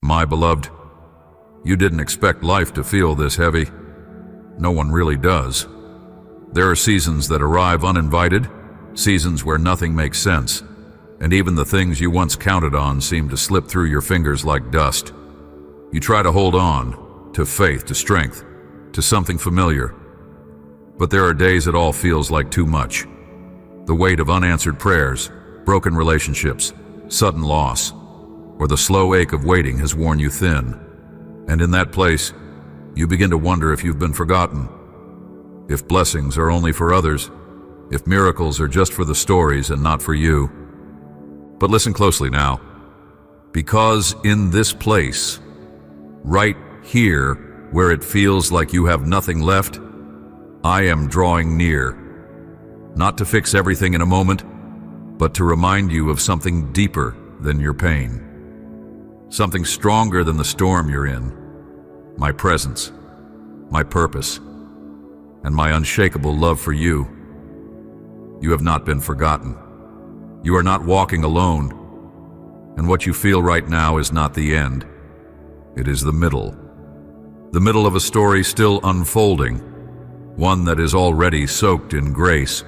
My beloved, you didn't expect life to feel this heavy. No one really does. There are seasons that arrive uninvited, seasons where nothing makes sense, and even the things you once counted on seem to slip through your fingers like dust. You try to hold on to faith, to strength, to something familiar. But there are days it all feels like too much. The weight of unanswered prayers, broken relationships, sudden loss, or the slow ache of waiting has worn you thin. And in that place, you begin to wonder if you've been forgotten, if blessings are only for others, if miracles are just for the stories and not for you. But listen closely now, because in this place, right here, where it feels like you have nothing left, I am drawing near, not to fix everything in a moment, but to remind you of something deeper than your pain, something stronger than the storm you're in, my presence, my purpose, and my unshakable love for you. You have not been forgotten. You are not walking alone, and what you feel right now is not the end. It is the middle of a story still unfolding, one that is already soaked in grace.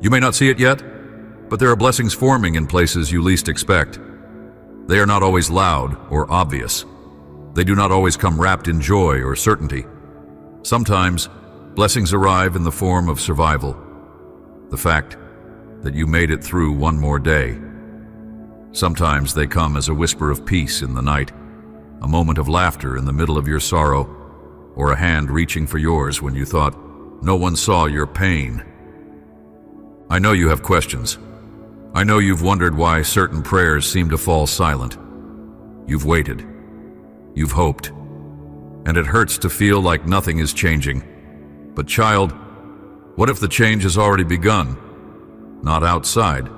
You may not see it yet, but there are blessings forming in places you least expect. They are not always loud or obvious. They do not always come wrapped in joy or certainty. Sometimes, blessings arrive in the form of survival, the fact that you made it through one more day. Sometimes they come as a whisper of peace in the night, a moment of laughter in the middle of your sorrow, or a hand reaching for yours when you thought no one saw your pain. I know you have questions. I know you've wondered why certain prayers seem to fall silent. You've waited. You've hoped. And it hurts to feel like nothing is changing. But child, what if the change has already begun? Not outside,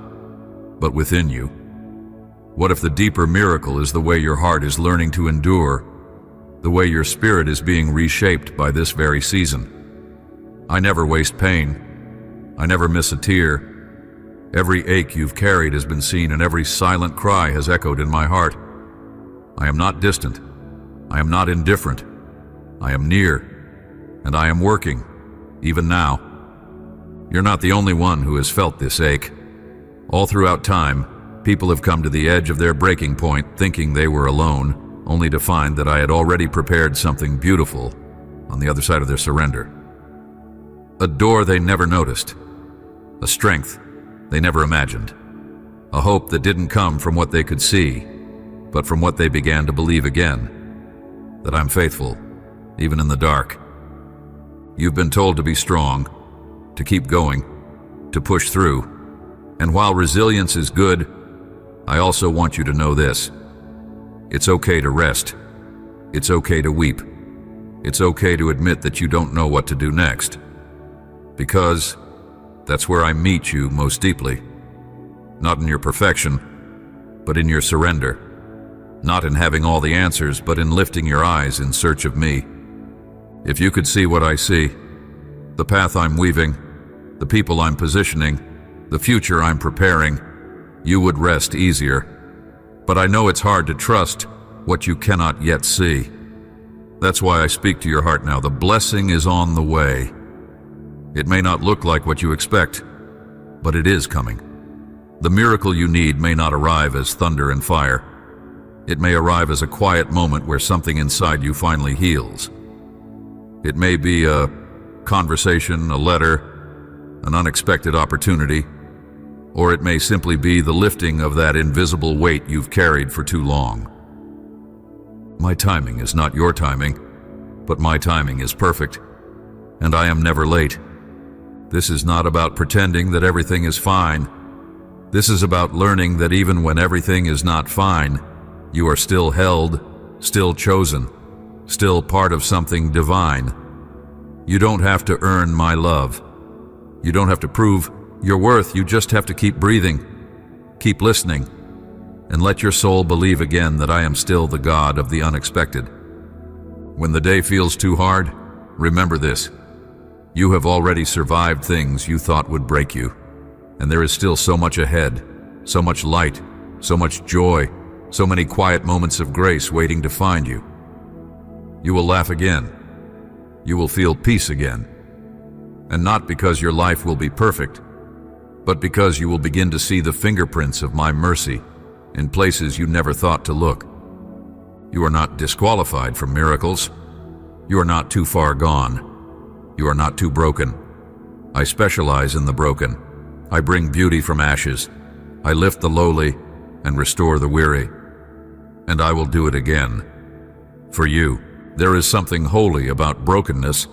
but within you. What if the deeper miracle is the way your heart is learning to endure, the way your spirit is being reshaped by this very season? I never waste pain. I never miss a tear. Every ache you've carried has been seen, and every silent cry has echoed in my heart. I am not distant. I am not indifferent. I am near, and I am working, even now. You're not the only one who has felt this ache. All throughout time, people have come to the edge of their breaking point thinking they were alone, only to find that I had already prepared something beautiful on the other side of their surrender. A door they never noticed, a strength they never imagined, a hope that didn't come from what they could see, but from what they began to believe again, that I'm faithful, even in the dark. You've been told to be strong, to keep going, to push through, and while resilience is good, I also want you to know this. It's okay to rest. It's okay to weep. It's okay to admit that you don't know what to do next, because that's where I meet you most deeply. Not in your perfection, but in your surrender. Not in having all the answers, but in lifting your eyes in search of me. If you could see what I see, the path I'm weaving, the people I'm positioning, the future I'm preparing, you would rest easier. But I know it's hard to trust what you cannot yet see. That's why I speak to your heart now. The blessing is on the way. It may not look like what you expect, but it is coming. The miracle you need may not arrive as thunder and fire. It may arrive as a quiet moment where something inside you finally heals. It may be a conversation, a letter, an unexpected opportunity, or it may simply be the lifting of that invisible weight you've carried for too long. My timing is not your timing, but my timing is perfect, and I am never late. This is not about pretending that everything is fine. This is about learning that even when everything is not fine, you are still held, still chosen, still part of something divine. You don't have to earn my love. You don't have to prove your worth. You just have to keep breathing, keep listening, and let your soul believe again that I am still the God of the unexpected. When the day feels too hard, remember this. You have already survived things you thought would break you, and there is still so much ahead, so much light, so much joy, so many quiet moments of grace waiting to find you. You will laugh again. You will feel peace again. And not because your life will be perfect, but because you will begin to see the fingerprints of my mercy in places you never thought to look. You are not disqualified from miracles. You are not too far gone. You are not too broken. I specialize in the broken. I bring beauty from ashes. I lift the lowly and restore the weary. And I will do it again. For you, there is something holy about brokenness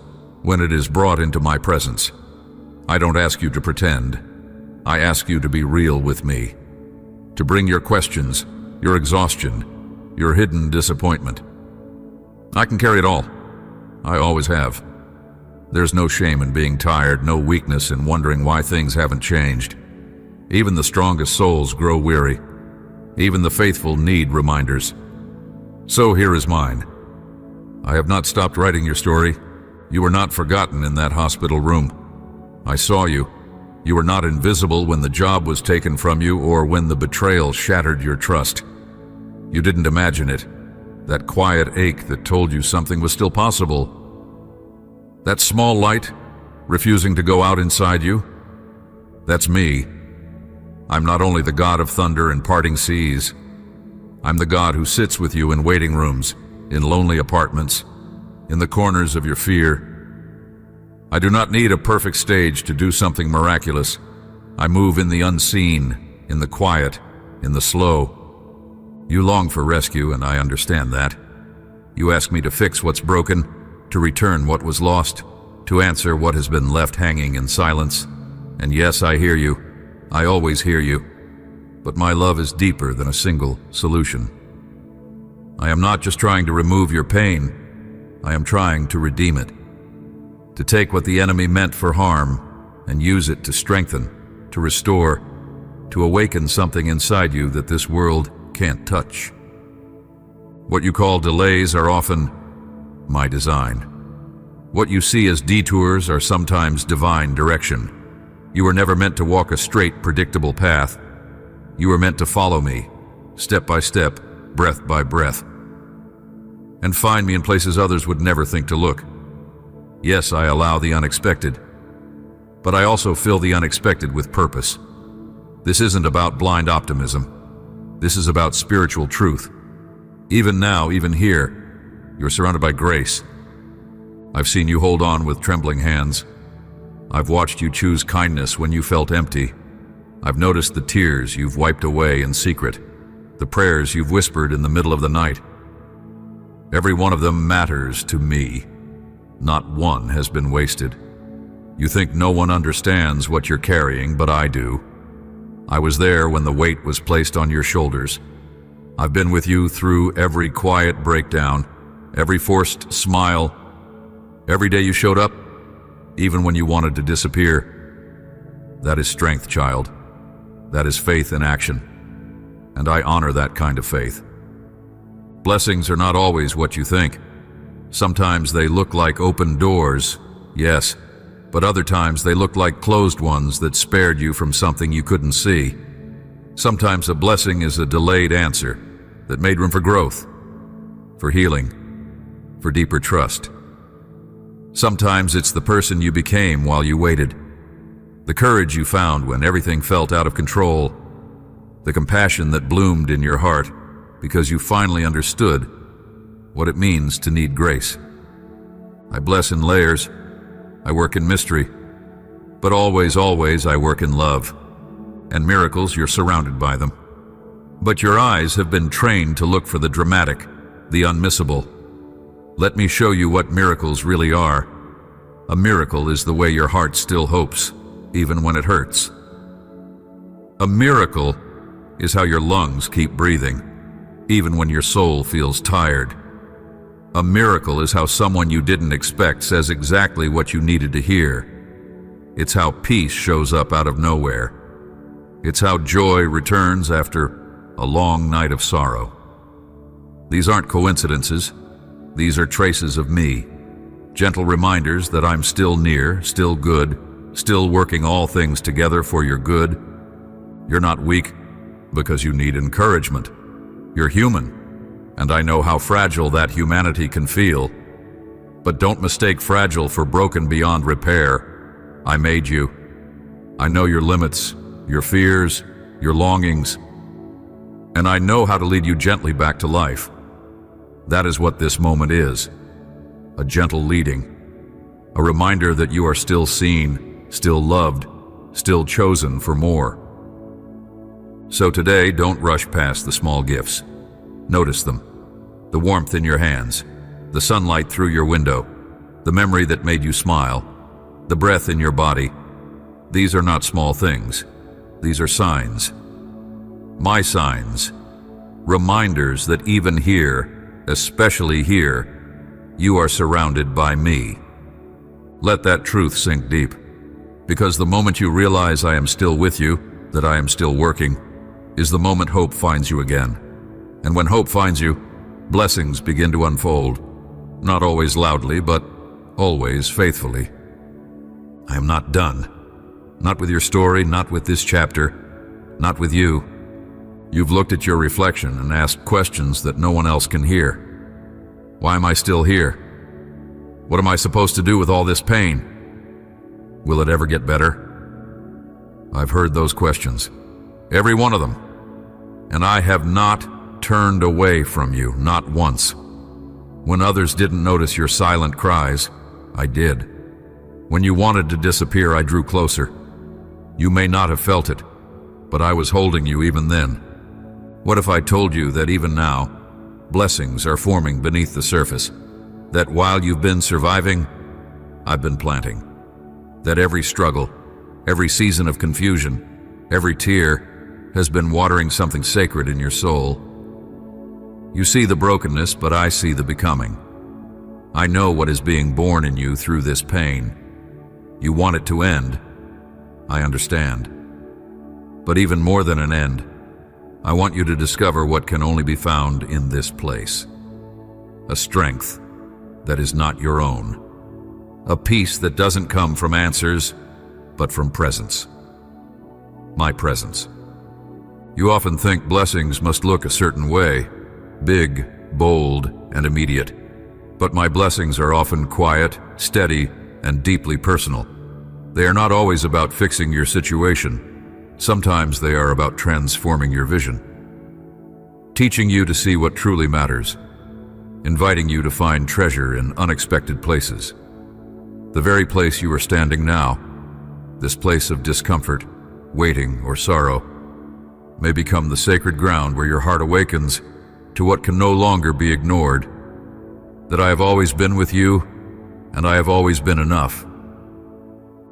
when it is brought into my presence. I don't ask you to pretend. I ask you to be real with me, to bring your questions, your exhaustion, your hidden disappointment. I can carry it all. I always have. There's no shame in being tired, no weakness in wondering why things haven't changed. Even the strongest souls grow weary. Even the faithful need reminders. So here is mine. I have not stopped writing your story. You were not forgotten in that hospital room. I saw you. You were not invisible when the job was taken from you or when the betrayal shattered your trust. You didn't imagine it. That quiet ache that told you something was still possible. That small light, refusing to go out inside you. That's me. I'm not only the God of thunder and parting seas. I'm the God who sits with you in waiting rooms, in lonely apartments, in the corners of your fear. I do not need a perfect stage to do something miraculous. I move in the unseen, in the quiet, in the slow. You long for rescue, and I understand that. You ask me to fix what's broken, to return what was lost, to answer what has been left hanging in silence. And yes, I hear you. I always hear you. But my love is deeper than a single solution. I am not just trying to remove your pain. I am trying to redeem it. To take what the enemy meant for harm and use it to strengthen, to restore, to awaken something inside you that this world can't touch. What you call delays are often my design. What you see as detours are sometimes divine direction. You were never meant to walk a straight, predictable path. You were meant to follow me, step by step, breath by breath, and find me in places others would never think to look. Yes, I allow the unexpected, but I also fill the unexpected with purpose. This isn't about blind optimism. This is about spiritual truth. Even now, even here, you're surrounded by grace. I've seen you hold on with trembling hands. I've watched you choose kindness when you felt empty. I've noticed the tears you've wiped away in secret, the prayers you've whispered in the middle of the night. Every one of them matters to me. Not one has been wasted. You think no one understands what you're carrying, but I do. I was there when the weight was placed on your shoulders. I've been with you through every quiet breakdown, every forced smile, every day you showed up, even when you wanted to disappear. That is strength, child. That is faith in action. And I honor that kind of faith. Blessings are not always what you think. Sometimes they look like open doors, yes, but other times they look like closed ones that spared you from something you couldn't see. Sometimes a blessing is a delayed answer that made room for growth, for healing, for deeper trust. Sometimes it's the person you became while you waited, the courage you found when everything felt out of control, the compassion that bloomed in your heart because you finally understood what it means to need grace. I bless in layers, I work in mystery, but always, always I work in love. And miracles, you're surrounded by them. But your eyes have been trained to look for the dramatic, the unmissable. Let me show you what miracles really are. A miracle is the way your heart still hopes, even when it hurts. A miracle is how your lungs keep breathing, even when your soul feels tired. A miracle is how someone you didn't expect says exactly what you needed to hear. It's how peace shows up out of nowhere. It's how joy returns after a long night of sorrow. These aren't coincidences. These are traces of me. Gentle reminders that I'm still near, still good, still working all things together for your good. You're not weak because you need encouragement. You're human, and I know how fragile that humanity can feel. But don't mistake fragile for broken beyond repair. I made you. I know your limits, your fears, your longings, and I know how to lead you gently back to life. That is what this moment is. A gentle leading. A reminder that you are still seen, still loved, still chosen for more. So today, don't rush past the small gifts. Notice them. The warmth in your hands, the sunlight through your window, the memory that made you smile, the breath in your body. These are not small things. These are signs. My signs. Reminders that even here, especially here, you are surrounded by me. Let that truth sink deep, because the moment you realize I am still with you, that I am still working, is the moment hope finds you again. And when hope finds you, blessings begin to unfold, not always loudly, but always faithfully. I am not done. Not with your story, not with this chapter, not with you. You've looked at your reflection and asked questions that no one else can hear. Why am I still here? What am I supposed to do with all this pain? Will it ever get better? I've heard those questions, every one of them, and I have not turned away from you, not once. When others didn't notice your silent cries, I did. When you wanted to disappear, I drew closer. You may not have felt it, but I was holding you even then. What if I told you that even now, blessings are forming beneath the surface? That while you've been surviving, I've been planting. That every struggle, every season of confusion, every tear has been watering something sacred in your soul. You see the brokenness, but I see the becoming. I know what is being born in you through this pain. You want it to end. I understand. But even more than an end, I want you to discover what can only be found in this place. A strength that is not your own. A peace that doesn't come from answers, but from presence. My presence. You often think blessings must look a certain way, big, bold, and immediate. But my blessings are often quiet, steady, and deeply personal. They are not always about fixing your situation. Sometimes they are about transforming your vision. Teaching you to see what truly matters. Inviting you to find treasure in unexpected places. The very place you are standing now, this place of discomfort, waiting, or sorrow, may become the sacred ground where your heart awakens to what can no longer be ignored. That I have always been with you, and I have always been enough.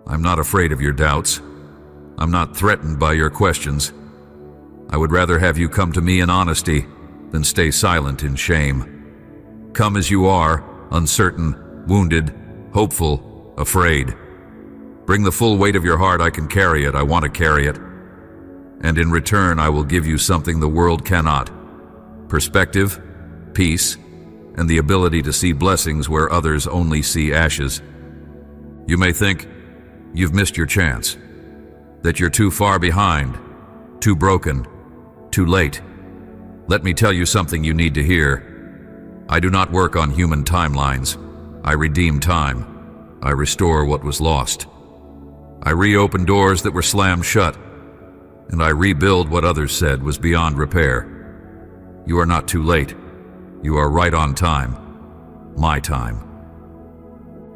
I'm not afraid of your doubts. I'm not threatened by your questions. I would rather have you come to me in honesty than stay silent in shame. Come as you are, uncertain, wounded, hopeful, afraid. Bring the full weight of your heart. I can carry it. I want to carry it. And in return, I will give you something the world cannot. Perspective, peace, and the ability to see blessings where others only see ashes. You may think you've missed your chance, that you're too far behind, too broken, too late. Let me tell you something you need to hear. I do not work on human timelines. I redeem time. I restore what was lost. I reopen doors that were slammed shut, and I rebuild what others said was beyond repair. You are not too late. You are right on time. My time.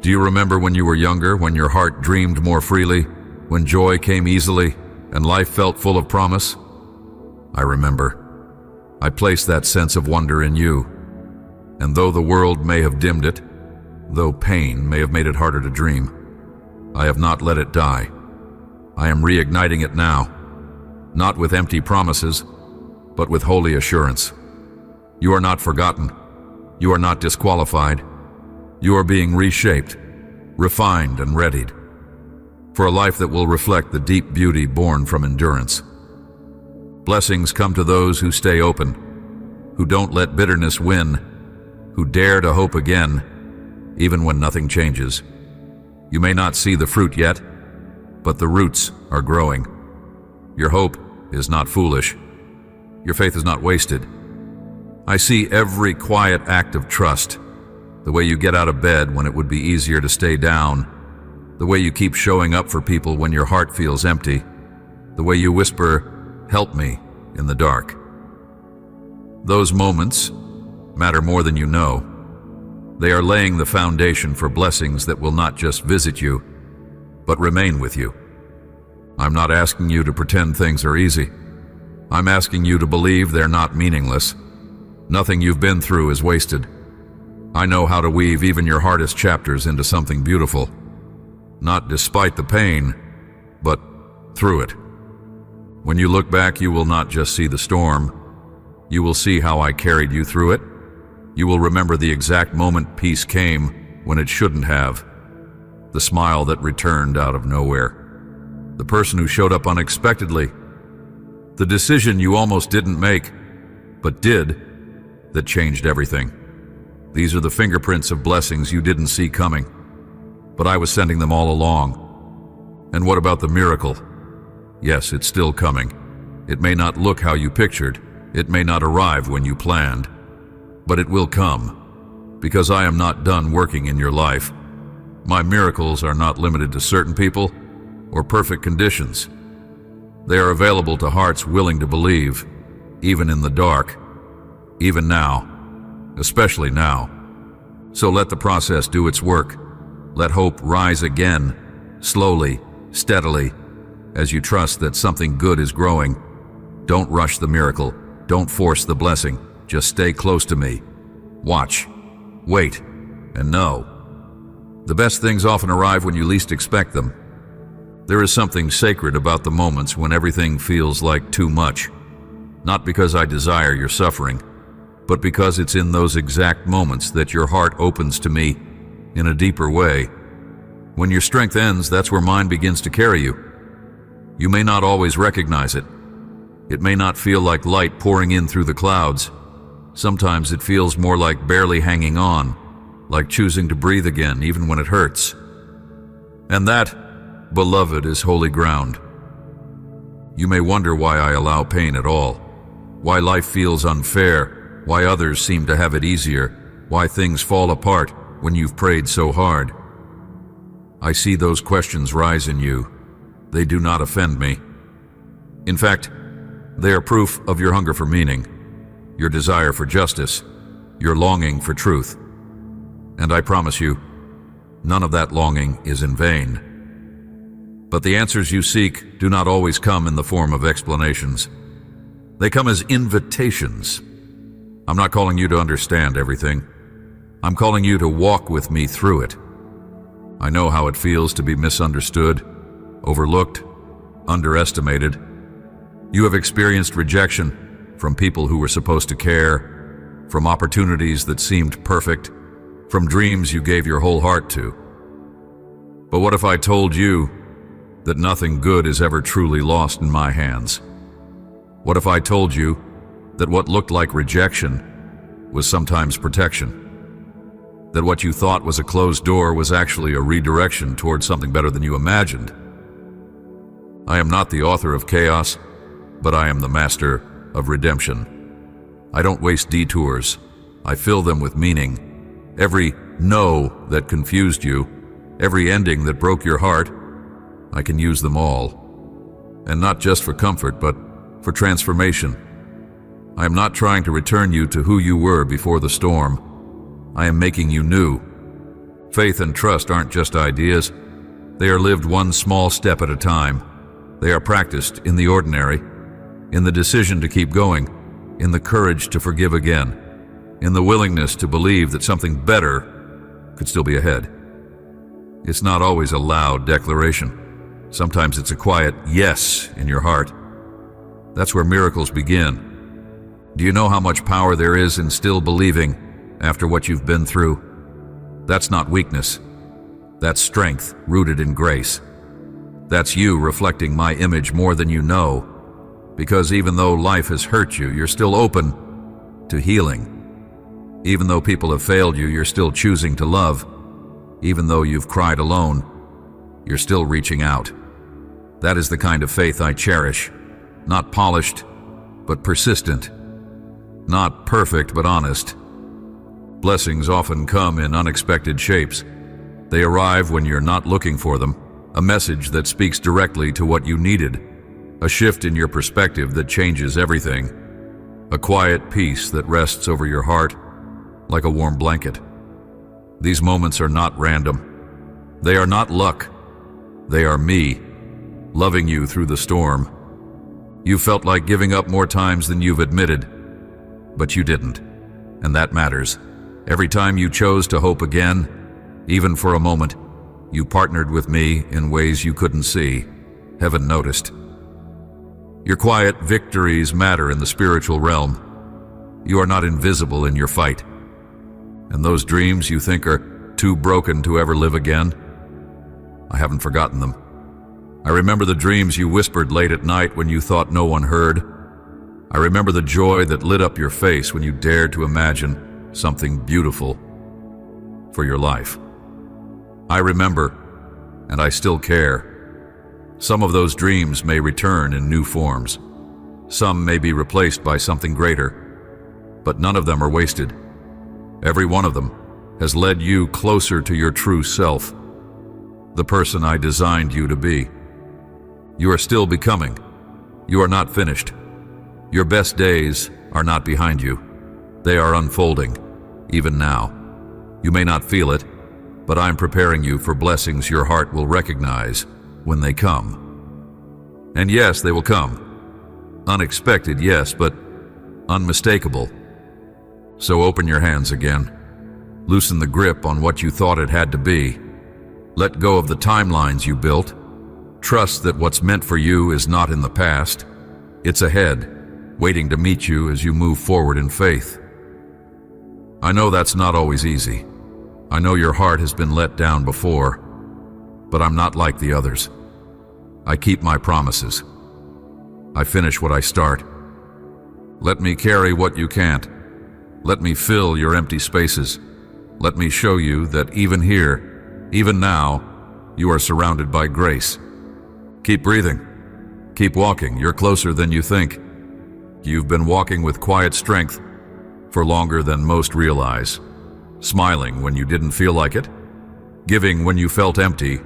Do you remember when you were younger, when your heart dreamed more freely, when joy came easily, and life felt full of promise? I remember. I placed that sense of wonder in you. And though the world may have dimmed it, though pain may have made it harder to dream, I have not let it die. I am reigniting it now, not with empty promises, but with holy assurance. You are not forgotten. You are not disqualified. You are being reshaped, refined, and readied for a life that will reflect the deep beauty born from endurance. Blessings come to those who stay open, who don't let bitterness win, who dare to hope again, even when nothing changes. You may not see the fruit yet, but the roots are growing. Your hope is not foolish. Your faith is not wasted. I see every quiet act of trust, the way you get out of bed when it would be easier to stay down, the way you keep showing up for people when your heart feels empty, the way you whisper, "Help me," in the dark. Those moments matter more than you know. They are laying the foundation for blessings that will not just visit you, but remain with you. I'm not asking you to pretend things are easy. I'm asking you to believe they're not meaningless. Nothing you've been through is wasted. I know how to weave even your hardest chapters into something beautiful. Not despite the pain, but through it. When you look back, you will not just see the storm. You will see how I carried you through it. You will remember the exact moment peace came when it shouldn't have. The smile that returned out of nowhere. The person who showed up unexpectedly. The decision you almost didn't make, but did, that changed everything. These are the fingerprints of blessings you didn't see coming, but I was sending them all along. And what about the miracle? Yes, it's still coming. It may not look how you pictured. It may not arrive when you planned. But it will come, because I am not done working in your life. My miracles are not limited to certain people or perfect conditions. They are available to hearts willing to believe, even in the dark, even now, especially now. So let the process do its work. Let hope rise again, slowly, steadily, as you trust that something good is growing. Don't rush the miracle. Don't force the blessing. Just stay close to me. Watch, wait, and know. The best things often arrive when you least expect them. There is something sacred about the moments when everything feels like too much. Not because I desire your suffering, but because it's in those exact moments that your heart opens to me in a deeper way. When your strength ends, that's where mine begins to carry you. You may not always recognize it. It may not feel like light pouring in through the clouds. Sometimes it feels more like barely hanging on, like choosing to breathe again even when it hurts. And that, beloved, is holy ground. You may wonder why I allow pain at all, why life feels unfair, why others seem to have it easier, why things fall apart when you've prayed so hard. I see those questions rise in you. They do not offend me. In fact, they are proof of your hunger for meaning, your desire for justice, your longing for truth. And I promise you, none of that longing is in vain. But the answers you seek do not always come in the form of explanations. They come as invitations. I'm not calling you to understand everything. I'm calling you to walk with me through it. I know how it feels to be misunderstood, overlooked, underestimated. You have experienced rejection from people who were supposed to care, from opportunities that seemed perfect, from dreams you gave your whole heart to. But what if I told you that nothing good is ever truly lost in my hands? What if I told you that what looked like rejection was sometimes protection? That what you thought was a closed door was actually a redirection towards something better than you imagined? I am not the author of chaos, but I am the master of redemption. I don't waste detours. I fill them with meaning. Every no that confused you, every ending that broke your heart, I can use them all. And not just for comfort, but for transformation. I am not trying to return you to who you were before the storm. I am making you new. Faith and trust aren't just ideas. They are lived one small step at a time. They are practiced in the ordinary, in the decision to keep going, in the courage to forgive again, in the willingness to believe that something better could still be ahead. It's not always a loud declaration. Sometimes it's a quiet yes in your heart. That's where miracles begin. Do you know how much power there is in still believing after what you've been through? That's not weakness. That's strength rooted in grace. That's you reflecting my image more than you know, because even though life has hurt you, you're still open to healing. Even though people have failed you, you're still choosing to love. Even though you've cried alone, you're still reaching out. That is the kind of faith I cherish, not polished, but persistent. Not perfect, but honest. Blessings often come in unexpected shapes. They arrive when you're not looking for them, a message that speaks directly to what you needed, a shift in your perspective that changes everything, a quiet peace that rests over your heart like a warm blanket. These moments are not random. They are not luck. They are me, loving you through the storm. You felt like giving up more times than you've admitted, but you didn't, and that matters. Every time you chose to hope again, even for a moment, you partnered with me in ways you couldn't see. Heaven noticed. Your quiet victories matter in the spiritual realm. You are not invisible in your fight. And those dreams you think are too broken to ever live again, I haven't forgotten them. I remember the dreams you whispered late at night when you thought no one heard. I remember the joy that lit up your face when you dared to imagine something beautiful for your life. I remember, and I still care. Some of those dreams may return in new forms. Some may be replaced by something greater, but none of them are wasted. Every one of them has led you closer to your true self, the person I designed you to be. You are still becoming. You are not finished. Your best days are not behind you. They are unfolding, even now. You may not feel it, but I'm preparing you for blessings your heart will recognize when they come. And yes, they will come. Unexpected, yes, but unmistakable. So open your hands again. Loosen the grip on what you thought it had to be. Let go of the timelines you built. Trust that what's meant for you is not in the past. It's ahead, waiting to meet you as you move forward in faith. I know that's not always easy. I know your heart has been let down before, but I'm not like the others. I keep my promises. I finish what I start. Let me carry what you can't. Let me fill your empty spaces. Let me show you that even here, even now, you are surrounded by grace. Keep breathing. Keep walking. You're closer than you think. You've been walking with quiet strength for longer than most realize. Smiling when you didn't feel like it. Giving when you felt empty.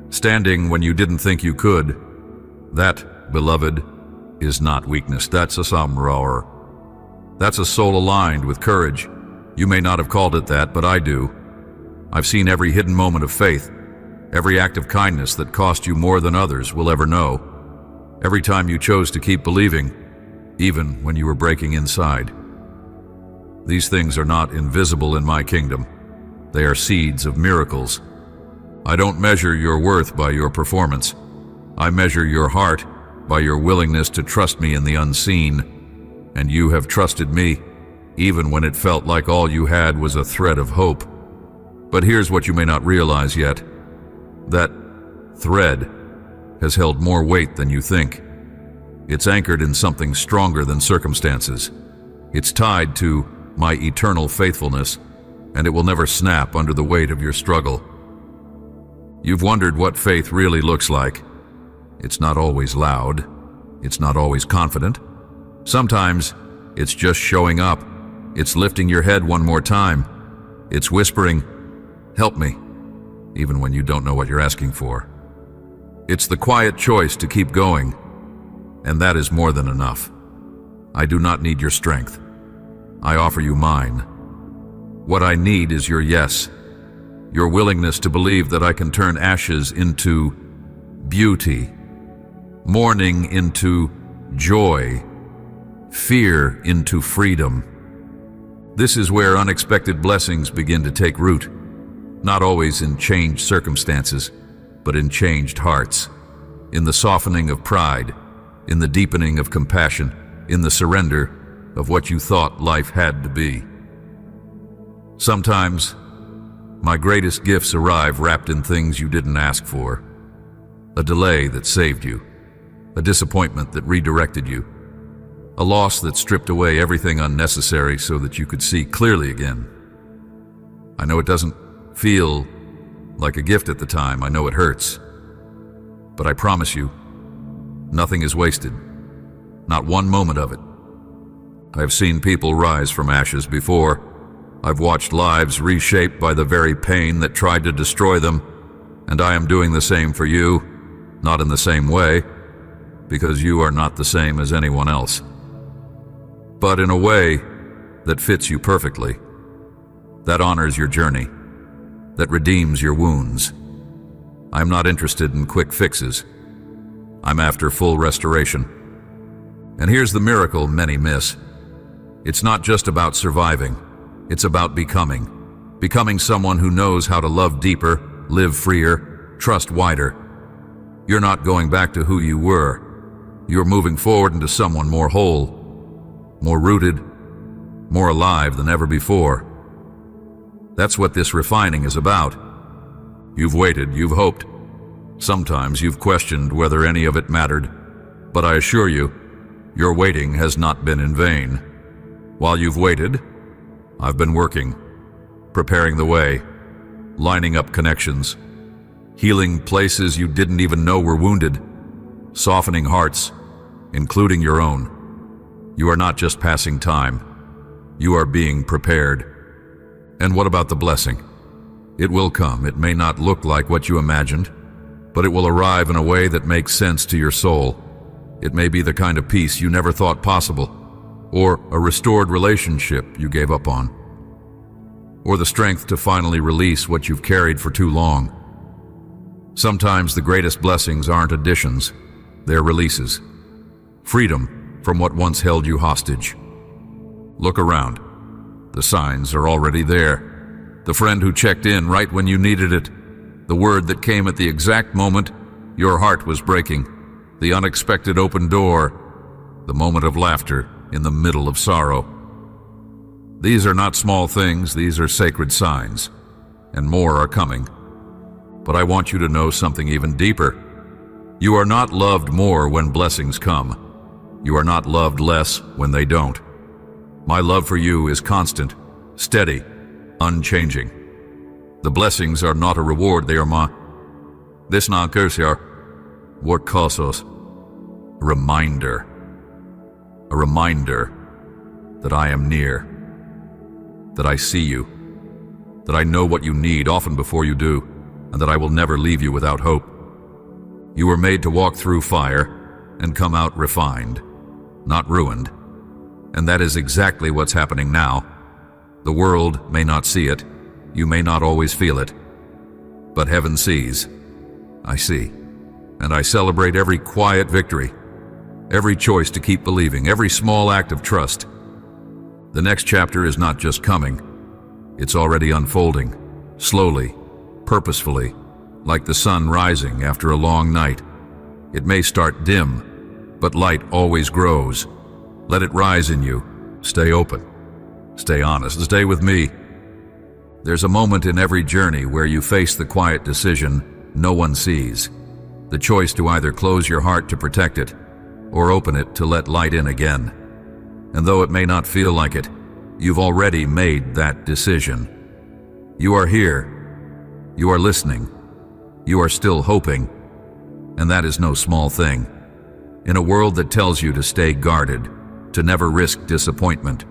Standing when you didn't think you could. That, beloved, is not weakness. That's a samrower. That's a soul aligned with courage. You may not have called it that, but I do. I've seen every hidden moment of faith, every act of kindness that cost you more than others will ever know. Every time you chose to keep believing, even when you were breaking inside. These things are not invisible in my kingdom. They are seeds of miracles. I don't measure your worth by your performance. I measure your heart by your willingness to trust me in the unseen. And you have trusted me, even when it felt like all you had was a thread of hope. But here's what you may not realize yet. That thread has held more weight than you think. It's anchored in something stronger than circumstances. It's tied to my eternal faithfulness, and it will never snap under the weight of your struggle. You've wondered what faith really looks like. It's not always loud. It's not always confident. Sometimes it's just showing up. It's lifting your head one more time. It's whispering, "Help me," even when you don't know what you're asking for. It's the quiet choice to keep going, and that is more than enough. I do not need your strength. I offer you mine. What I need is your yes, your willingness to believe that I can turn ashes into beauty, mourning into joy, fear into freedom. This is where unexpected blessings begin to take root, not always in changed circumstances, but in changed hearts, in the softening of pride, in the deepening of compassion, in the surrender of what you thought life had to be. Sometimes, my greatest gifts arrive wrapped in things you didn't ask for. A delay that saved you, a disappointment that redirected you, a loss that stripped away everything unnecessary so that you could see clearly again. I know it doesn't feel like a gift at the time. I know it hurts. But I promise you, nothing is wasted. Not one moment of it. I've seen people rise from ashes before. I've watched lives reshaped by the very pain that tried to destroy them, and I am doing the same for you, not in the same way, because you are not the same as anyone else, but in a way that fits you perfectly, that honors your journey, that redeems your wounds. I'm not interested in quick fixes. I'm after full restoration. And here's the miracle many miss. It's not just about surviving. It's about becoming someone who knows how to love deeper, live freer, trust wider. You're not going back to who you were. You're moving forward into someone more whole, more rooted, more alive than ever before. That's what this refining is about. You've waited, you've hoped. Sometimes you've questioned whether any of it mattered, but I assure you, your waiting has not been in vain. While you've waited, I've been working, preparing the way, lining up connections, healing places you didn't even know were wounded, softening hearts, including your own. You are not just passing time. You are being prepared. And what about the blessing? It will come. It may not look like what you imagined, but it will arrive in a way that makes sense to your soul. It may be the kind of peace you never thought possible, or a restored relationship you gave up on, or the strength to finally release what you've carried for too long. Sometimes the greatest blessings aren't additions, they're releases. Freedom from what once held you hostage. Look around. The signs are already there. The friend who checked in right when you needed it. The word that came at the exact moment your heart was breaking. The unexpected open door. The moment of laughter in the middle of sorrow. These are not small things, these are sacred signs. And more are coming. But I want you to know something even deeper. You are not loved more when blessings come. You are not loved less when they don't. My love for you is constant, steady, unchanging. The blessings are not a reward, they are this what causes a reminder that I am near, that I see you, that I know what you need often before you do, and that I will never leave you without hope. You were made to walk through fire and come out refined, not ruined. And that is exactly what's happening now. The world may not see it, you may not always feel it, but heaven sees. I see, and I celebrate every quiet victory, every choice to keep believing, every small act of trust. The next chapter is not just coming, it's already unfolding, slowly, purposefully, like the sun rising after a long night. It may start dim, but light always grows. Let it rise in you. Stay open. Stay honest. Stay with me. There's a moment in every journey where you face the quiet decision no one sees. The choice to either close your heart to protect it or open it to let light in again. And though it may not feel like it, you've already made that decision. You are here. You are listening. You are still hoping. And that is no small thing. In a world that tells you to stay guarded, to never risk disappointment,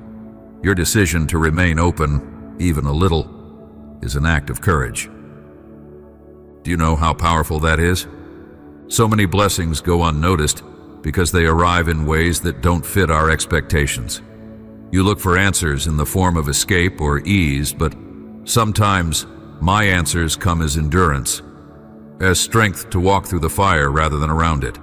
your decision to remain open, even a little, is an act of courage. Do you know how powerful that is? So many blessings go unnoticed because they arrive in ways that don't fit our expectations. You look for answers in the form of escape or ease, but sometimes my answers come as endurance, as strength to walk through the fire rather than around it.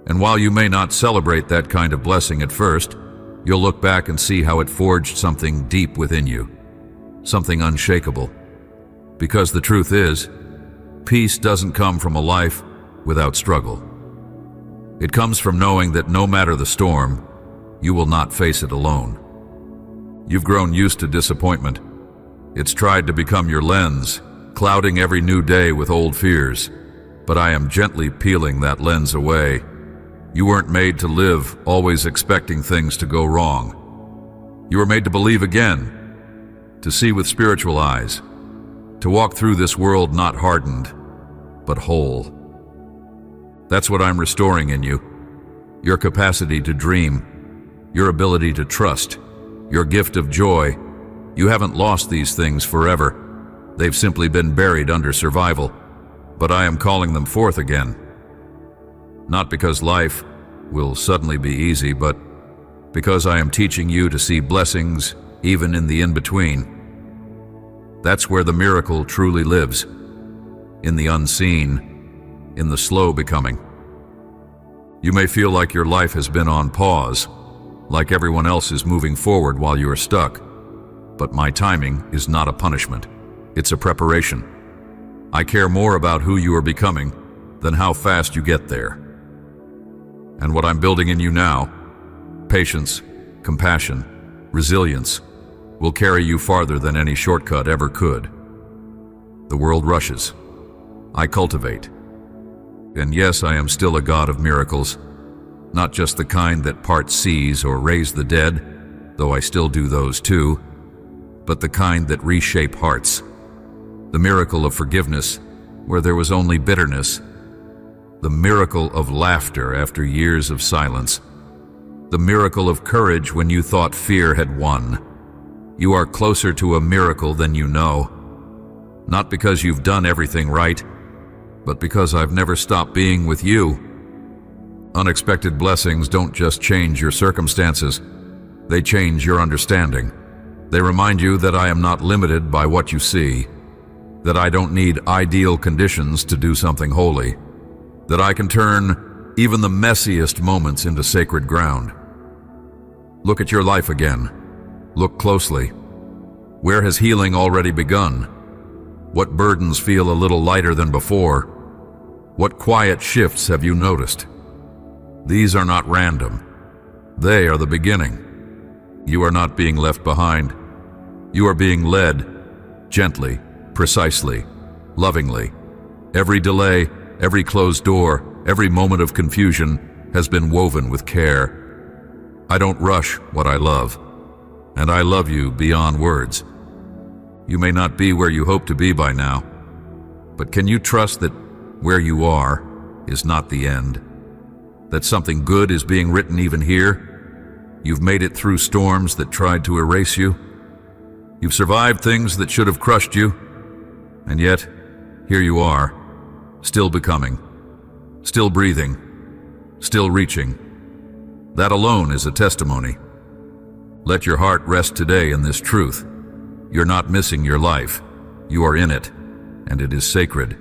And while you may not celebrate that kind of blessing at first, you'll look back and see how it forged something deep within you, something unshakable. Because the truth is, peace doesn't come from a life without struggle. It comes from knowing that no matter the storm, you will not face it alone. You've grown used to disappointment. It's tried to become your lens, clouding every new day with old fears. But I am gently peeling that lens away. You weren't made to live always expecting things to go wrong. You were made to believe again, to see with spiritual eyes, to walk through this world not hardened, but whole. That's what I'm restoring in you, your capacity to dream, your ability to trust, your gift of joy. You haven't lost these things forever. They've simply been buried under survival, but I am calling them forth again. Not because life will suddenly be easy, but because I am teaching you to see blessings even in the in-between. That's where the miracle truly lives, in the unseen, in the slow becoming. You may feel like your life has been on pause, like everyone else is moving forward while you are stuck, but my timing is not a punishment. It's a preparation. I care more about who you are becoming than how fast you get there. And what I'm building in you now, patience, compassion, resilience, will carry you farther than any shortcut ever could. The world rushes. I cultivate. And yes, I am still a God of miracles, not just the kind that part seas or raise the dead, though I still do those too, but the kind that reshape hearts. The miracle of forgiveness where there was only bitterness. The miracle of laughter after years of silence. The miracle of courage when you thought fear had won. You are closer to a miracle than you know. Not because you've done everything right, but because I've never stopped being with you. Unexpected blessings don't just change your circumstances, they change your understanding. They remind you that I am not limited by what you see, that I don't need ideal conditions to do something holy, that I can turn even the messiest moments into sacred ground. Look at your life again. Look closely. Where has healing already begun? What burdens feel a little lighter than before? What quiet shifts have you noticed? These are not random. They are the beginning. You are not being left behind. You are being led, gently, precisely, lovingly. Every delay, every closed door, every moment of confusion has been woven with care. I don't rush what I love, and I love you beyond words. You may not be where you hope to be by now, but can you trust that where you are is not the end? That something good is being written even here? You've made it through storms that tried to erase you. You've survived things that should have crushed you. And yet, here you are, still becoming, still breathing, still reaching. That alone is a testimony. Let your heart rest today in this truth. You're not missing your life. You are in it, and it is sacred.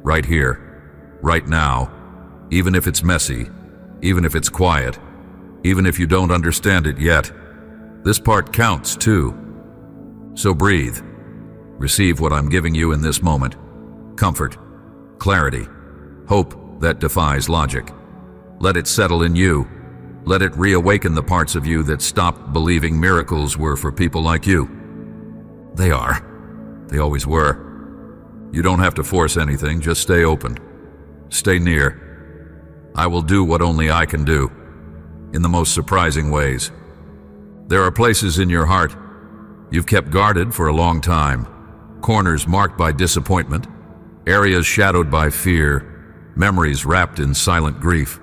Right here, right now, even if it's messy, even if it's quiet, even if you don't understand it yet. This part counts too. So breathe. Receive what I'm giving you in this moment. Comfort, clarity, hope that defies logic. Let it settle in you. Let it reawaken the parts of you that stopped believing miracles were for people like you. They are. They always were. You don't have to force anything, just stay open. Stay near. I will do what only I can do, in the most surprising ways. There are places in your heart you've kept guarded for a long time. Corners marked by disappointment, areas shadowed by fear, memories wrapped in silent grief.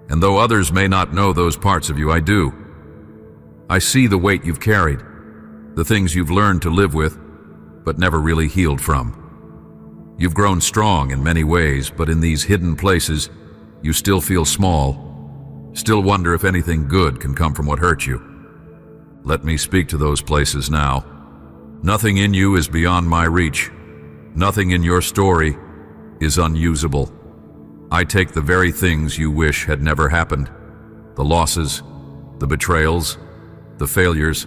And though others may not know those parts of you, I do. I see the weight you've carried, the things you've learned to live with, but never really healed from. You've grown strong in many ways, but in these hidden places, you still feel small, still wonder if anything good can come from what hurt you. Let me speak to those places now. Nothing in you is beyond my reach. Nothing in your story is unusable. I take the very things you wish had never happened, the losses, the betrayals, the failures,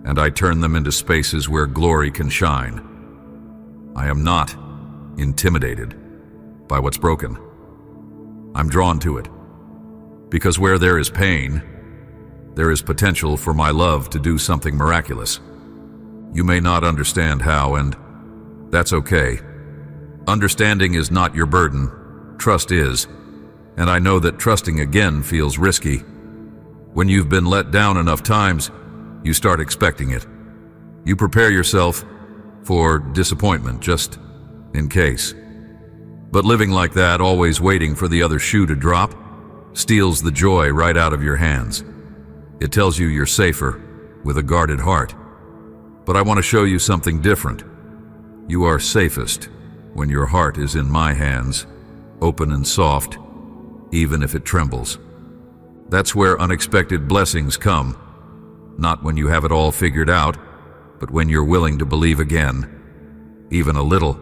and I turn them into spaces where glory can shine. I am not intimidated by what's broken. I'm drawn to it, because where there is pain, there is potential for my love to do something miraculous. You may not understand how, and that's okay. Understanding is not your burden. Trust is, and I know that trusting again feels risky. When you've been let down enough times, you start expecting it. You prepare yourself for disappointment, just in case. But living like that, always waiting for the other shoe to drop, steals the joy right out of your hands. It tells you you're safer, with a guarded heart. But I want to show you something different. You are safest when your heart is in my hands, open and soft, even if it trembles. That's where unexpected blessings come, not when you have it all figured out, but when you're willing to believe again, even a little.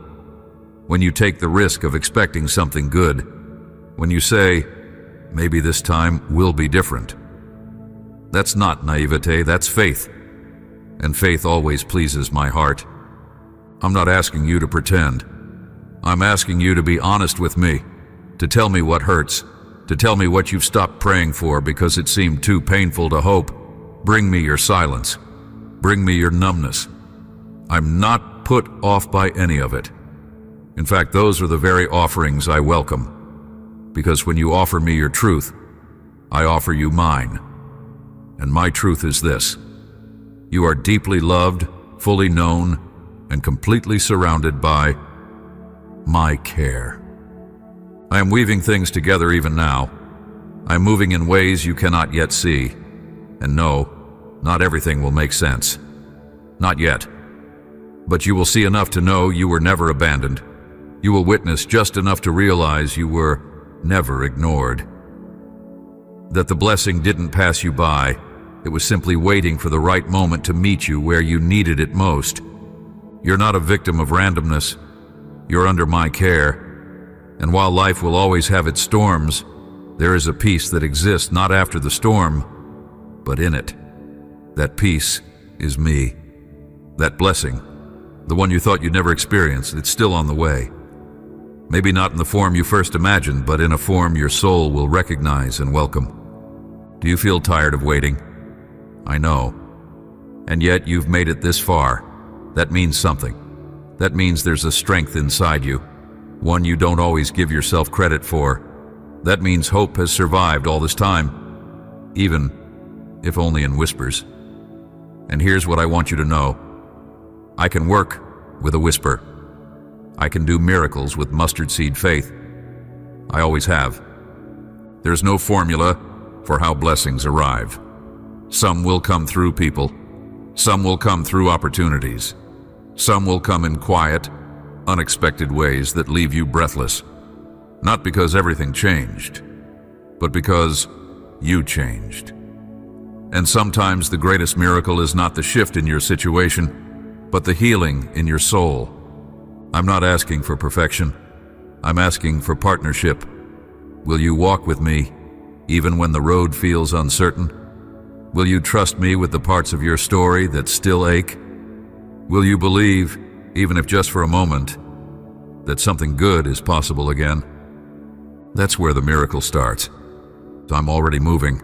When you take the risk of expecting something good, when you say, maybe this time will be different. That's not naivete, that's faith. And faith always pleases my heart. I'm not asking you to pretend. I'm asking you to be honest with me, to tell me what hurts, to tell me what you've stopped praying for because it seemed too painful to hope. Bring me your silence. Bring me your numbness. I'm not put off by any of it. In fact, those are the very offerings I welcome. Because when you offer me your truth, I offer you mine. And my truth is this: you are deeply loved, fully known, and completely surrounded by my care. I am weaving things together even now. I am moving in ways you cannot yet see. And no, not everything will make sense. Not yet. But you will see enough to know you were never abandoned. You will witness just enough to realize you were never ignored. That the blessing didn't pass you by. It was simply waiting for the right moment to meet you where you needed it most. You're not a victim of randomness. You're under my care. And while life will always have its storms, there is a peace that exists not after the storm, but in it. That peace is me. That blessing, the one you thought you'd never experience, it's still on the way. Maybe not in the form you first imagined, but in a form your soul will recognize and welcome. Do you feel tired of waiting? I know. And yet you've made it this far. That means something. That means there's a strength inside you, one you don't always give yourself credit for. That means hope has survived all this time, even if only in whispers. And here's what I want you to know. I can work with a whisper. I can do miracles with mustard seed faith. I always have. There's no formula for how blessings arrive. Some will come through people. Some will come through opportunities. Some will come in quiet, unexpected ways that leave you breathless. Not because everything changed, but because you changed. And sometimes the greatest miracle is not the shift in your situation, but the healing in your soul. I'm not asking for perfection. I'm asking for partnership. Will you walk with me, even when the road feels uncertain? Will you trust me with the parts of your story that still ache? Will you believe, even if just for a moment, that something good is possible again? That's where the miracle starts. I'm already moving.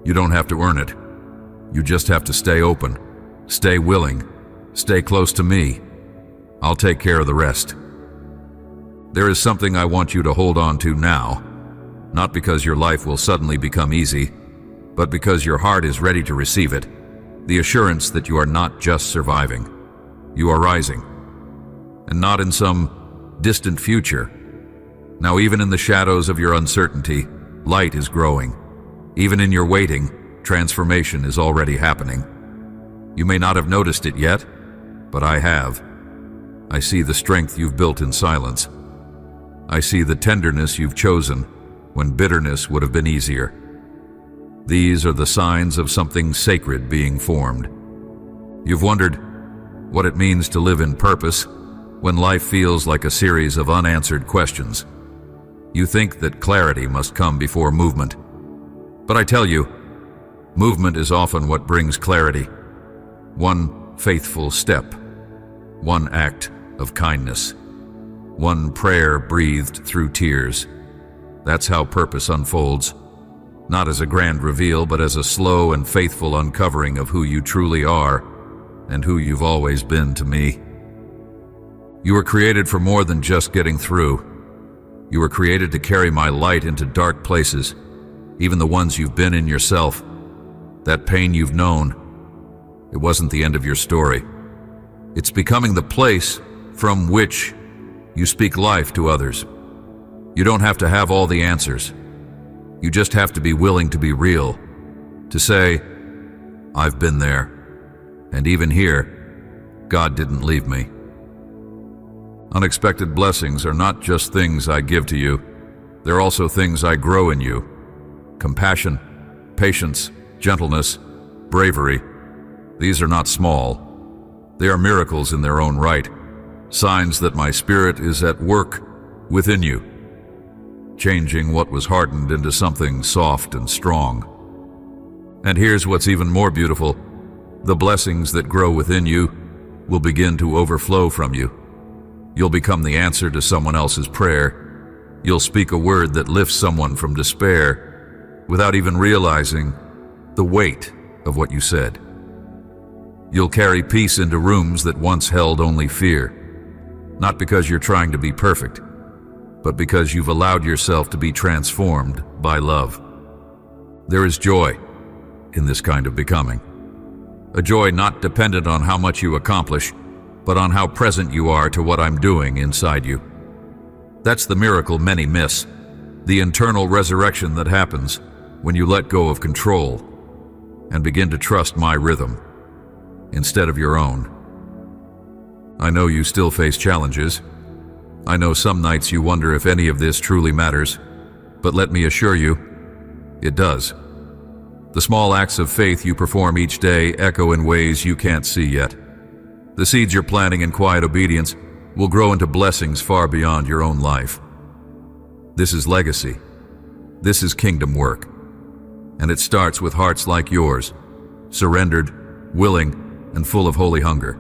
You don't have to earn it. You just have to stay open, stay willing, stay close to me. I'll take care of the rest. There is something I want you to hold on to now, not because your life will suddenly become easy, but because your heart is ready to receive it. The assurance that you are not just surviving. You are rising. And not in some distant future. Now, even in the shadows of your uncertainty, light is growing. Even in your waiting, transformation is already happening. You may not have noticed it yet, but I have. I see the strength you've built in silence. I see the tenderness you've chosen when bitterness would have been easier. These are the signs of something sacred being formed. You've wondered what it means to live in purpose when life feels like a series of unanswered questions. You think that clarity must come before movement. But I tell you, movement is often what brings clarity. One faithful step, one act of kindness, one prayer breathed through tears. That's how purpose unfolds. Not as a grand reveal, but as a slow and faithful uncovering of who you truly are and who you've always been to me. You were created for more than just getting through. You were created to carry my light into dark places, even the ones you've been in yourself. That pain you've known, it wasn't the end of your story. It's becoming the place from which you speak life to others. You don't have to have all the answers. You just have to be willing to be real, To say, I've been there, and even here, God didn't leave me. Unexpected blessings are not just things I give to you, they're also things I grow in you. Compassion, patience, gentleness, bravery. These are not small. They are miracles in their own right, signs that my Spirit is at work within you, changing what was hardened into something soft and strong. And here's what's even more beautiful. The blessings that grow within you will begin to overflow from you. You'll become the answer to someone else's prayer. You'll speak a word that lifts someone from despair without even realizing the weight of what you said. You'll carry peace into rooms that once held only fear, not because you're trying to be perfect, but because you've allowed yourself to be transformed by love. There is joy in this kind of becoming, a joy not dependent on how much you accomplish, but on how present you are to what I'm doing inside you. That's the miracle many miss, the internal resurrection that happens when you let go of control and begin to trust my rhythm instead of your own. I know you still face challenges. I know some nights you wonder if any of this truly matters, but let me assure you, it does. The small acts of faith you perform each day echo in ways you can't see yet. The seeds you're planting in quiet obedience will grow into blessings far beyond your own life. This is legacy. This is kingdom work. And it starts with hearts like yours, surrendered, willing, and full of holy hunger.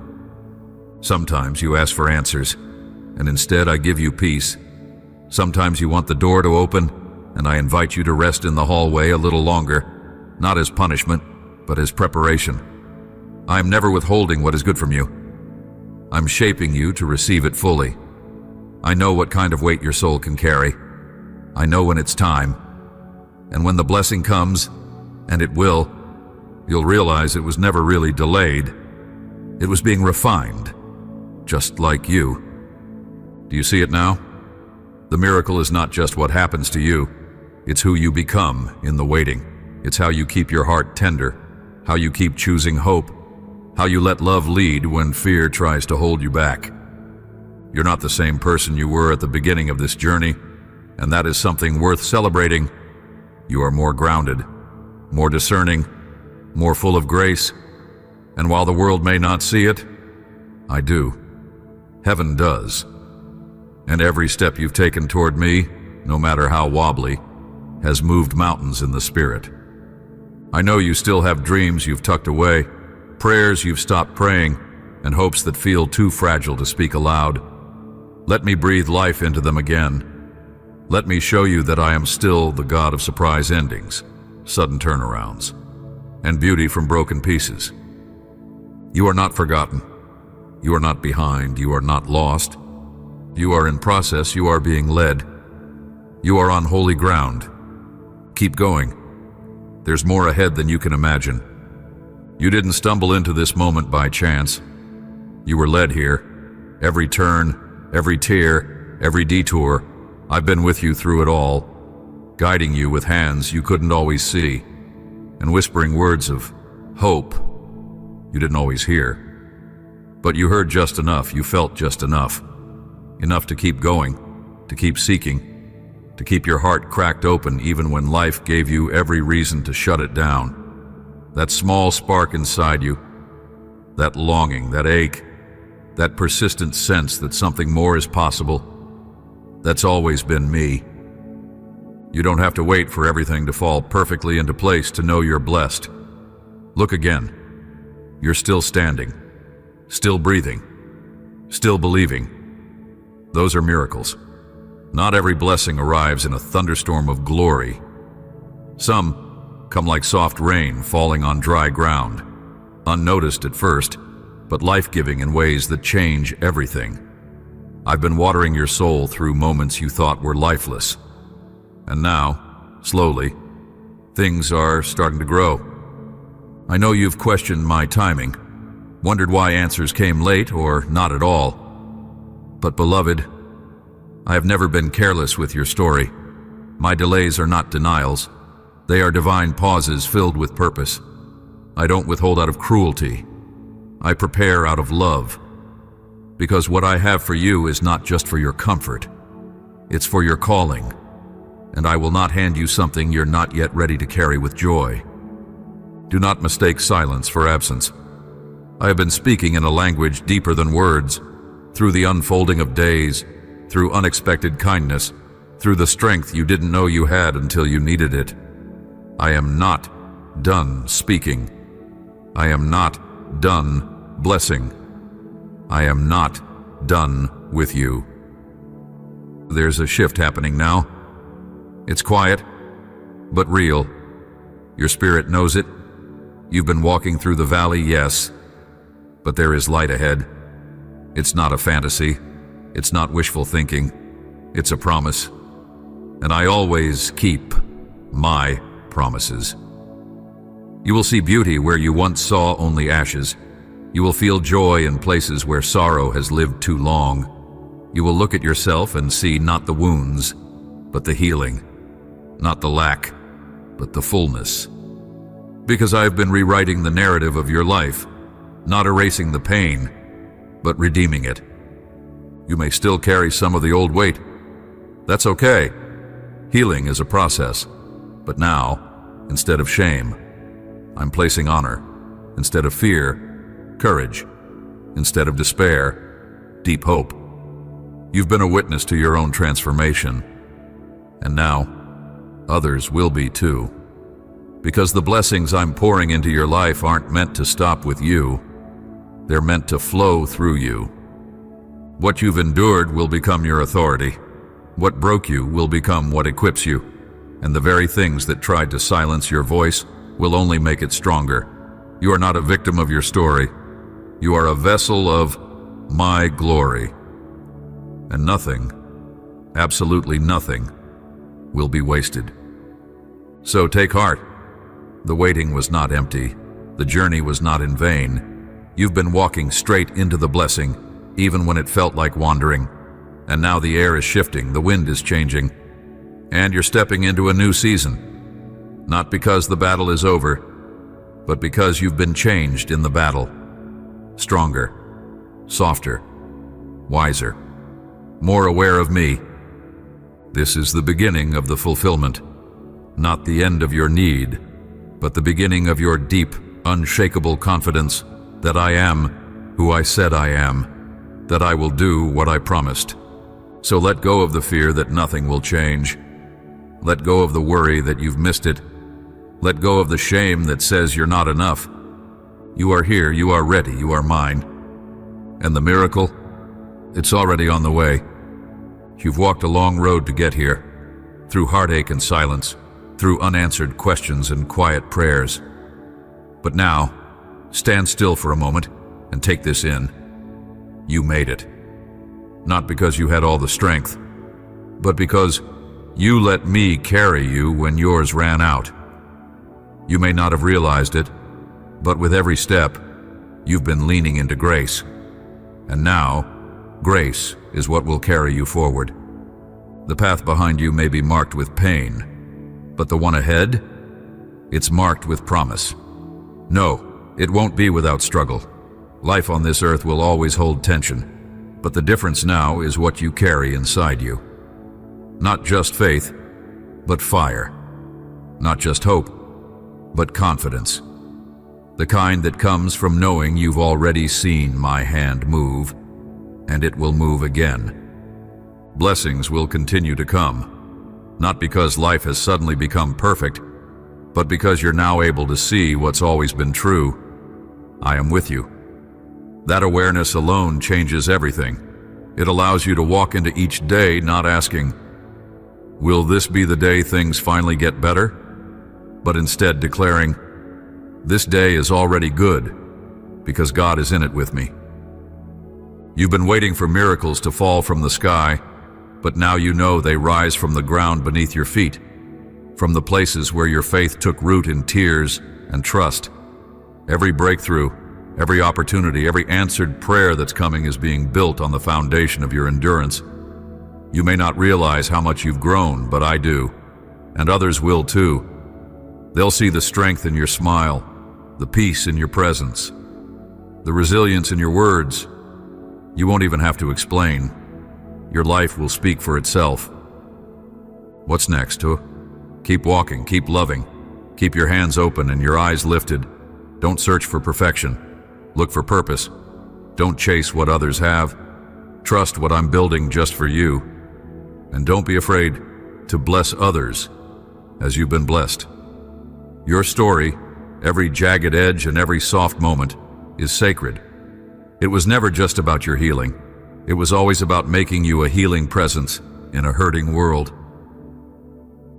Sometimes you ask for answers, and instead I give you peace. Sometimes you want the door to open, and I invite you to rest in the hallway a little longer, not as punishment, but as preparation. I am never withholding what is good from you. I'm shaping you to receive it fully. I know what kind of weight your soul can carry. I know when it's time. And when the blessing comes, and it will, you'll realize it was never really delayed. It was being refined, just like you. Do you see it now? The miracle is not just what happens to you. It's who you become in the waiting. It's how you keep your heart tender, how you keep choosing hope, how you let love lead when fear tries to hold you back. You're not the same person you were at the beginning of this journey, and that is something worth celebrating. You are more grounded, more discerning, more full of grace, and while the world may not see it, I do. Heaven does. And every step you've taken toward me, no matter how wobbly, has moved mountains in the Spirit. I know you still have dreams you've tucked away, prayers you've stopped praying, and hopes that feel too fragile to speak aloud. Let me breathe life into them again. Let me show you that I am still the God of surprise endings, sudden turnarounds, and beauty from broken pieces. You are not forgotten. You are not behind. You are not lost. You are in process. You are being led. You are on holy ground. Keep going. There's more ahead than you can imagine. You didn't stumble into this moment by chance. You were led here. Every turn, every tear, every detour, I've been with you through it all, guiding you with hands you couldn't always see, and whispering words of hope you didn't always hear. But you heard just enough, you felt just enough. Enough to keep going, to keep seeking, to keep your heart cracked open even when life gave you every reason to shut it down. That small spark inside you, that longing, that ache, that persistent sense that something more is possible, that's always been me. You don't have to wait for everything to fall perfectly into place to know you're blessed. Look again. You're still standing, still breathing, still believing. Those are miracles. Not every blessing arrives in a thunderstorm of glory. Some come like soft rain falling on dry ground, unnoticed at first, but life-giving in ways that change everything. I've been watering your soul through moments you thought were lifeless. And now, slowly, things are starting to grow. I know you've questioned my timing, wondered why answers came late or not at all. But beloved, I have never been careless with your story. My delays are not denials. They are divine pauses filled with purpose. I don't withhold out of cruelty. I prepare out of love. Because what I have for you is not just for your comfort. It's for your calling. And I will not hand you something you're not yet ready to carry with joy. Do not mistake silence for absence. I have been speaking in a language deeper than words, through the unfolding of days, through unexpected kindness, through the strength you didn't know you had until you needed it. I am not done speaking. I am not done blessing. I am not done with you. There's a shift happening now. It's quiet, but real. Your spirit knows it. You've been walking through the valley, yes, but there is light ahead. It's not a fantasy. It's not wishful thinking. It's a promise. And I always keep my promises. You will see beauty where you once saw only ashes. You will feel joy in places where sorrow has lived too long. You will look at yourself and see not the wounds, but the healing. Not the lack, but the fullness. Because I have been rewriting the narrative of your life, not erasing the pain, but redeeming it. You may still carry some of the old weight. That's okay. Healing is a process. But now, instead of shame, I'm placing honor. Instead of fear, courage. Instead of despair, deep hope. You've been a witness to your own transformation. And now, others will be too. Because the blessings I'm pouring into your life aren't meant to stop with you. They're meant to flow through you. What you've endured will become your authority. What broke you will become what equips you. And the very things that tried to silence your voice will only make it stronger. You are not a victim of your story. You are a vessel of my glory. And nothing, absolutely nothing, will be wasted. So take heart. The waiting was not empty. The journey was not in vain. You've been walking straight into the blessing, even when it felt like wandering. And now the air is shifting, the wind is changing, and you're stepping into a new season. Not because the battle is over, but because you've been changed in the battle. Stronger, softer, wiser, more aware of me. This is the beginning of the fulfillment, not the end of your need, but the beginning of your deep, unshakable confidence that I am who I said I am, that I will do what I promised. So let go of the fear that nothing will change. Let go of the worry that you've missed it. Let go of the shame that says you're not enough. You are here, you are ready, you are mine. And the miracle? It's already on the way. You've walked a long road to get here, through heartache and silence, through unanswered questions and quiet prayers. But now, stand still for a moment and take this in. You made it. Not because you had all the strength, but because you let me carry you when yours ran out. You may not have realized it, but with every step, you've been leaning into grace. And now, grace is what will carry you forward. The path behind you may be marked with pain, but the one ahead, it's marked with promise. No, it won't be without struggle. Life on this earth will always hold tension, but the difference now is what you carry inside you. Not just faith, but fire. Not just hope, but confidence. The kind that comes from knowing you've already seen my hand move, and it will move again. Blessings will continue to come, not because life has suddenly become perfect, but because you're now able to see what's always been true. I am with you. That awareness alone changes everything. It allows you to walk into each day not asking, will this be the day things finally get better? But instead declaring, this day is already good because God is in it with me. You've been waiting for miracles to fall from the sky, but now you know they rise from the ground beneath your feet, from the places where your faith took root in tears and trust. Every breakthrough, every opportunity, every answered prayer that's coming is being built on the foundation of your endurance. You may not realize how much you've grown, but I do, and others will too. They'll see the strength in your smile, the peace in your presence, the resilience in your words. You won't even have to explain. Your life will speak for itself. What's next, huh? Keep walking, keep loving. Keep your hands open and your eyes lifted. Don't search for perfection. Look for purpose. Don't chase what others have. Trust what I'm building just for you. And don't be afraid to bless others as you've been blessed. Your story, every jagged edge and every soft moment, is sacred. It was never just about your healing. It was always about making you a healing presence in a hurting world.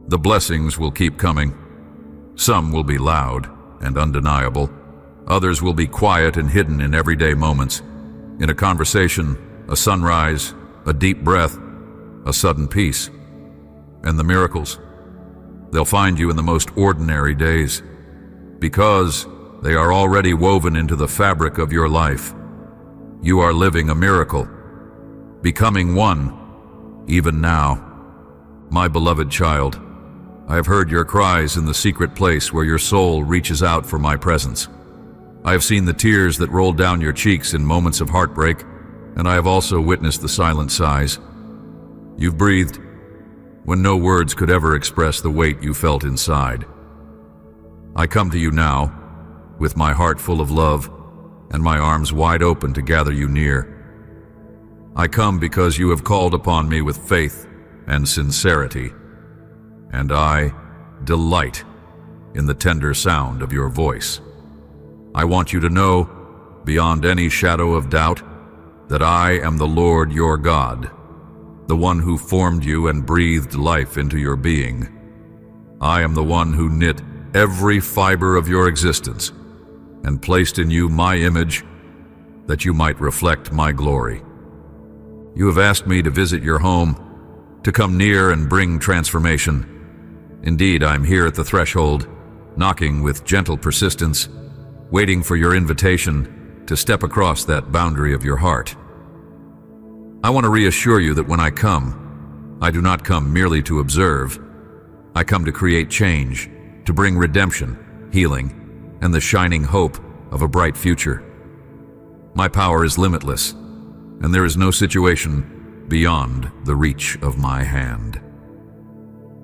The blessings will keep coming. Some will be loud and undeniable. Others will be quiet and hidden in everyday moments. In a conversation, a sunrise, a deep breath, a sudden peace. And the miracles, they'll find you in the most ordinary days, because they are already woven into the fabric of your life. You are living a miracle, becoming one, even now. My beloved child, I have heard your cries in the secret place where your soul reaches out for my presence. I have seen the tears that roll down your cheeks in moments of heartbreak, and I have also witnessed the silent sighs. You've breathed when no words could ever express the weight you felt inside. I come to you now, with my heart full of love and my arms wide open to gather you near. I come because you have called upon me with faith and sincerity, and I delight in the tender sound of your voice. I want you to know, beyond any shadow of doubt, that I am the Lord your God, the one who formed you and breathed life into your being. I am the one who knit every fiber of your existence and placed in you my image that you might reflect my glory. You have asked me to visit your home, to come near and bring transformation. Indeed, I'm here at the threshold, knocking with gentle persistence, waiting for your invitation to step across that boundary of your heart. I want to reassure you that when I come, I do not come merely to observe. I come to create change, to bring redemption, healing, and the shining hope of a bright future. My power is limitless, and there is no situation beyond the reach of my hand.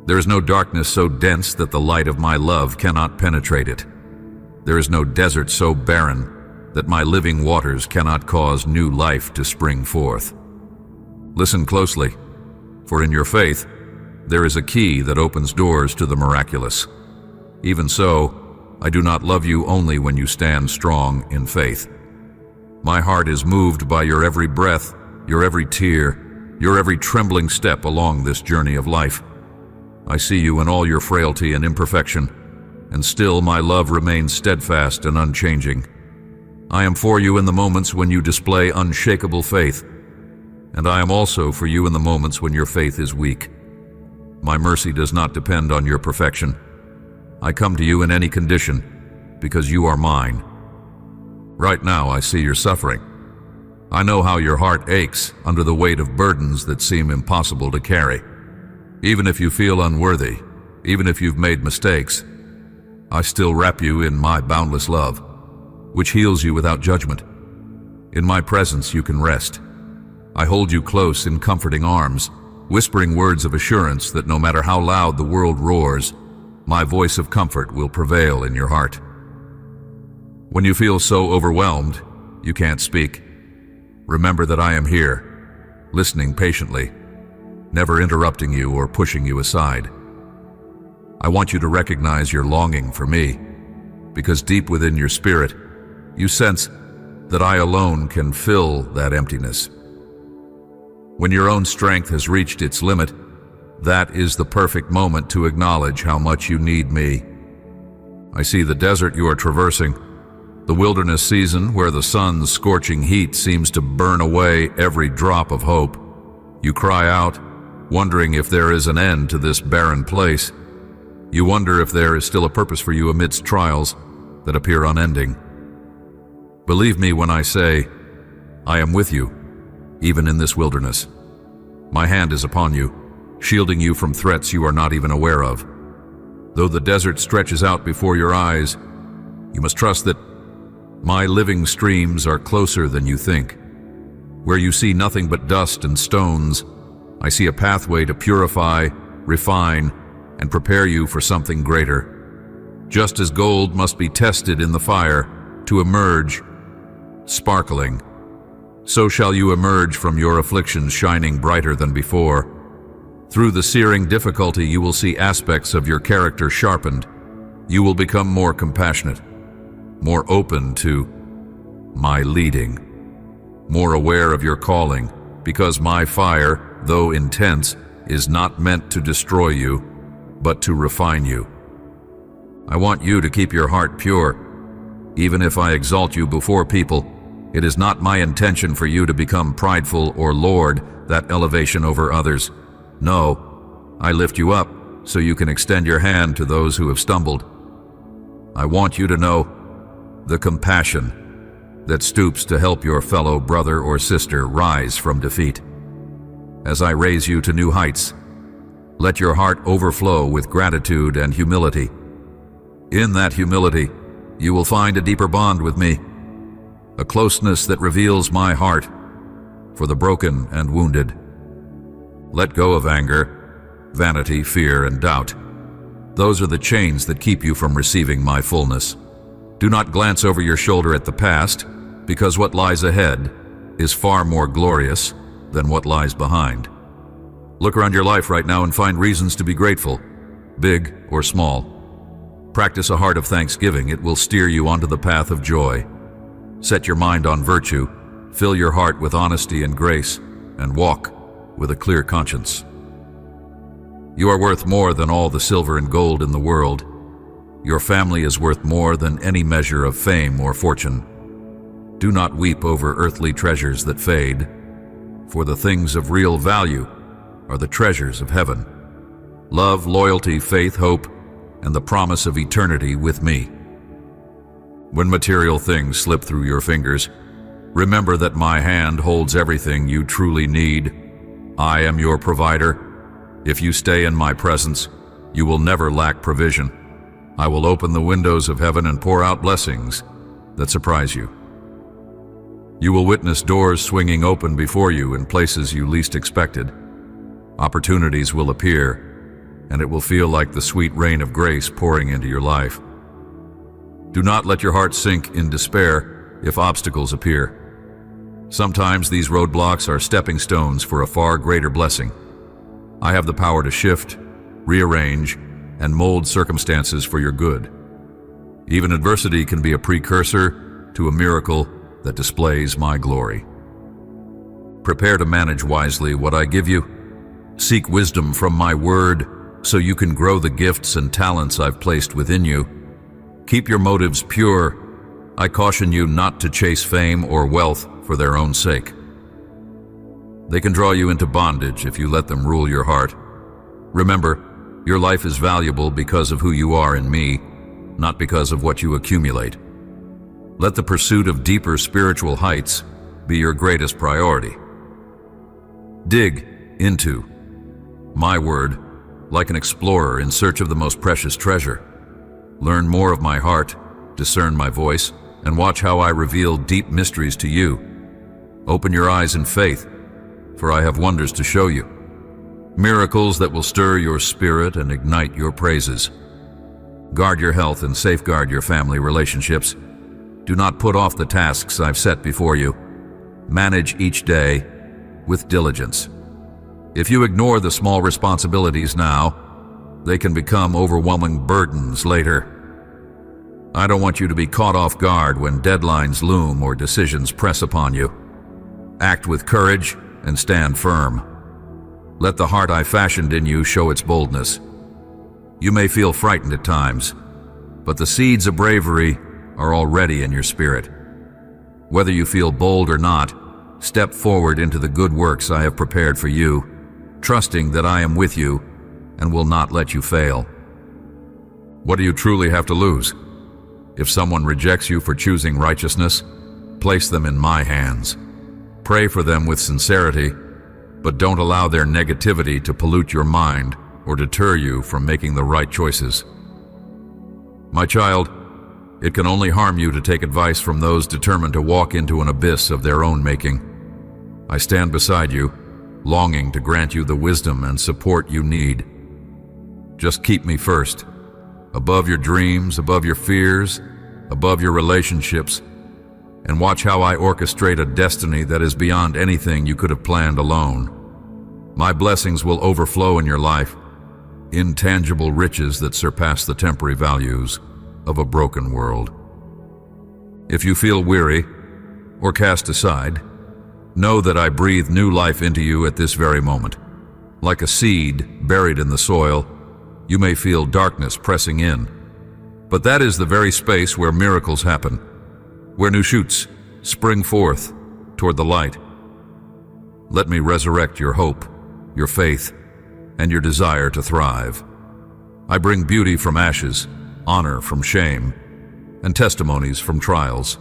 There is no darkness so dense that the light of my love cannot penetrate it. There is no desert so barren that my living waters cannot cause new life to spring forth. Listen closely, for in your faith, there is a key that opens doors to the miraculous. Even so, I do not love you only when you stand strong in faith. My heart is moved by your every breath, your every tear, your every trembling step along this journey of life. I see you in all your frailty and imperfection, and still my love remains steadfast and unchanging. I am for you in the moments when you display unshakable faith, and I am also for you in the moments when your faith is weak. My mercy does not depend on your perfection. I come to you in any condition because you are mine. Right now I see your suffering. I know how your heart aches under the weight of burdens that seem impossible to carry. Even if you feel unworthy, even if you've made mistakes, I still wrap you in my boundless love, which heals you without judgment. In my presence you can rest. I hold you close in comforting arms, whispering words of assurance that no matter how loud the world roars, my voice of comfort will prevail in your heart. When you feel so overwhelmed, you can't speak, remember that I am here, listening patiently, never interrupting you or pushing you aside. I want you to recognize your longing for me, because deep within your spirit, you sense that I alone can fill that emptiness. When your own strength has reached its limit, that is the perfect moment to acknowledge how much you need me. I see the desert you are traversing, the wilderness season where the sun's scorching heat seems to burn away every drop of hope. You cry out, wondering if there is an end to this barren place. You wonder if there is still a purpose for you amidst trials that appear unending. Believe me when I say, I am with you, even in this wilderness. My hand is upon you, shielding you from threats you are not even aware of. Though the desert stretches out before your eyes, you must trust that my living streams are closer than you think. Where you see nothing but dust and stones, I see a pathway to purify, refine, and prepare you for something greater. Just as gold must be tested in the fire to emerge sparkling, so shall you emerge from your afflictions shining brighter than before. Through the searing difficulty, you will see aspects of your character sharpened. You will become more compassionate, more open to my leading, more aware of your calling, because my fire, though intense, is not meant to destroy you, but to refine you. I want you to keep your heart pure. Even if I exalt you before people, it is not my intention for you to become prideful or lord that elevation over others. No, I lift you up so you can extend your hand to those who have stumbled. I want you to know the compassion that stoops to help your fellow brother or sister rise from defeat. As I raise you to new heights, let your heart overflow with gratitude and humility. In that humility, you will find a deeper bond with me, a closeness that reveals my heart for the broken and wounded. Let go of anger, vanity, fear, and doubt. Those are the chains that keep you from receiving my fullness. Do not glance over your shoulder at the past, because what lies ahead is far more glorious than what lies behind. Look around your life right now and find reasons to be grateful, big or small. Practice a heart of thanksgiving. It will steer you onto the path of joy. Set your mind on virtue, fill your heart with honesty and grace, and walk with a clear conscience. You are worth more than all the silver and gold in the world. Your family is worth more than any measure of fame or fortune. Do not weep over earthly treasures that fade, for the things of real value are the treasures of heaven. Love, loyalty, faith, hope, and the promise of eternity with me. When material things slip through your fingers, remember that my hand holds everything you truly need. I am your provider. If you stay in my presence, you will never lack provision. I will open the windows of heaven and pour out blessings that surprise you. You will witness doors swinging open before you in places you least expected. Opportunities will appear, and it will feel like the sweet rain of grace pouring into your life. Do not let your heart sink in despair if obstacles appear. Sometimes these roadblocks are stepping stones for a far greater blessing. I have the power to shift, rearrange, and mold circumstances for your good. Even adversity can be a precursor to a miracle that displays my glory. Prepare to manage wisely what I give you. Seek wisdom from my word so you can grow the gifts and talents I've placed within you. Keep your motives pure. I caution you not to chase fame or wealth for their own sake. They can draw you into bondage if you let them rule your heart. Remember, your life is valuable because of who you are in me, not because of what you accumulate. Let the pursuit of deeper spiritual heights be your greatest priority. Dig into my word like an explorer in search of the most precious treasure. Learn more of my heart, discern my voice, and watch how I reveal deep mysteries to you. Open your eyes in faith, for I have wonders to show you. Miracles that will stir your spirit and ignite your praises. Guard your health and safeguard your family relationships. Do not put off the tasks I've set before you. Manage each day with diligence. If you ignore the small responsibilities now, they can become overwhelming burdens later. I don't want you to be caught off guard when deadlines loom or decisions press upon you. Act with courage and stand firm. Let the heart I fashioned in you show its boldness. You may feel frightened at times, but the seeds of bravery are already in your spirit. Whether you feel bold or not, step forward into the good works I have prepared for you, trusting that I am with you and will not let you fail. What do you truly have to lose? If someone rejects you for choosing righteousness, place them in my hands. Pray for them with sincerity, but don't allow their negativity to pollute your mind or deter you from making the right choices. My child, it can only harm you to take advice from those determined to walk into an abyss of their own making. I stand beside you, longing to grant you the wisdom and support you need. Just keep me first, above your dreams, above your fears, above your relationships, and watch how I orchestrate a destiny that is beyond anything you could have planned alone. My blessings will overflow in your life, intangible riches that surpass the temporary values of a broken world. If you feel weary or cast aside, know that I breathe new life into you at this very moment. Like a seed buried in the soil, you may feel darkness pressing in, but that is the very space where miracles happen, where new shoots spring forth toward the light. Let me resurrect your hope, your faith, and your desire to thrive. I bring beauty from ashes, honor from shame, and testimonies from trials.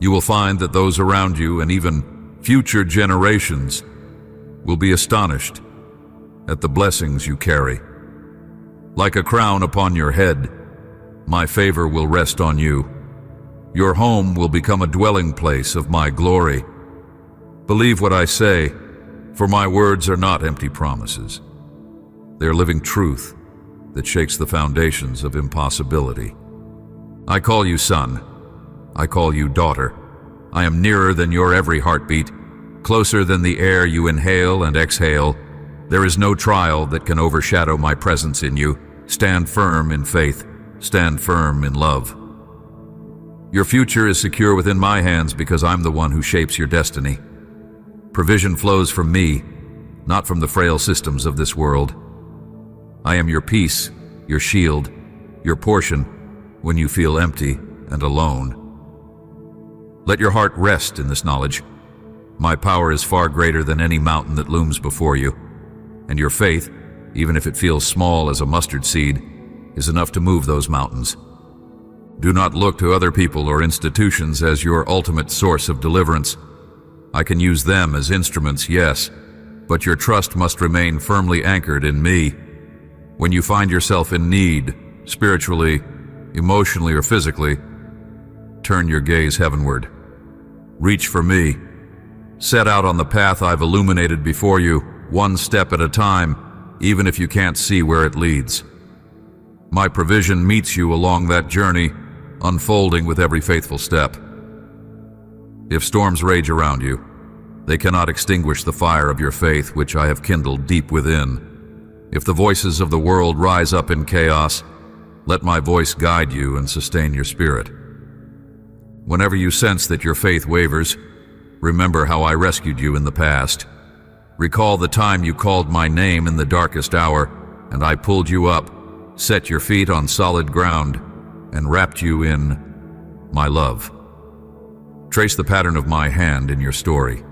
You will find that those around you and even future generations will be astonished at the blessings you carry. Like a crown upon your head, my favor will rest on you. Your home will become a dwelling place of my glory. Believe what I say, for my words are not empty promises. They are living truth that shakes the foundations of impossibility. I call you son. I call you daughter. I am nearer than your every heartbeat, closer than the air you inhale and exhale. There is no trial that can overshadow my presence in you. Stand firm in faith. Stand firm in love. Your future is secure within my hands because I'm the one who shapes your destiny. Provision flows from me, not from the frail systems of this world. I am your peace, your shield, your portion when you feel empty and alone. Let your heart rest in this knowledge. My power is far greater than any mountain that looms before you, and your faith, even if it feels small as a mustard seed, is enough to move those mountains. Do not look to other people or institutions as your ultimate source of deliverance. I can use them as instruments, yes, but your trust must remain firmly anchored in me. When you find yourself in need, spiritually, emotionally, or physically, turn your gaze heavenward. Reach for me. Set out on the path I've illuminated before you, one step at a time, even if you can't see where it leads. My provision meets you along that journey, unfolding with every faithful step. If storms rage around you, they cannot extinguish the fire of your faith which I have kindled deep within. If the voices of the world rise up in chaos, let my voice guide you and sustain your spirit. Whenever you sense that your faith wavers, remember how I rescued you in the past. Recall the time you called my name in the darkest hour, and I pulled you up, set your feet on solid ground, and wrapped you in my love. Trace the pattern of my hand in your story.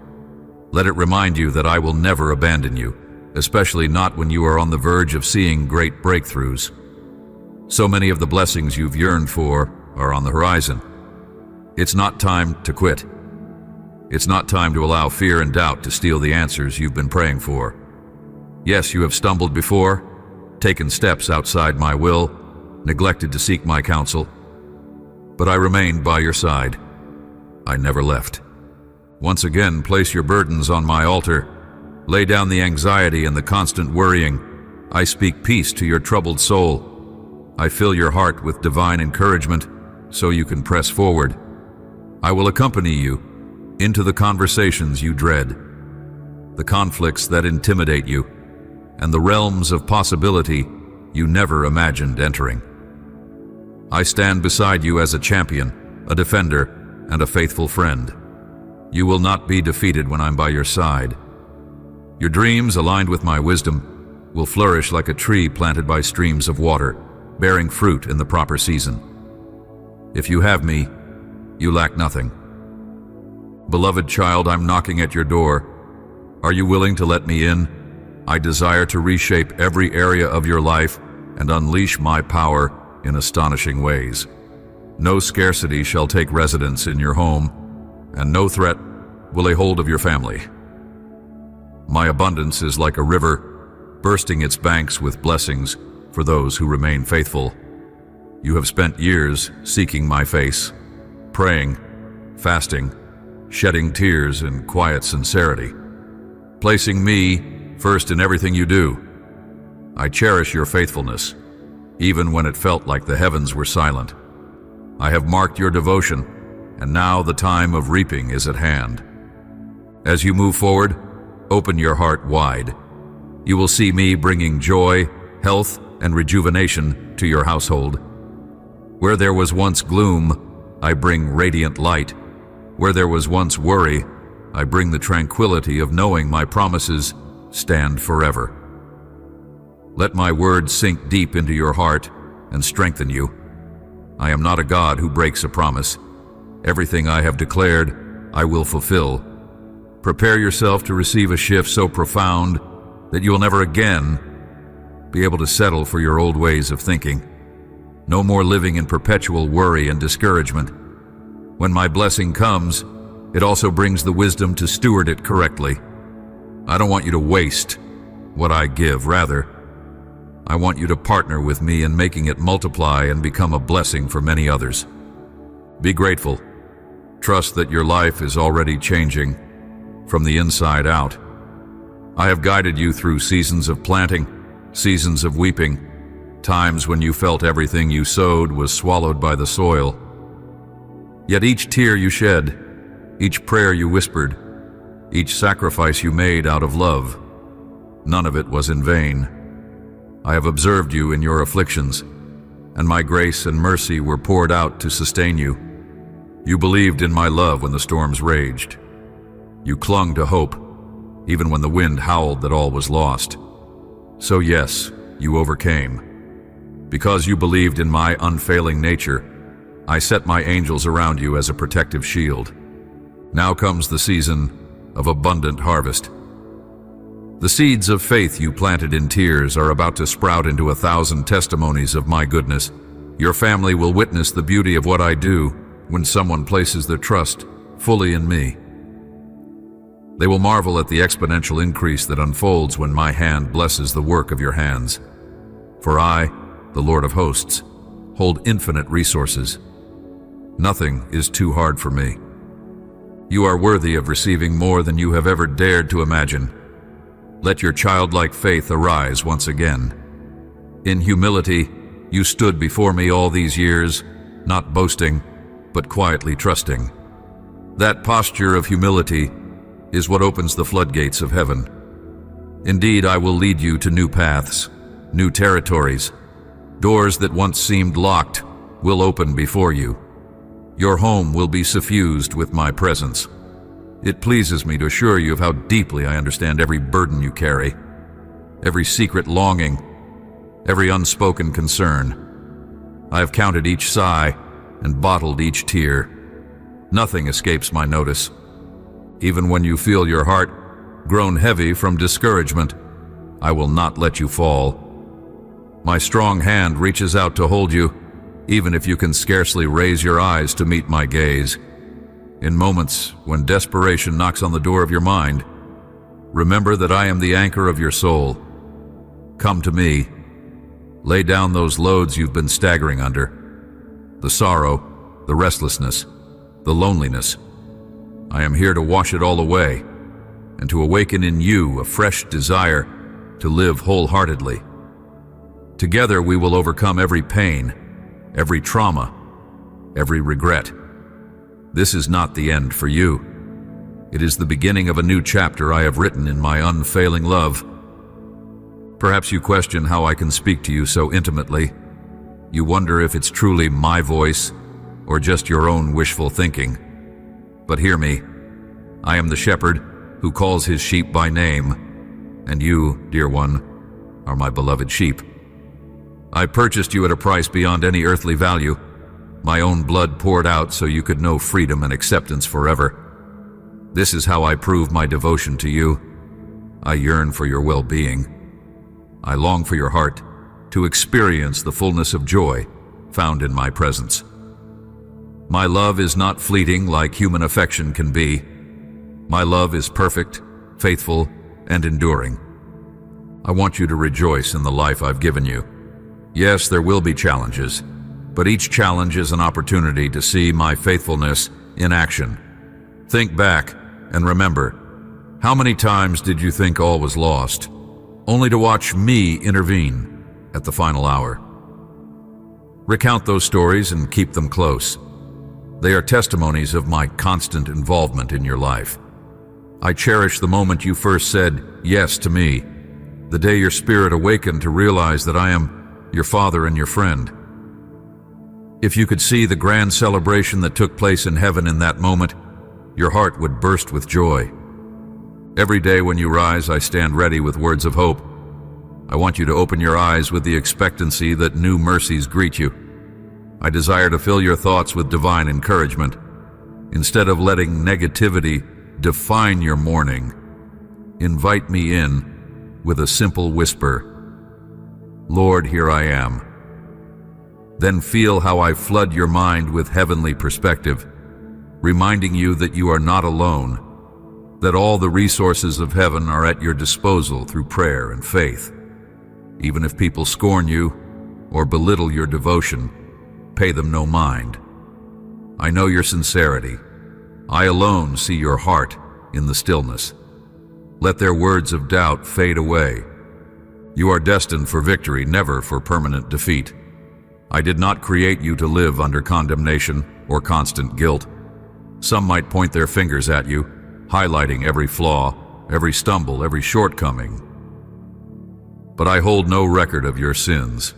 Let it remind you that I will never abandon you, especially not when you are on the verge of seeing great breakthroughs. So many of the blessings you've yearned for are on the horizon. It's not time to quit. It's not time to allow fear and doubt to steal the answers you've been praying for. Yes, you have stumbled before, taken steps outside my will, neglected to seek my counsel, but I remained by your side. I never left. Once again, place your burdens on my altar. Lay down the anxiety and the constant worrying. I speak peace to your troubled soul. I fill your heart with divine encouragement so you can press forward. I will accompany you into the conversations you dread, the conflicts that intimidate you, and the realms of possibility you never imagined entering. I stand beside you as a champion, a defender, and a faithful friend. You will not be defeated when I'm by your side. Your dreams, aligned with my wisdom, will flourish like a tree planted by streams of water, bearing fruit in the proper season. If you have me, you lack nothing. Beloved child, I'm knocking at your door. Are you willing to let me in? I desire to reshape every area of your life and unleash my power in astonishing ways. No scarcity shall take residence in your home, and no threat will lay hold of your family. My abundance is like a river, bursting its banks with blessings for those who remain faithful. You have spent years seeking my face, praying, fasting, shedding tears in quiet sincerity, placing me first in everything you do. I cherish your faithfulness, even when it felt like the heavens were silent. I have marked your devotion, and now the time of reaping is at hand. As you move forward, open your heart wide. You will see me bringing joy, health, and rejuvenation to your household. Where there was once gloom, I bring radiant light. Where there was once worry, I bring the tranquility of knowing my promises stand forever. Let my words sink deep into your heart and strengthen you. I am not a God who breaks a promise. Everything I have declared, I will fulfill. Prepare yourself to receive a shift so profound that you will never again be able to settle for your old ways of thinking. No more living in perpetual worry and discouragement. When my blessing comes, it also brings the wisdom to steward it correctly. I don't want you to waste what I give. Rather, I want you to partner with me in making it multiply and become a blessing for many others. Be grateful. Trust that your life is already changing from the inside out. I have guided you through seasons of planting, seasons of weeping, times when you felt everything you sowed was swallowed by the soil. Yet each tear you shed, each prayer you whispered, each sacrifice you made out of love, none of it was in vain. I have observed you in your afflictions, and my grace and mercy were poured out to sustain you. You believed in my love when the storms raged. You clung to hope, even when the wind howled that all was lost. So yes, you overcame. Because you believed in my unfailing nature, I set my angels around you as a protective shield. Now comes the season of abundant harvest. The seeds of faith you planted in tears are about to sprout into 1,000 testimonies of my goodness. Your family will witness the beauty of what I do when someone places their trust fully in me. They will marvel at the exponential increase that unfolds when my hand blesses the work of your hands. For I, the Lord of hosts, hold infinite resources. Nothing is too hard for me. You are worthy of receiving more than you have ever dared to imagine. Let your childlike faith arise once again. In humility, you stood before me all these years, not boasting, but quietly trusting. That posture of humility is what opens the floodgates of heaven. Indeed, I will lead you to new paths, new territories. Doors that once seemed locked will open before you. Your home will be suffused with my presence. It pleases me to assure you of how deeply I understand every burden you carry, every secret longing, every unspoken concern. I have counted each sigh and bottled each tear. Nothing escapes my notice. Even when you feel your heart grown heavy from discouragement, I will not let you fall. My strong hand reaches out to hold you, even if you can scarcely raise your eyes to meet my gaze. In moments when desperation knocks on the door of your mind, remember that I am the anchor of your soul. Come to me. Lay down those loads you've been staggering under. The sorrow, the restlessness, the loneliness. I am here to wash it all away and to awaken in you a fresh desire to live wholeheartedly. Together we will overcome every pain, every trauma, every regret. This is not the end for you. It is the beginning of a new chapter I have written in my unfailing love. Perhaps you question how I can speak to you so intimately. You wonder if it's truly my voice or just your own wishful thinking. But hear me. I am the shepherd who calls his sheep by name, and you, dear one, are my beloved sheep. I purchased you at a price beyond any earthly value, my own blood poured out so you could know freedom and acceptance forever. This is how I prove my devotion to you. I yearn for your well-being. I long for your heart to experience the fullness of joy found in my presence. My love is not fleeting like human affection can be. My love is perfect, faithful, and enduring. I want you to rejoice in the life I've given you. Yes, there will be challenges. but each challenge is an opportunity to see my faithfulness in action. Think back and remember, how many times did you think all was lost, only to watch me intervene at the final hour? Recount those stories and keep them close. They are testimonies of my constant involvement in your life. I cherish the moment you first said yes to me, the day your spirit awakened to realize that I am your father and your friend. If you could see the grand celebration that took place in heaven in that moment, your heart would burst with joy. Every day when you rise, I stand ready with words of hope. I want you to open your eyes with the expectancy that new mercies greet you. I desire to fill your thoughts with divine encouragement. Instead of letting negativity define your morning, invite me in with a simple whisper, "Lord, here I am." Then feel how I flood your mind with heavenly perspective, reminding you that you are not alone, that all the resources of heaven are at your disposal through prayer and faith. Even if people scorn you or belittle your devotion, pay them no mind. I know your sincerity. I alone see your heart in the stillness. Let their words of doubt fade away. You are destined for victory, never for permanent defeat. I did not create you to live under condemnation or constant guilt. Some might point their fingers at you, highlighting every flaw, every stumble, every shortcoming. But I hold no record of your sins.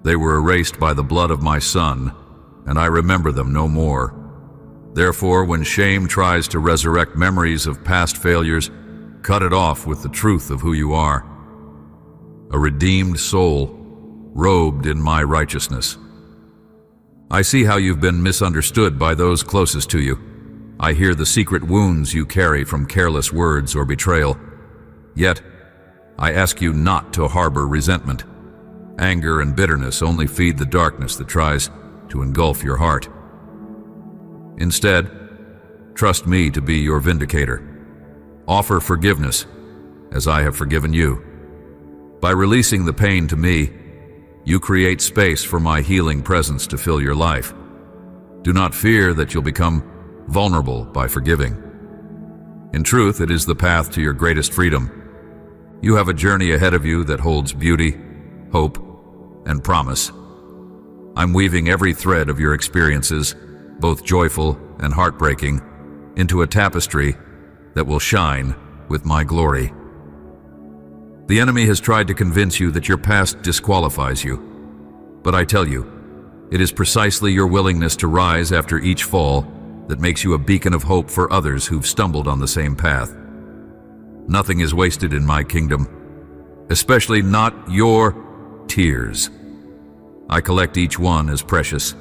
They were erased by the blood of my Son, and I remember them no more. Therefore, when shame tries to resurrect memories of past failures, cut it off with the truth of who you are. A redeemed soul, robed in my righteousness. I see how you've been misunderstood by those closest to you. I hear the secret wounds you carry from careless words or betrayal. Yet, I ask you not to harbor resentment. Anger and bitterness only feed the darkness that tries to engulf your heart. Instead, trust me to be your vindicator. Offer forgiveness, as I have forgiven you. By releasing the pain to me, you create space for my healing presence to fill your life. Do not fear that you'll become vulnerable by forgiving. In truth, it is the path to your greatest freedom. You have a journey ahead of you that holds beauty, hope, and promise. I'm weaving every thread of your experiences, both joyful and heartbreaking, into a tapestry that will shine with my glory. The enemy has tried to convince you that your past disqualifies you. But I tell you, it is precisely your willingness to rise after each fall that makes you a beacon of hope for others who've stumbled on the same path. Nothing is wasted in my kingdom, especially not your tears. I collect each one as precious.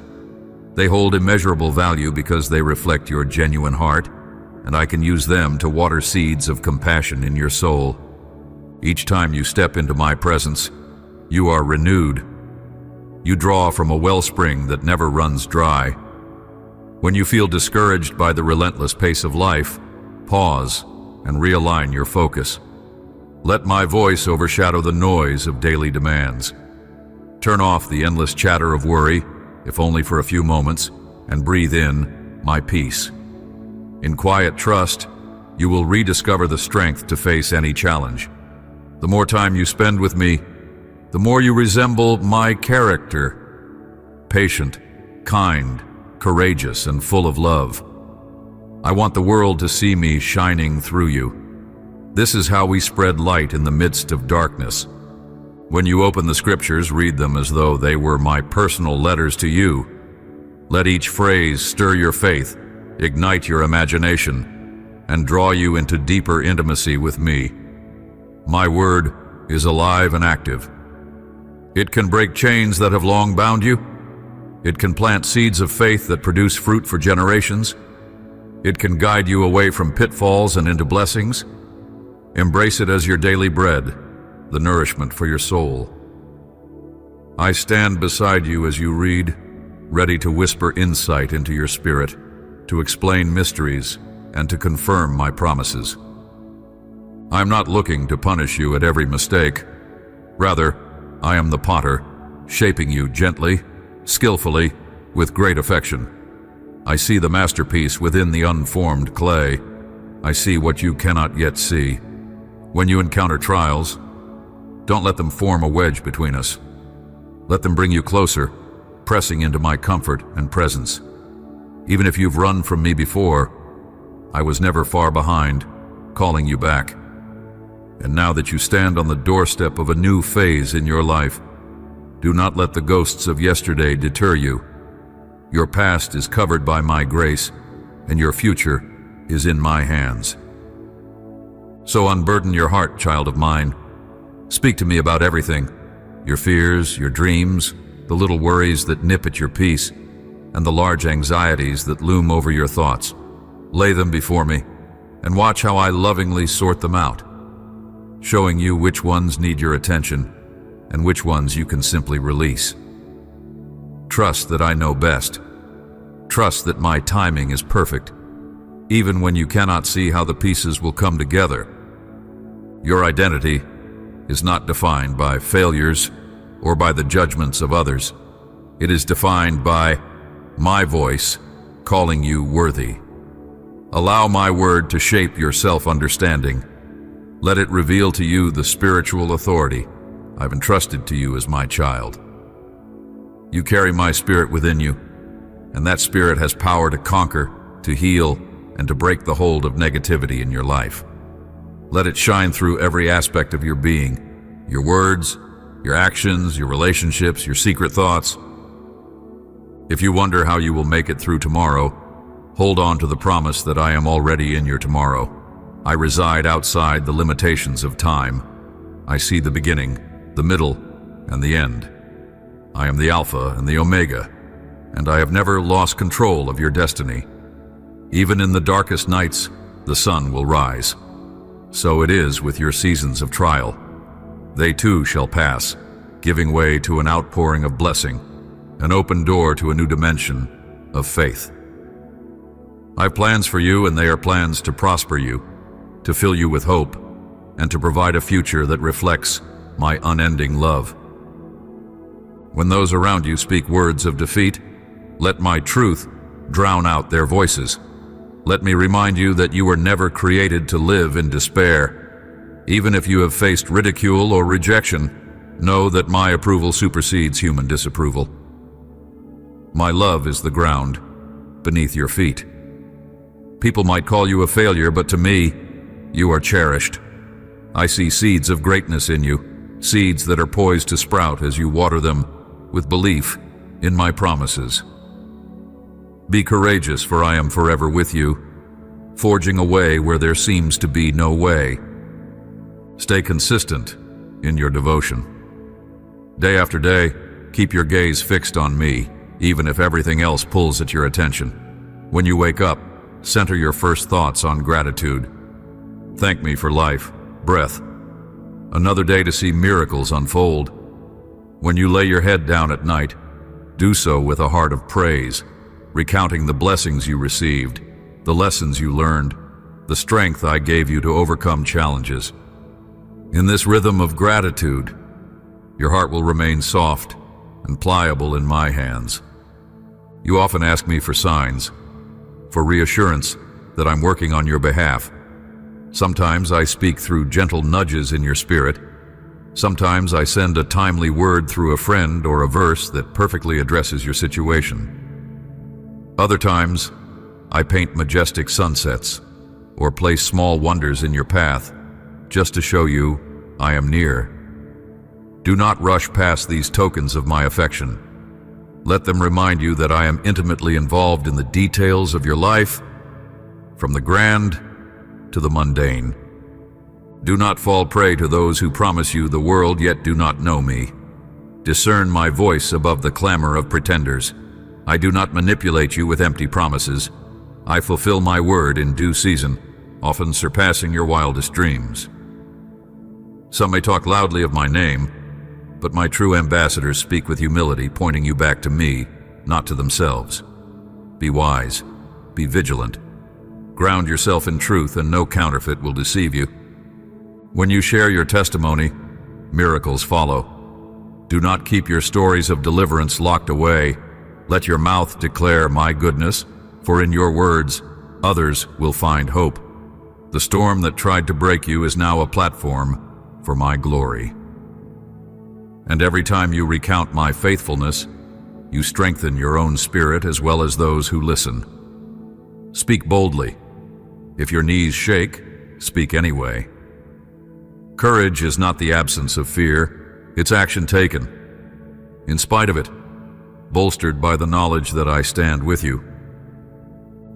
They hold immeasurable value because they reflect your genuine heart, and I can use them to water seeds of compassion in your soul. Each time you step into my presence, you are renewed. You draw from a wellspring that never runs dry. When you feel discouraged by the relentless pace of life, pause and realign your focus. Let my voice overshadow the noise of daily demands. Turn off the endless chatter of worry, if only for a few moments, and breathe in my peace. In quiet trust, you will rediscover the strength to face any challenge. The more time you spend with me, the more you resemble my character. Patient, kind, courageous, and full of love. I want the world to see me shining through you. This is how we spread light in the midst of darkness. When you open the scriptures, read them as though they were my personal letters to you. Let each phrase stir your faith, ignite your imagination, and draw you into deeper intimacy with me. My word is alive and active. It can break chains that have long bound you. It can plant seeds of faith that produce fruit for generations. It can guide you away from pitfalls and into blessings. Embrace it as your daily bread, the nourishment for your soul. I stand beside you as you read, ready to whisper insight into your spirit, to explain mysteries, and to confirm my promises. I'm not looking to punish you at every mistake. Rather, I am the potter, shaping you gently, skillfully, with great affection. I see the masterpiece within the unformed clay. I see what you cannot yet see. When you encounter trials, don't let them form a wedge between us. Let them bring you closer, pressing into my comfort and presence. Even if you've run from me before, I was never far behind, calling you back. And now that you stand on the doorstep of a new phase in your life, do not let the ghosts of yesterday deter you. Your past is covered by my grace, and your future is in my hands. So unburden your heart, child of mine. Speak to me about everything, your fears, your dreams, the little worries that nip at your peace, and the large anxieties that loom over your thoughts. Lay them before me, and watch how I lovingly sort them out, showing you which ones need your attention and which ones you can simply release. Trust that I know best. Trust that my timing is perfect, even when you cannot see how the pieces will come together. Your identity is not defined by failures or by the judgments of others. It is defined by my voice calling you worthy. Allow my word to shape your self-understanding. Let it reveal to you the spiritual authority I've entrusted to you as my child. You carry my spirit within you, and that spirit has power to conquer, to heal, and to break the hold of negativity in your life. Let it shine through every aspect of your being, your words, your actions, your relationships, your secret thoughts. If you wonder how you will make it through tomorrow, hold on to the promise that I am already in your tomorrow. I reside outside the limitations of time. I see the beginning, the middle, and the end. I am the Alpha and the Omega, and I have never lost control of your destiny. Even in the darkest nights, the sun will rise. So it is with your seasons of trial. They too shall pass, giving way to an outpouring of blessing, an open door to a new dimension of faith. I have plans for you, and they are plans to prosper you, to fill you with hope, and to provide a future that reflects my unending love. When those around you speak words of defeat, let my truth drown out their voices. Let me remind you that you were never created to live in despair. Even if you have faced ridicule or rejection, know that my approval supersedes human disapproval. My love is the ground beneath your feet. People might call you a failure, but to me, you are cherished. I see seeds of greatness in you, seeds that are poised to sprout as you water them with belief in my promises. Be courageous, for I am forever with you, forging a way where there seems to be no way. Stay consistent in your devotion. Day after day, keep your gaze fixed on me, even if everything else pulls at your attention. When you wake up, center your first thoughts on gratitude. Thank me for life, breath, another day to see miracles unfold. When you lay your head down at night, do so with a heart of praise, recounting the blessings you received, the lessons you learned, the strength I gave you to overcome challenges. In this rhythm of gratitude, your heart will remain soft and pliable in my hands. You often ask me for signs, for reassurance that I'm working on your behalf. Sometimes I speak through gentle nudges in your spirit. Sometimes I send a timely word through a friend or a verse that perfectly addresses your situation. Other times, I paint majestic sunsets or place small wonders in your path just to show you I am near. Do not rush past these tokens of my affection. Let them remind you that I am intimately involved in the details of your life, from the grand to the mundane. Do not fall prey to those who promise you the world yet do not know me. Discern my voice above the clamor of pretenders. I do not manipulate you with empty promises. I fulfill my word in due season, often surpassing your wildest dreams. Some may talk loudly of my name, but my true ambassadors speak with humility, pointing you back to me, not to themselves. Be wise, be vigilant. Ground yourself in truth, and no counterfeit will deceive you. When you share your testimony, miracles follow. Do not keep your stories of deliverance locked away. Let your mouth declare my goodness, for in your words, others will find hope. The storm that tried to break you is now a platform for my glory. And every time you recount my faithfulness, you strengthen your own spirit as well as those who listen. Speak boldly. If your knees shake, speak anyway. Courage is not the absence of fear, it's action taken. In spite of it, bolstered by the knowledge that I stand with you.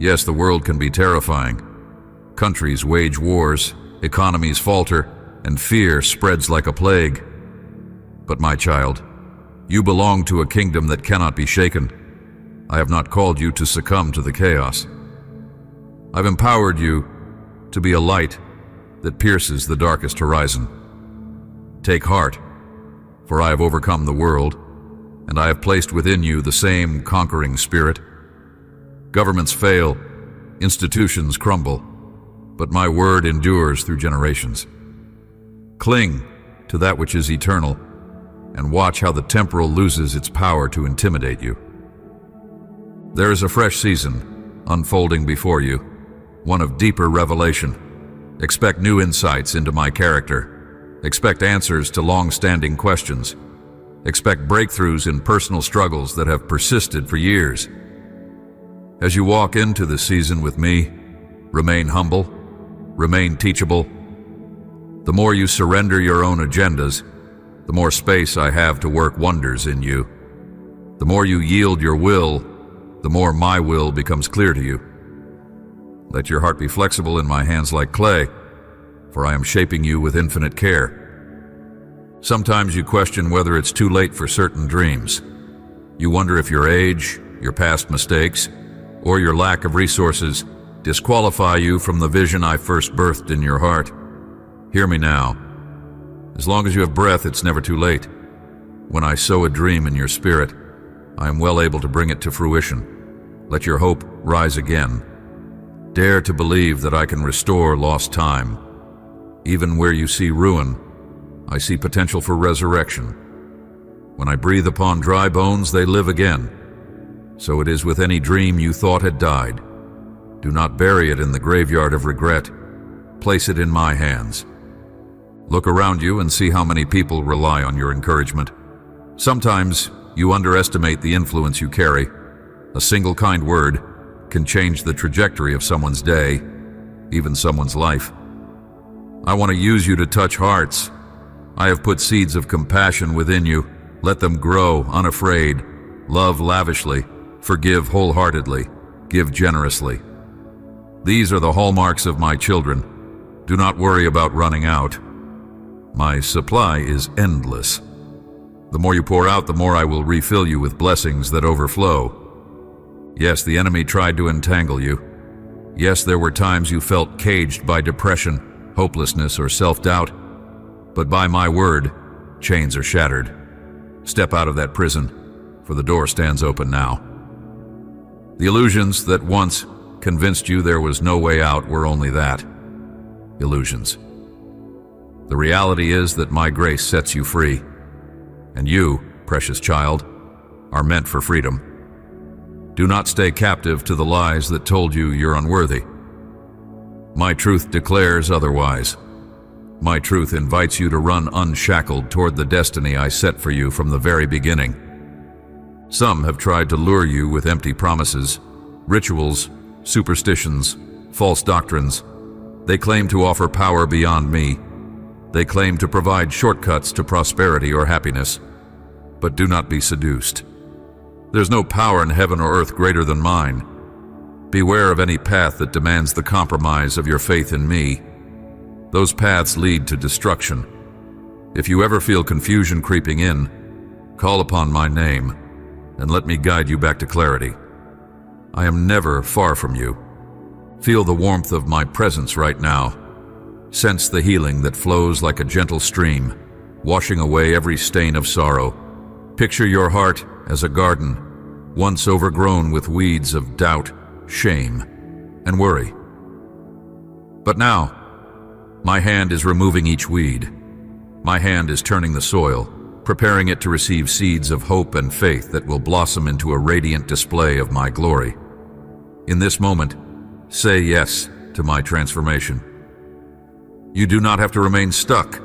Yes, the world can be terrifying. Countries wage wars, economies falter, and fear spreads like a plague. But my child, you belong to a kingdom that cannot be shaken. I have not called you to succumb to the chaos. I've empowered you to be a light that pierces the darkest horizon. Take heart, for I have overcome the world, and I have placed within you the same conquering spirit. Governments fail, institutions crumble, but my word endures through generations. Cling to that which is eternal, and watch how the temporal loses its power to intimidate you. There is a fresh season unfolding before you, one of deeper revelation. Expect new insights into my character. Expect answers to long-standing questions. Expect breakthroughs in personal struggles that have persisted for years. As you walk into this season with me, remain humble, remain teachable. The more you surrender your own agendas, the more space I have to work wonders in you. The more you yield your will, the more my will becomes clear to you. Let your heart be flexible in my hands like clay, for I am shaping you with infinite care. Sometimes you question whether it's too late for certain dreams. You wonder if your age, your past mistakes, or your lack of resources disqualify you from the vision I first birthed in your heart. Hear me now. As long as you have breath, it's never too late. When I sow a dream in your spirit, I am well able to bring it to fruition. Let your hope rise again. Dare to believe that I can restore lost time. Even where you see ruin, I see potential for resurrection. When I breathe upon dry bones, they live again. So it is with any dream you thought had died. Do not bury it in the graveyard of regret. Place it in my hands. Look around you and see how many people rely on your encouragement. Sometimes you underestimate the influence you carry. A single kind word can change the trajectory of someone's day, even someone's life. I want to use you to touch hearts. I have put seeds of compassion within you. Let them grow unafraid. Love lavishly. Forgive wholeheartedly. Give generously. These are the hallmarks of my children. Do not worry about running out. My supply is endless. The more you pour out, the more I will refill you with blessings that overflow. Yes, the enemy tried to entangle you. Yes, there were times you felt caged by depression, hopelessness, or self-doubt. But by my word, chains are shattered. Step out of that prison, for the door stands open now. The illusions that once convinced you there was no way out were only that. Illusions. The reality is that my grace sets you free. And you, precious child, are meant for freedom. Do not stay captive to the lies that told you you're unworthy. My truth declares otherwise. My truth invites you to run unshackled toward the destiny I set for you from the very beginning. Some have tried to lure you with empty promises, rituals, superstitions, false doctrines. They claim to offer power beyond me. They claim to provide shortcuts to prosperity or happiness. But do not be seduced. There's no power in heaven or earth greater than mine. Beware of any path that demands the compromise of your faith in me. Those paths lead to destruction. If you ever feel confusion creeping in, call upon my name and let me guide you back to clarity. I am never far from you. Feel the warmth of my presence right now. Sense the healing that flows like a gentle stream, washing away every stain of sorrow. Picture your heart as a garden, once overgrown with weeds of doubt, shame, and worry. But now, my hand is removing each weed. My hand is turning the soil, preparing it to receive seeds of hope and faith that will blossom into a radiant display of my glory. In this moment, say yes to my transformation. You do not have to remain stuck.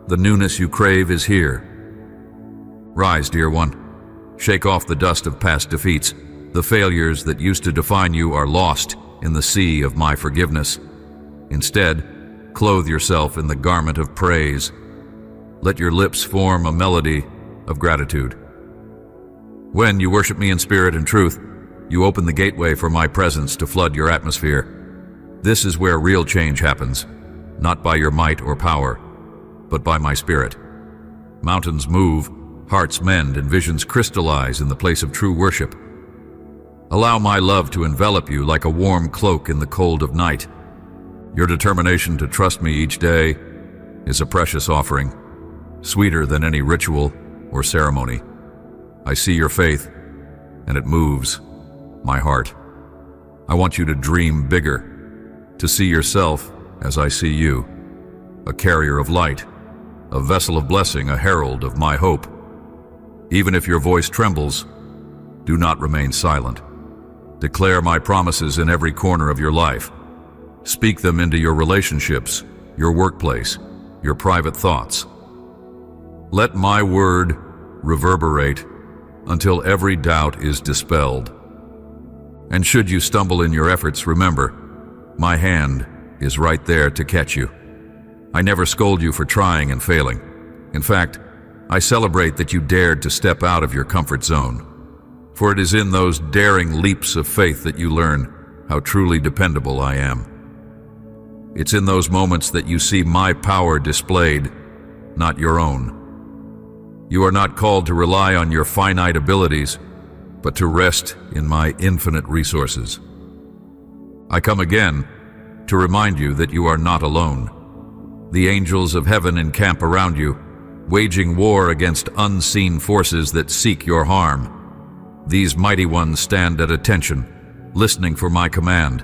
The newness you crave is here. Rise, dear one. Shake off the dust of past defeats. The failures that used to define you are lost in the sea of my forgiveness. Instead, clothe yourself in the garment of praise. Let your lips form a melody of gratitude. When you worship me in spirit and truth, you open the gateway for my presence to flood your atmosphere. This is where real change happens, not by your might or power, but by my spirit. Mountains move, hearts mend, and visions crystallize in the place of true worship. Allow my love to envelop you like a warm cloak in the cold of night. Your determination to trust me each day is a precious offering, sweeter than any ritual or ceremony. I see your faith, and it moves my heart. I want you to dream bigger, to see yourself as I see you, a carrier of light, a vessel of blessing, a herald of my hope. Even if your voice trembles, do not remain silent. Declare my promises in every corner of your life. Speak them into your relationships, your workplace, your private thoughts. Let my word reverberate until every doubt is dispelled. And should you stumble in your efforts, remember, my hand is right there to catch you. I never scold you for trying and failing. In fact, I celebrate that you dared to step out of your comfort zone. For it is in those daring leaps of faith that you learn how truly dependable I am. It's in those moments that you see my power displayed, not your own. You are not called to rely on your finite abilities, but to rest in my infinite resources. I come again to remind you that you are not alone. The angels of heaven encamp around you, waging war against unseen forces that seek your harm. These mighty ones stand at attention, listening for my command,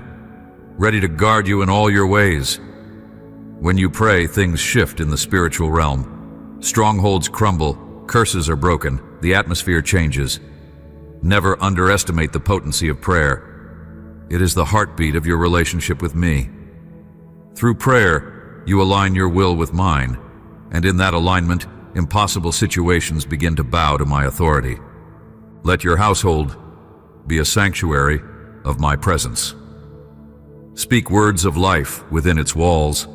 ready to guard you in all your ways. When you pray, things shift in the spiritual realm. Strongholds crumble, curses are broken, the atmosphere changes. Never underestimate the potency of prayer. It is the heartbeat of your relationship with me. Through prayer, you align your will with mine, and in that alignment, impossible situations begin to bow to my authority. Let your household be a sanctuary of my presence. Speak words of life within its walls.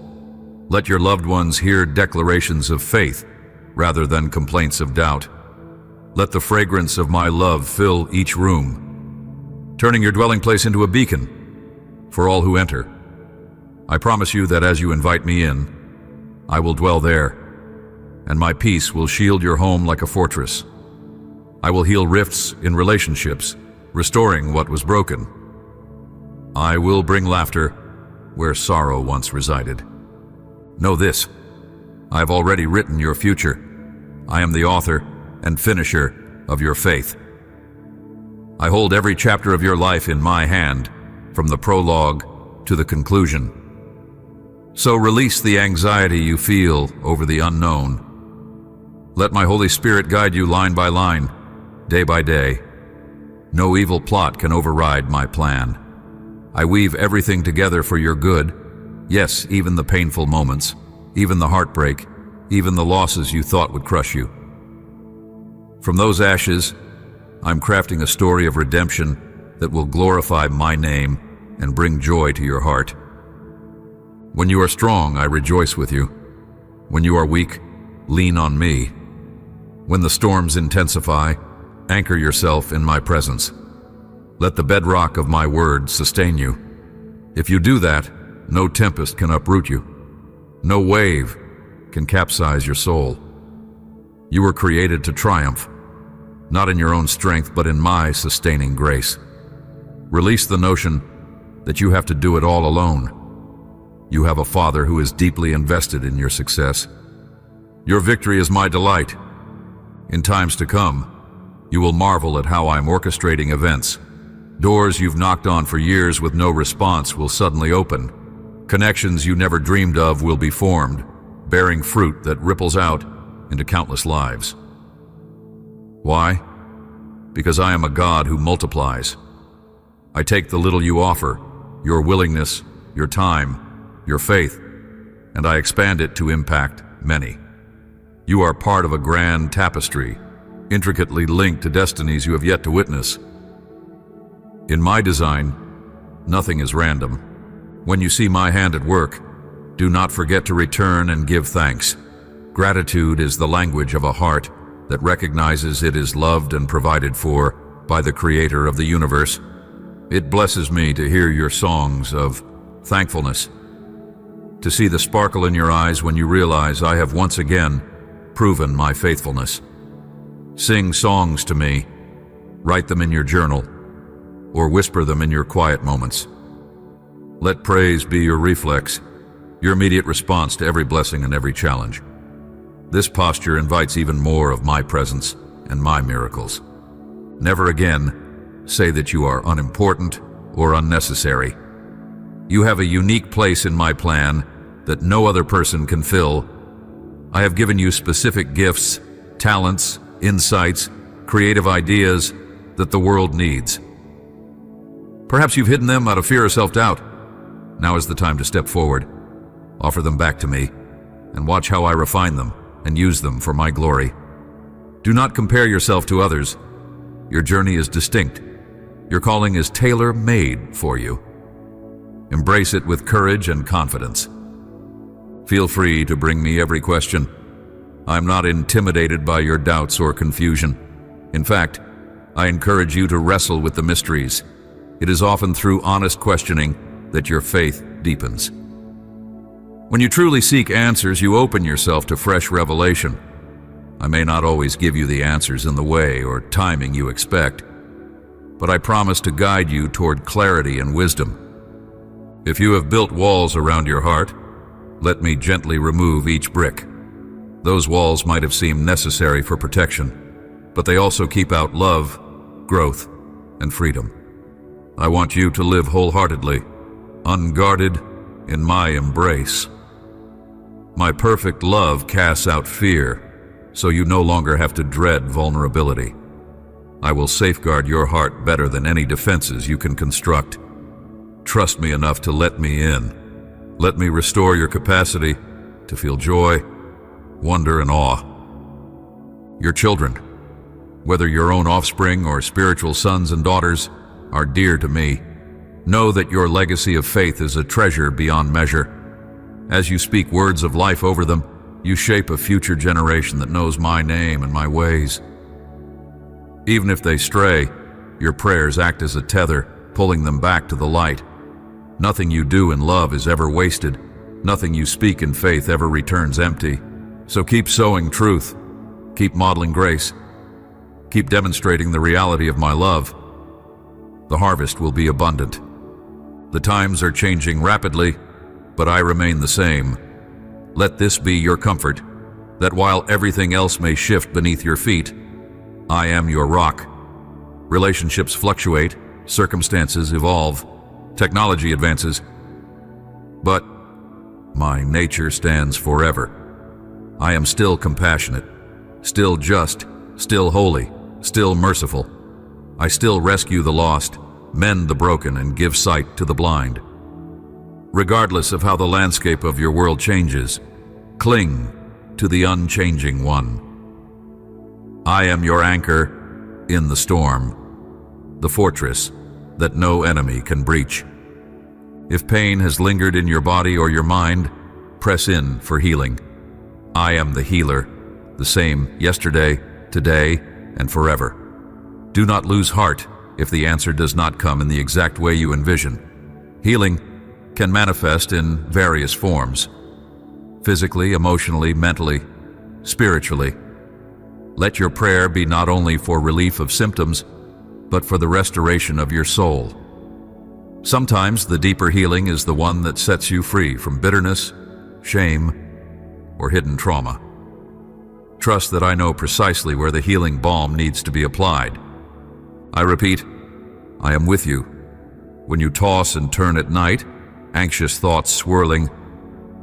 Let your loved ones hear declarations of faith rather than complaints of doubt. Let the fragrance of my love fill each room, turning your dwelling place into a beacon for all who enter. I promise you that as you invite me in, I will dwell there, and my peace will shield your home like a fortress. I will heal rifts in relationships, restoring what was broken. I will bring laughter where sorrow once resided. Know this, I have already written your future. I am the author and finisher of your faith. I hold every chapter of your life in my hand, from the prologue to the conclusion. So release the anxiety you feel over the unknown. Let my Holy Spirit guide you line by line, day by day. No evil plot can override my plan. I weave everything together for your good. Yes, even the painful moments, even the heartbreak, even the losses you thought would crush you. From those ashes, I'm crafting a story of redemption that will glorify my name and bring joy to your heart. When you are strong, I rejoice with you. When you are weak, lean on me. When the storms intensify, anchor yourself in my presence. Let the bedrock of my word sustain you. If you do that, no tempest can uproot you. No wave can capsize your soul. You were created to triumph, not in your own strength, but in my sustaining grace. Release the notion that you have to do it all alone. You have a Father who is deeply invested in your success. Your victory is my delight. In times to come, you will marvel at how I'm orchestrating events. Doors you've knocked on for years with no response will suddenly open. Connections you never dreamed of will be formed, bearing fruit that ripples out into countless lives. Why? Because I am a God who multiplies. I take the little you offer, your willingness, your time, your faith, and I expand it to impact many. You are part of a grand tapestry, intricately linked to destinies you have yet to witness. In my design, nothing is random. When you see my hand at work, do not forget to return and give thanks. Gratitude is the language of a heart that recognizes it is loved and provided for by the Creator of the universe. It blesses me to hear your songs of thankfulness, to see the sparkle in your eyes when you realize I have once again proven my faithfulness. Sing songs to me, write them in your journal, or whisper them in your quiet moments. Let praise be your reflex, your immediate response to every blessing and every challenge. This posture invites even more of my presence and my miracles. Never again say that you are unimportant or unnecessary. You have a unique place in my plan that no other person can fill. I have given you specific gifts, talents, insights, creative ideas that the world needs. Perhaps you've hidden them out of fear or self-doubt. Now is the time to step forward. Offer them back to me, and watch how I refine them and use them for my glory. Do not compare yourself to others. Your journey is distinct. Your calling is tailor-made for you. Embrace it with courage and confidence. Feel free to bring me every question. I'm not intimidated by your doubts or confusion. In fact, I encourage you to wrestle with the mysteries. It is often through honest questioning that your faith deepens. When you truly seek answers, you open yourself to fresh revelation. I may not always give you the answers in the way or timing you expect, but I promise to guide you toward clarity and wisdom. If you have built walls around your heart, let me gently remove each brick. Those walls might have seemed necessary for protection, but they also keep out love, growth, and freedom. I want you to live wholeheartedly, unguarded in my embrace. My perfect love casts out fear, so you no longer have to dread vulnerability. I will safeguard your heart better than any defenses you can construct. Trust me enough to let me in. Let me restore your capacity to feel joy, wonder, and awe. Your children, whether your own offspring or spiritual sons and daughters, are dear to me. Know that your legacy of faith is a treasure beyond measure. As you speak words of life over them, you shape a future generation that knows my name and my ways. Even if they stray, your prayers act as a tether, pulling them back to the light. Nothing you do in love is ever wasted. Nothing you speak in faith ever returns empty. So keep sowing truth. Keep modeling grace. Keep demonstrating the reality of my love. The harvest will be abundant. The times are changing rapidly, but I remain the same. Let this be your comfort, that while everything else may shift beneath your feet, I am your rock. Relationships fluctuate, circumstances evolve, technology advances, but my nature stands forever. I am still compassionate, still just, still holy, still merciful. I still rescue the lost, mend the broken, and give sight to the blind. Regardless of how the landscape of your world changes, cling to the unchanging one. I am your anchor in the storm, the fortress that no enemy can breach. If pain has lingered in your body or your mind, press in for healing. I am the healer, the same yesterday, today, and forever. Do not lose heart if the answer does not come in the exact way you envision. Healing can manifest in various forms: physically, emotionally, mentally, spiritually. Let your prayer be not only for relief of symptoms, but for the restoration of your soul. Sometimes the deeper healing is the one that sets you free from bitterness, shame, or hidden trauma. Trust that I know precisely where the healing balm needs to be applied. I repeat, I am with you. When you toss and turn at night, anxious thoughts swirling,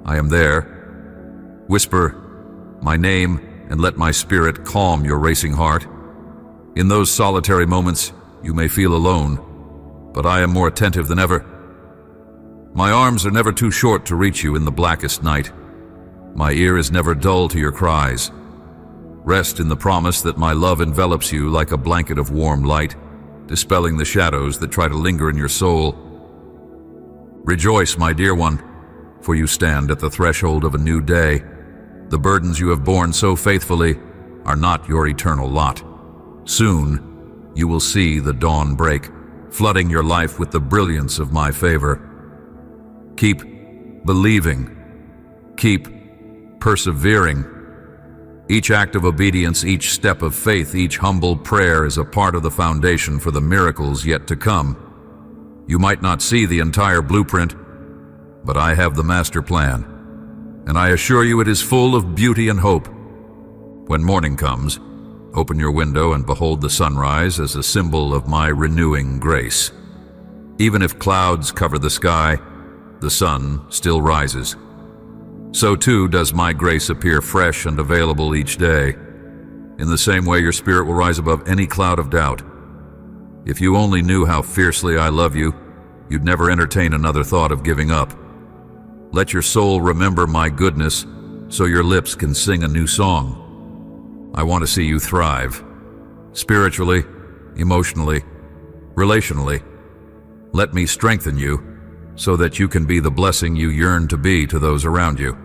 I am there. Whisper my name and let my spirit calm your racing heart. In those solitary moments, you may feel alone, but I am more attentive than ever. My arms are never too short to reach you in the blackest night. My ear is never dull to your cries. Rest in the promise that my love envelops you like a blanket of warm light, dispelling the shadows that try to linger in your soul. Rejoice, my dear one, for you stand at the threshold of a new day. The burdens you have borne so faithfully are not your eternal lot. Soon, you will see the dawn break, flooding your life with the brilliance of my favor. Keep believing. Keep persevering. Each act of obedience, each step of faith, each humble prayer is a part of the foundation for the miracles yet to come. You might not see the entire blueprint, but I have the master plan, and I assure you it is full of beauty and hope. When morning comes, open your window and behold the sunrise as a symbol of my renewing grace. Even if clouds cover the sky, the sun still rises. So too does my grace appear fresh and available each day. In the same way, your spirit will rise above any cloud of doubt. If you only knew how fiercely I love you, you'd never entertain another thought of giving up. Let your soul remember my goodness so your lips can sing a new song. I want to see you thrive, spiritually, emotionally, relationally. Let me strengthen you so that you can be the blessing you yearn to be to those around you.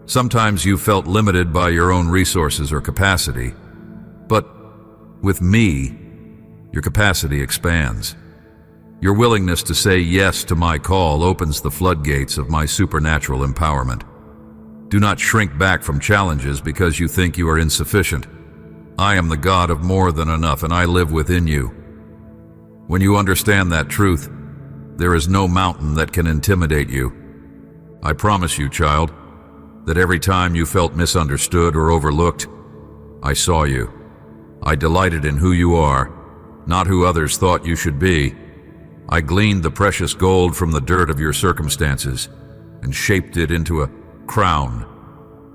Sometimes you felt limited by your own resources or capacity, but with me, your capacity expands. Your willingness to say yes to my call opens the floodgates of my supernatural empowerment. Do not shrink back from challenges because you think you are insufficient. I am the God of more than enough, and I live within you. When you understand that truth, there is no mountain that can intimidate you. I promise you, child, that every time you felt misunderstood or overlooked, I saw you. I delighted in who you are, not who others thought you should be. I gleaned the precious gold from the dirt of your circumstances and shaped it into a crown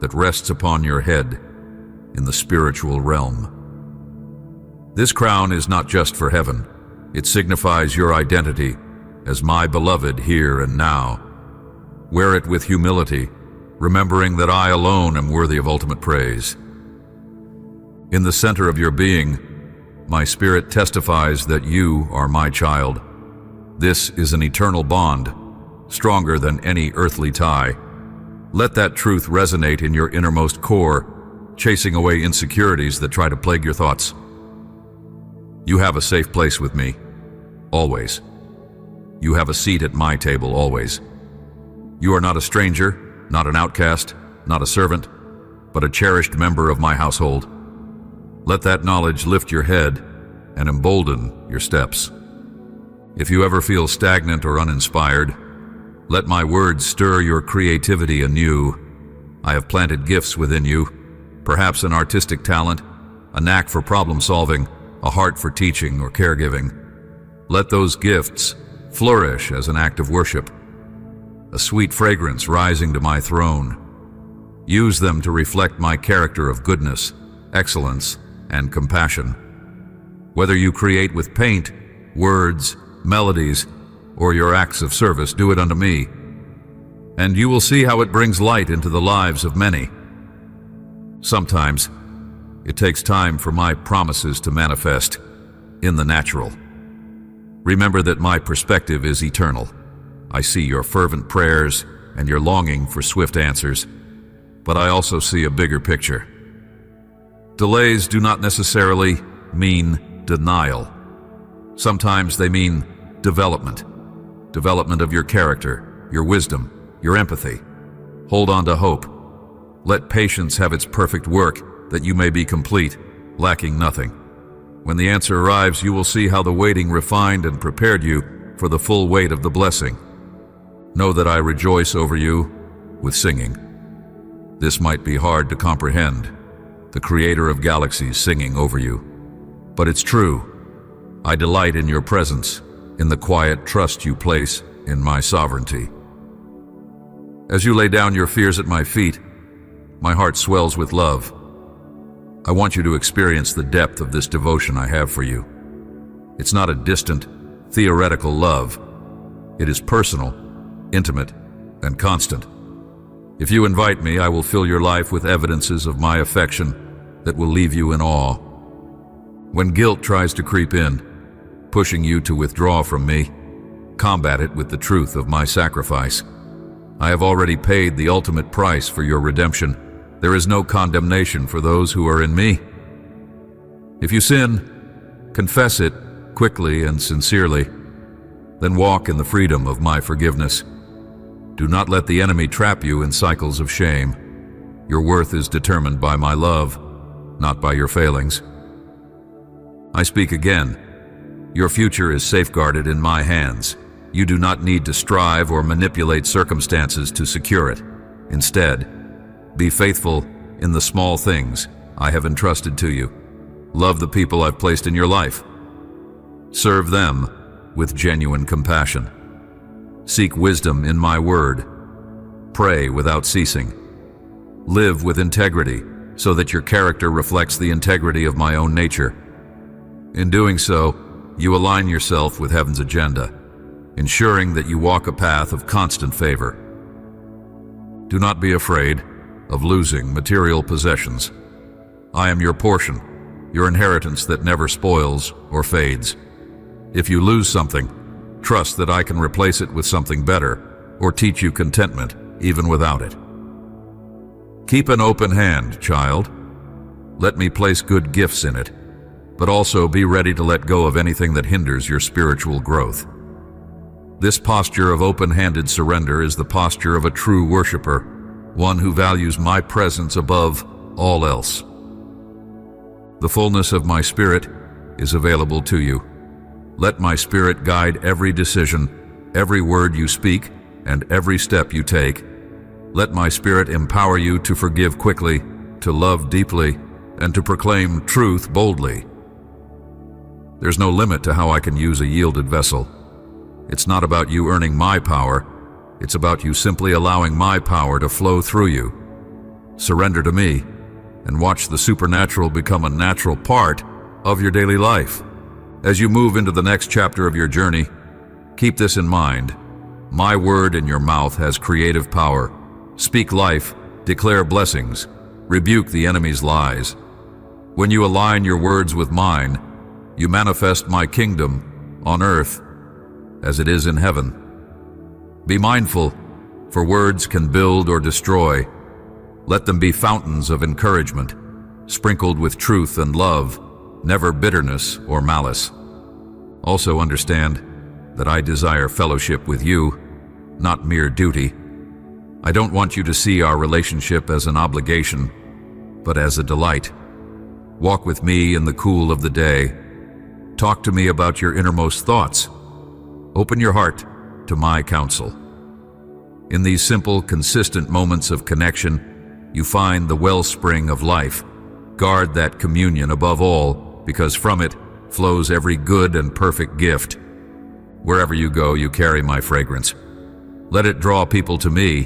that rests upon your head in the spiritual realm. This crown is not just for heaven. It signifies your identity as my beloved here and now. Wear it with humility, remembering that I alone am worthy of ultimate praise. In the center of your being, my spirit testifies that you are my child. This is an eternal bond, stronger than any earthly tie. Let that truth resonate in your innermost core, chasing away insecurities that try to plague your thoughts. You have a safe place with me, always. You have a seat at my table, always. You are not a stranger, not an outcast, not a servant, but a cherished member of my household. Let that knowledge lift your head and embolden your steps. If you ever feel stagnant or uninspired, let my words stir your creativity anew. I have planted gifts within you, perhaps an artistic talent, a knack for problem solving, a heart for teaching or caregiving. Let those gifts flourish as an act of worship, a sweet fragrance rising to my throne. Use them to reflect my character of goodness, excellence, and compassion. Whether you create with paint, words, melodies, or your acts of service, do it unto me, and you will see how it brings light into the lives of many. Sometimes, it takes time for my promises to manifest in the natural. Remember that my perspective is eternal. I see your fervent prayers and your longing for swift answers, but I also see a bigger picture. Delays do not necessarily mean denial. Sometimes they mean development. Development of your character, your wisdom, your empathy. Hold on to hope. Let patience have its perfect work, that you may be complete, lacking nothing. When the answer arrives, you will see how the waiting refined and prepared you for the full weight of the blessing. Know that I rejoice over you with singing. This might be hard to comprehend, the creator of galaxies singing over you. But it's true. I delight in your presence, in the quiet trust you place in my sovereignty. As you lay down your fears at my feet, my heart swells with love. I want you to experience the depth of this devotion I have for you. It's not a distant, theoretical love. It is personal, intimate, and constant. If you invite me, I will fill your life with evidences of my affection that will leave you in awe. When guilt tries to creep in, pushing you to withdraw from me, combat it with the truth of my sacrifice. I have already paid the ultimate price for your redemption. There is no condemnation for those who are in me. If you sin, confess it quickly and sincerely, then walk in the freedom of my forgiveness. Do not let the enemy trap you in cycles of shame. Your worth is determined by my love, not by your failings. I speak again. Your future is safeguarded in my hands. You do not need to strive or manipulate circumstances to secure it. Instead, be faithful in the small things I have entrusted to you. Love the people I've placed in your life. Serve them with genuine compassion. Seek wisdom in my word. Pray without ceasing. Live with integrity so that your character reflects the integrity of my own nature. In doing so, you align yourself with heaven's agenda, ensuring that you walk a path of constant favor. Do not be afraid of losing material possessions. I am your portion, your inheritance that never spoils or fades. If you lose something, trust that I can replace it with something better or teach you contentment even without it. Keep an open hand, child. Let me place good gifts in it, but also be ready to let go of anything that hinders your spiritual growth. This posture of open-handed surrender is the posture of a true worshiper, one who values my presence above all else. The fullness of my Spirit is available to you. Let my Spirit guide every decision, every word you speak, and every step you take. Let my Spirit empower you to forgive quickly, to love deeply, and to proclaim truth boldly. There's no limit to how I can use a yielded vessel. It's not about you earning my power. It's about you simply allowing my power to flow through you. Surrender to me and watch the supernatural become a natural part of your daily life. As you move into the next chapter of your journey, keep this in mind. My word in your mouth has creative power. Speak life, declare blessings, rebuke the enemy's lies. When you align your words with mine, you manifest my kingdom on earth as it is in heaven. Be mindful, for words can build or destroy. Let them be fountains of encouragement, sprinkled with truth and love, never bitterness or malice. Also understand that I desire fellowship with you, not mere duty. I don't want you to see our relationship as an obligation, but as a delight. Walk with me in the cool of the day. Talk to me about your innermost thoughts. Open your heart to my counsel. In these simple, consistent moments of connection, you find the wellspring of life. Guard that communion above all, because from it flows every good and perfect gift. Wherever you go, you carry my fragrance. Let it draw people to me.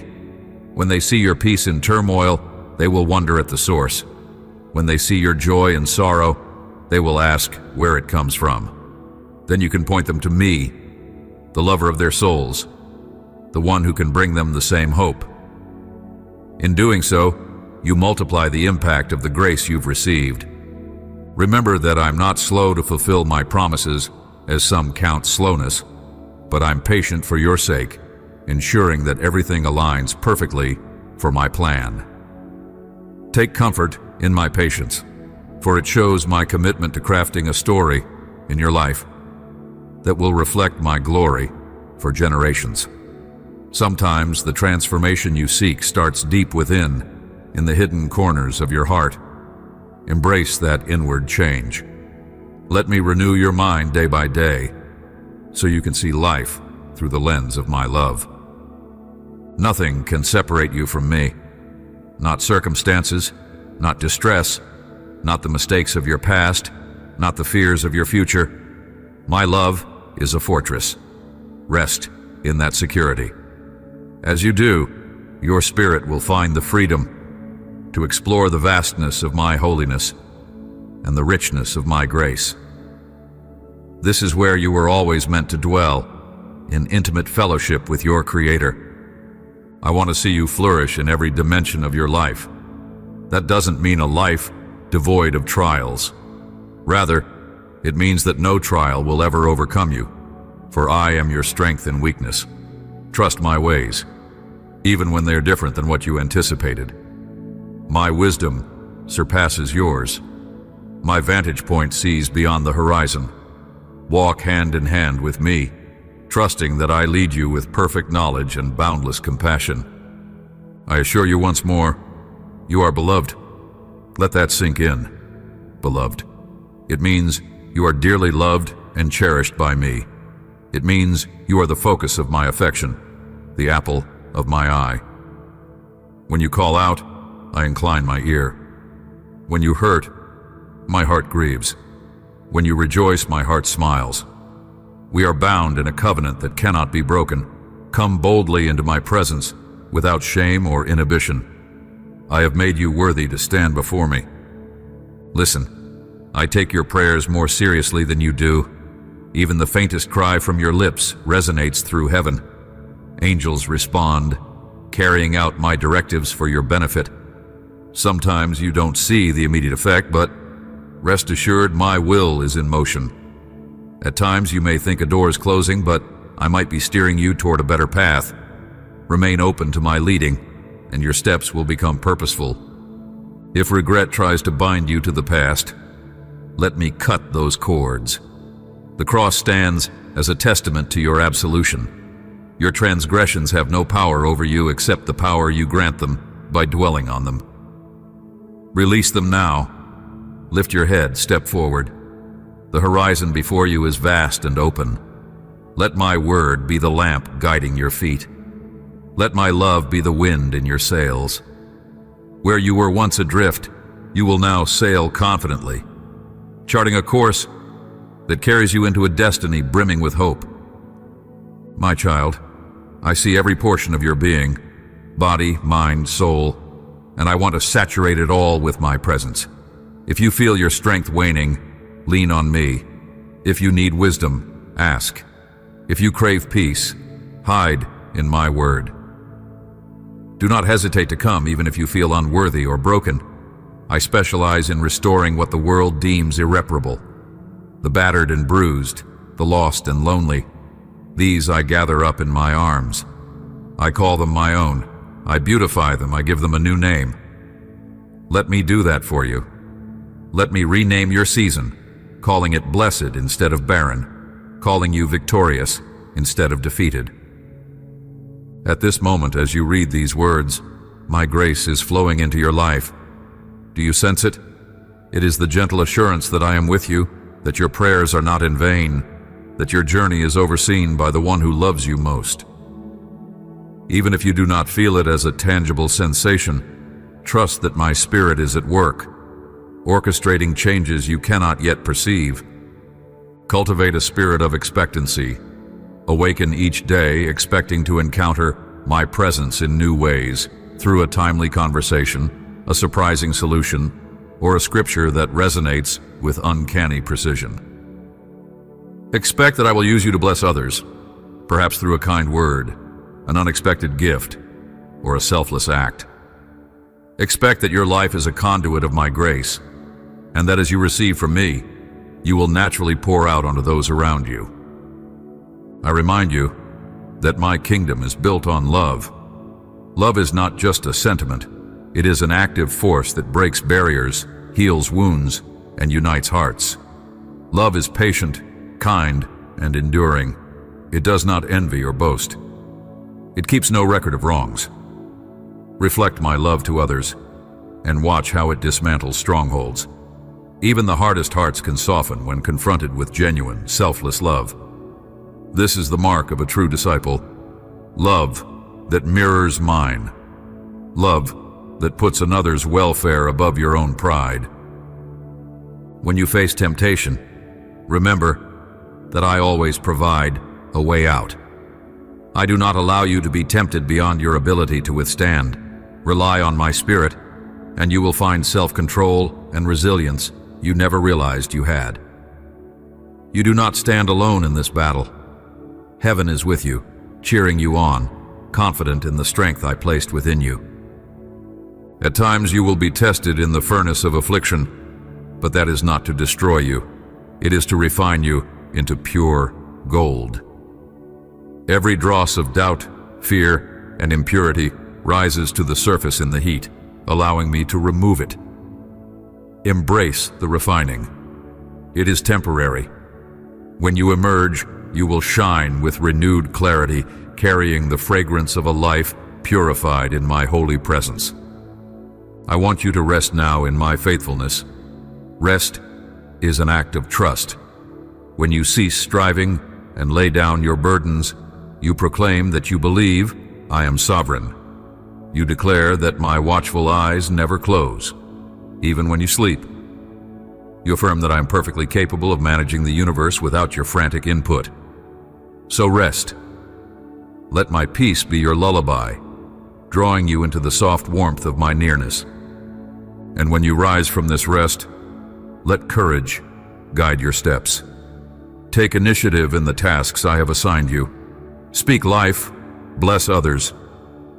When they see your peace in turmoil, they will wonder at the source. When they see your joy in sorrow, they will ask where it comes from. Then you can point them to me, the lover of their souls, the one who can bring them the same hope. In doing so, you multiply the impact of the grace you've received. Remember that I'm not slow to fulfill my promises, as some count slowness, but I'm patient for your sake, ensuring that everything aligns perfectly for my plan. Take comfort in my patience, for it shows my commitment to crafting a story in your life that will reflect my glory for generations. Sometimes the transformation you seek starts deep within, in the hidden corners of your heart. Embrace that inward change. Let me renew your mind day by day, so you can see life through the lens of my love. Nothing can separate you from me. Not circumstances, not distress, not the mistakes of your past, not the fears of your future. My love is a fortress. Rest in that security. As you do, your spirit will find the freedom to explore the vastness of my holiness and the richness of my grace. This is where you were always meant to dwell, in intimate fellowship with your Creator. I want to see you flourish in every dimension of your life. That doesn't mean a life devoid of trials. Rather, it means that no trial will ever overcome you, for I am your strength in weakness. Trust my ways, even when they're different than what you anticipated. My wisdom surpasses yours. My vantage point sees beyond the horizon. Walk hand in hand with me, trusting that I lead you with perfect knowledge and boundless compassion. I assure you once more, you are beloved. Let that sink in, beloved. It means you are dearly loved and cherished by me. It means you are the focus of my affection, the apple of my eye. When you call out, I incline my ear. When you hurt, my heart grieves. When you rejoice, my heart smiles. We are bound in a covenant that cannot be broken. Come boldly into my presence, without shame or inhibition. I have made you worthy to stand before me. Listen, I take your prayers more seriously than you do. Even the faintest cry from your lips resonates through heaven. Angels respond, carrying out my directives for your benefit. Sometimes you don't see the immediate effect, but rest assured my will is in motion. At times you may think a door is closing, but I might be steering you toward a better path. Remain open to my leading, and your steps will become purposeful. If regret tries to bind you to the past, let me cut those cords. The cross stands as a testament to your absolution. Your transgressions have no power over you except the power you grant them by dwelling on them. Release them now. Lift your head, step forward. The horizon before you is vast and open. Let my word be the lamp guiding your feet. Let my love be the wind in your sails. Where you were once adrift, you will now sail confidently, charting a course that carries you into a destiny brimming with hope. My child, I see every portion of your being, body, mind, soul, and I want to saturate it all with my presence. If you feel your strength waning, lean on me. If you need wisdom, ask. If you crave peace, hide in my word. Do not hesitate to come even if you feel unworthy or broken. I specialize in restoring what the world deems irreparable. The battered and bruised, the lost and lonely. These I gather up in my arms. I call them my own. I beautify them. I give them a new name. Let me do that for you. Let me rename your season, calling it blessed instead of barren, calling you victorious instead of defeated. At this moment, as you read these words, my grace is flowing into your life. Do you sense it? It is the gentle assurance that I am with you, that your prayers are not in vain, that your journey is overseen by the one who loves you most. Even if you do not feel it as a tangible sensation, trust that my spirit is at work, orchestrating changes you cannot yet perceive. Cultivate a spirit of expectancy. Awaken each day expecting to encounter my presence in new ways, through a timely conversation, a surprising solution, or a scripture that resonates with uncanny precision. Expect that I will use you to bless others, perhaps through a kind word, an unexpected gift, or a selfless act. Expect that your life is a conduit of my grace, and that as you receive from me, you will naturally pour out onto those around you. I remind you that my kingdom is built on love. Love is not just a sentiment. It is an active force that breaks barriers, heals wounds, and unites hearts. Love is patient, kind, and enduring. It does not envy or boast. It keeps no record of wrongs. Reflect my love to others, and watch how it dismantles strongholds. Even the hardest hearts can soften when confronted with genuine, selfless love. This is the mark of a true disciple. Love that mirrors mine. Love that puts another's welfare above your own pride. When you face temptation, remember that I always provide a way out. I do not allow you to be tempted beyond your ability to withstand. Rely on my spirit, and you will find self-control and resilience you never realized you had. You do not stand alone in this battle. Heaven is with you, cheering you on, confident in the strength I placed within you. At times you will be tested in the furnace of affliction, but that is not to destroy you. It is to refine you into pure gold. Every dross of doubt, fear, and impurity rises to the surface in the heat, allowing me to remove it. Embrace the refining. It is temporary. When you emerge, you will shine with renewed clarity, carrying the fragrance of a life purified in my holy presence. I want you to rest now in my faithfulness. Rest is an act of trust. When you cease striving and lay down your burdens, you proclaim that you believe I am sovereign. You declare that my watchful eyes never close, even when you sleep. You affirm that I am perfectly capable of managing the universe without your frantic input. So rest. Let my peace be your lullaby, drawing you into the soft warmth of my nearness. And when you rise from this rest, let courage guide your steps. Take initiative in the tasks I have assigned you. Speak life, bless others.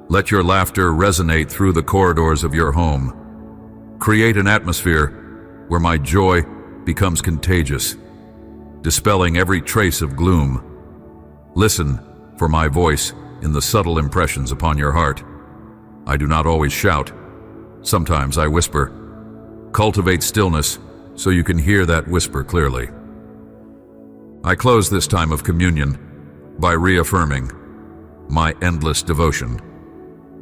Let your laughter resonate through the corridors of your home. Create an atmosphere where my joy becomes contagious, dispelling every trace of gloom. Listen for my voice in the subtle impressions upon your heart. I do not always shout. Sometimes I whisper. Cultivate stillness so you can hear that whisper clearly. I close this time of communion by reaffirming my endless devotion.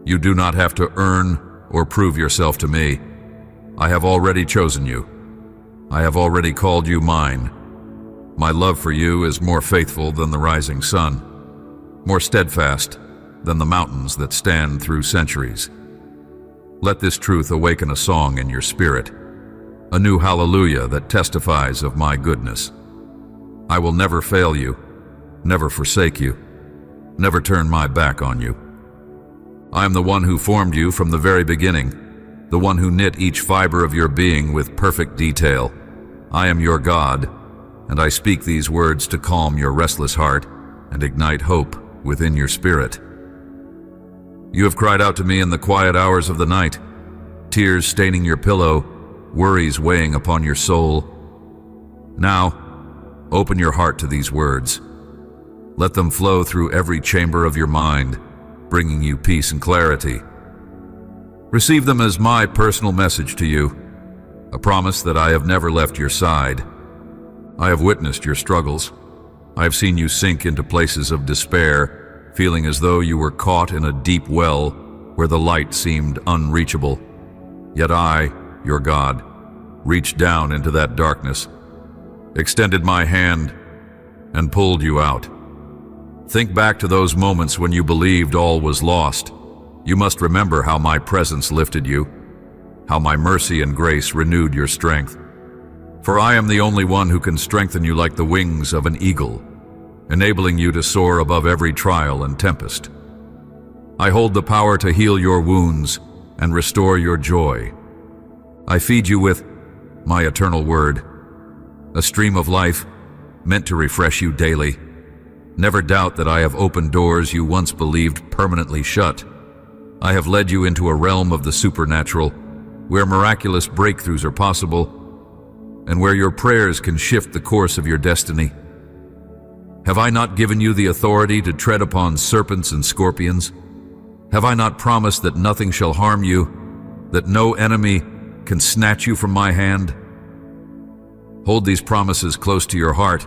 You do not have to earn or prove yourself to me. I have already chosen you. I have already called you mine. My love for you is more faithful than the rising sun, more steadfast than the mountains that stand through centuries. Let this truth awaken a song in your spirit, a new hallelujah that testifies of my goodness. I will never fail you, never forsake you, never turn my back on you. I am the one who formed you from the very beginning, the one who knit each fiber of your being with perfect detail. I am your God, and I speak these words to calm your restless heart and ignite hope within your spirit. You have cried out to me in the quiet hours of the night, tears staining your pillow, worries weighing upon your soul. Now, open your heart to these words. Let them flow through every chamber of your mind, bringing you peace and clarity. Receive them as my personal message to you, a promise that I have never left your side. I have witnessed your struggles. I have seen you sink into places of despair, feeling as though you were caught in a deep well where the light seemed unreachable. Yet I, your God, reached down into that darkness, extended my hand, and pulled you out. Think back to those moments when you believed all was lost. You must remember how my presence lifted you, how my mercy and grace renewed your strength. For I am the only one who can strengthen you like the wings of an eagle, enabling you to soar above every trial and tempest. I hold the power to heal your wounds and restore your joy. I feed you with my eternal word, a stream of life meant to refresh you daily. Never doubt that I have opened doors you once believed permanently shut. I have led you into a realm of the supernatural, where miraculous breakthroughs are possible, and where your prayers can shift the course of your destiny. Have I not given you the authority to tread upon serpents and scorpions? Have I not promised that nothing shall harm you, that no enemy can snatch you from my hand? Hold these promises close to your heart,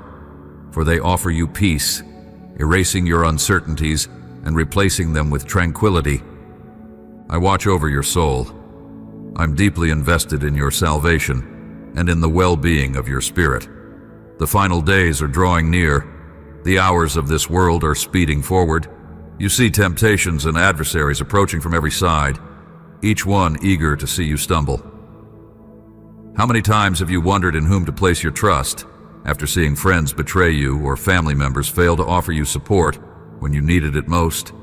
for they offer you peace, erasing your uncertainties and replacing them with tranquility. I watch over your soul. I'm deeply invested in your salvation and in the well-being of your spirit. The final days are drawing near. The hours of this world are speeding forward. You see temptations and adversaries approaching from every side, each one eager to see you stumble. How many times have you wondered in whom to place your trust after seeing friends betray you or family members fail to offer you support when you needed it most?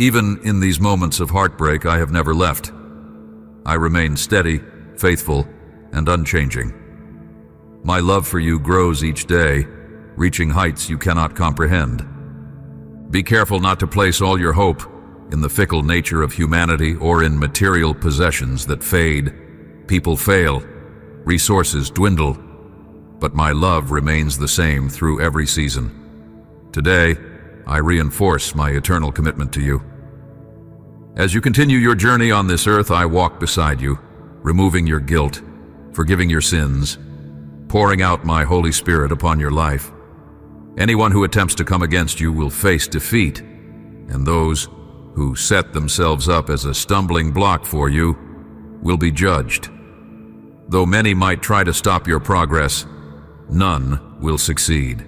Even in these moments of heartbreak, I have never left. I remain steady, faithful, and unchanging. My love for you grows each day, reaching heights you cannot comprehend. Be careful not to place all your hope in the fickle nature of humanity or in material possessions that fade. People fail, resources dwindle, but my love remains the same through every season. Today, I reinforce my eternal commitment to you. As you continue your journey on this earth, I walk beside you, removing your guilt, forgiving your sins, pouring out my Holy Spirit upon your life. Anyone who attempts to come against you will face defeat, and those who set themselves up as a stumbling block for you will be judged. Though many might try to stop your progress, none will succeed.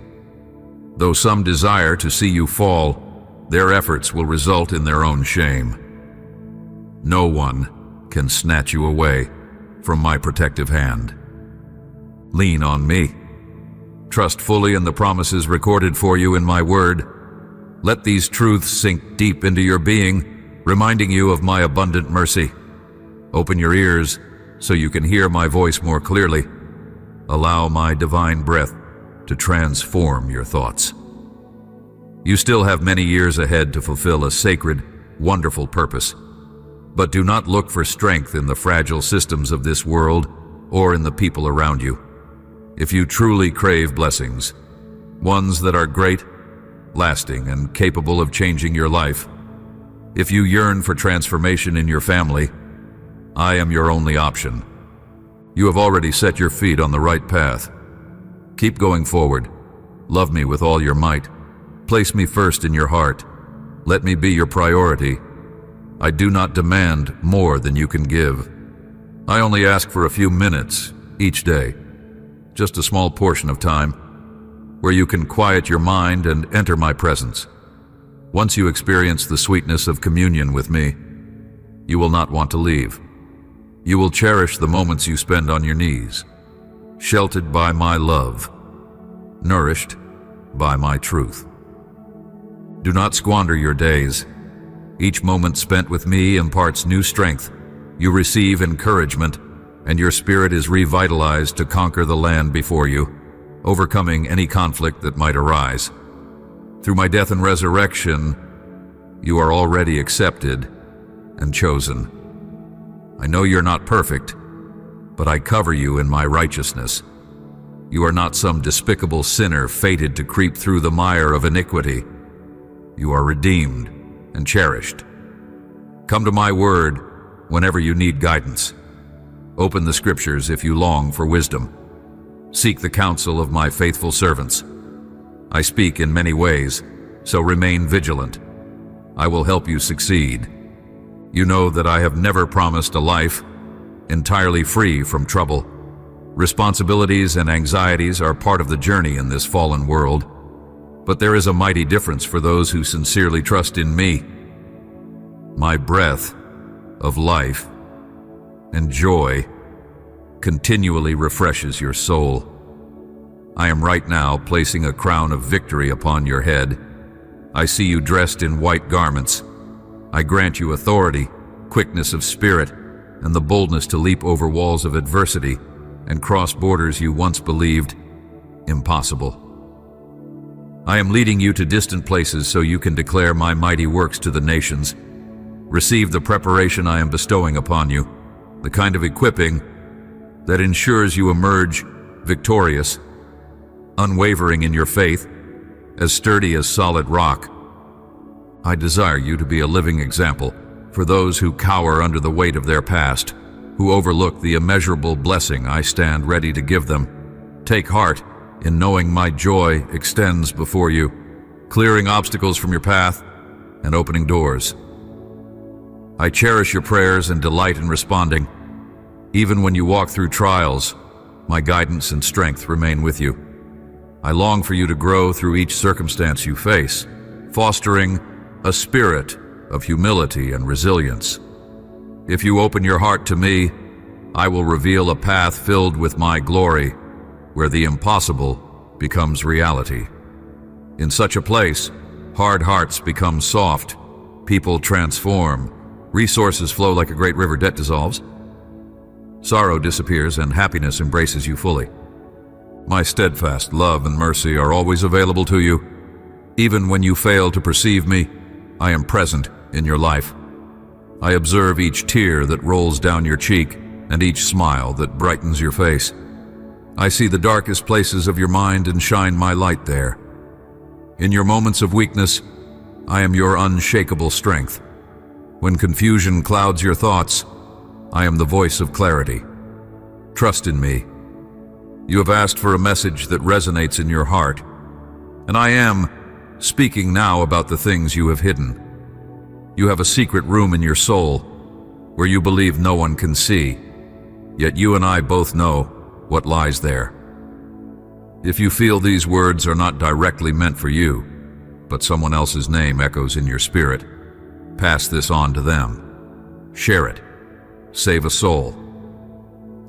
Though some desire to see you fall, their efforts will result in their own shame. No one can snatch you away from my protective hand. Lean on me. Trust fully in the promises recorded for you in my word. Let these truths sink deep into your being, reminding you of my abundant mercy. Open your ears so you can hear my voice more clearly. Allow my divine breath to transform your thoughts. You still have many years ahead to fulfill a sacred, wonderful purpose. But do not look for strength in the fragile systems of this world or in the people around you. If you truly crave blessings, ones that are great, lasting, and capable of changing your life, if you yearn for transformation in your family, I am your only option. You have already set your feet on the right path. Keep going forward. Love me with all your might. Place me first in your heart. Let me be your priority. I do not demand more than you can give. I only ask for a few minutes each day, just a small portion of time, where you can quiet your mind and enter my presence. Once you experience the sweetness of communion with me, you will not want to leave. You will cherish the moments you spend on your knees, sheltered by my love, nourished by my truth. Do not squander your days. Each moment spent with me imparts new strength. You receive encouragement, and your spirit is revitalized to conquer the land before you, overcoming any conflict that might arise. Through my death and resurrection, you are already accepted and chosen. I know you're not perfect, but I cover you in my righteousness. You are not some despicable sinner fated to creep through the mire of iniquity. You are redeemed and cherished. Come to my word whenever you need guidance. Open the scriptures if you long for wisdom. Seek the counsel of my faithful servants. I speak in many ways, so remain vigilant. I will help you succeed. You know that I have never promised a life entirely free from trouble. Responsibilities and anxieties are part of the journey in this fallen world, but there is a mighty difference for those who sincerely trust in me. My breath of life and joy continually refreshes your soul. I am right now placing a crown of victory upon your head. I see you dressed in white garments. I grant you authority, quickness of spirit, and the boldness to leap over walls of adversity and cross borders you once believed impossible. I am leading you to distant places so you can declare my mighty works to the nations. Receive the preparation I am bestowing upon you, the kind of equipping that ensures you emerge victorious, unwavering in your faith, as sturdy as solid rock. I desire you to be a living example for those who cower under the weight of their past, who overlook the immeasurable blessing I stand ready to give them. Take heart in knowing my joy extends before you, clearing obstacles from your path and opening doors. I cherish your prayers and delight in responding. Even when you walk through trials, my guidance and strength remain with you. I long for you to grow through each circumstance you face, fostering a spirit of humility and resilience. If you open your heart to me, I will reveal a path filled with my glory, where the impossible becomes reality. In such a place, hard hearts become soft, people transform, resources flow like a great river, debt dissolves. Sorrow disappears and happiness embraces you fully. My steadfast love and mercy are always available to you. Even when you fail to perceive me, I am present in your life. I observe each tear that rolls down your cheek and each smile that brightens your face. I see the darkest places of your mind and shine my light there. In your moments of weakness, I am your unshakable strength. When confusion clouds your thoughts, I am the voice of clarity. Trust in me. You have asked for a message that resonates in your heart, and I am speaking now about the things you have hidden. You have a secret room in your soul where you believe no one can see, yet you and I both know what lies there. If you feel these words are not directly meant for you, but someone else's name echoes in your spirit, pass this on to them. Share it. Save a soul.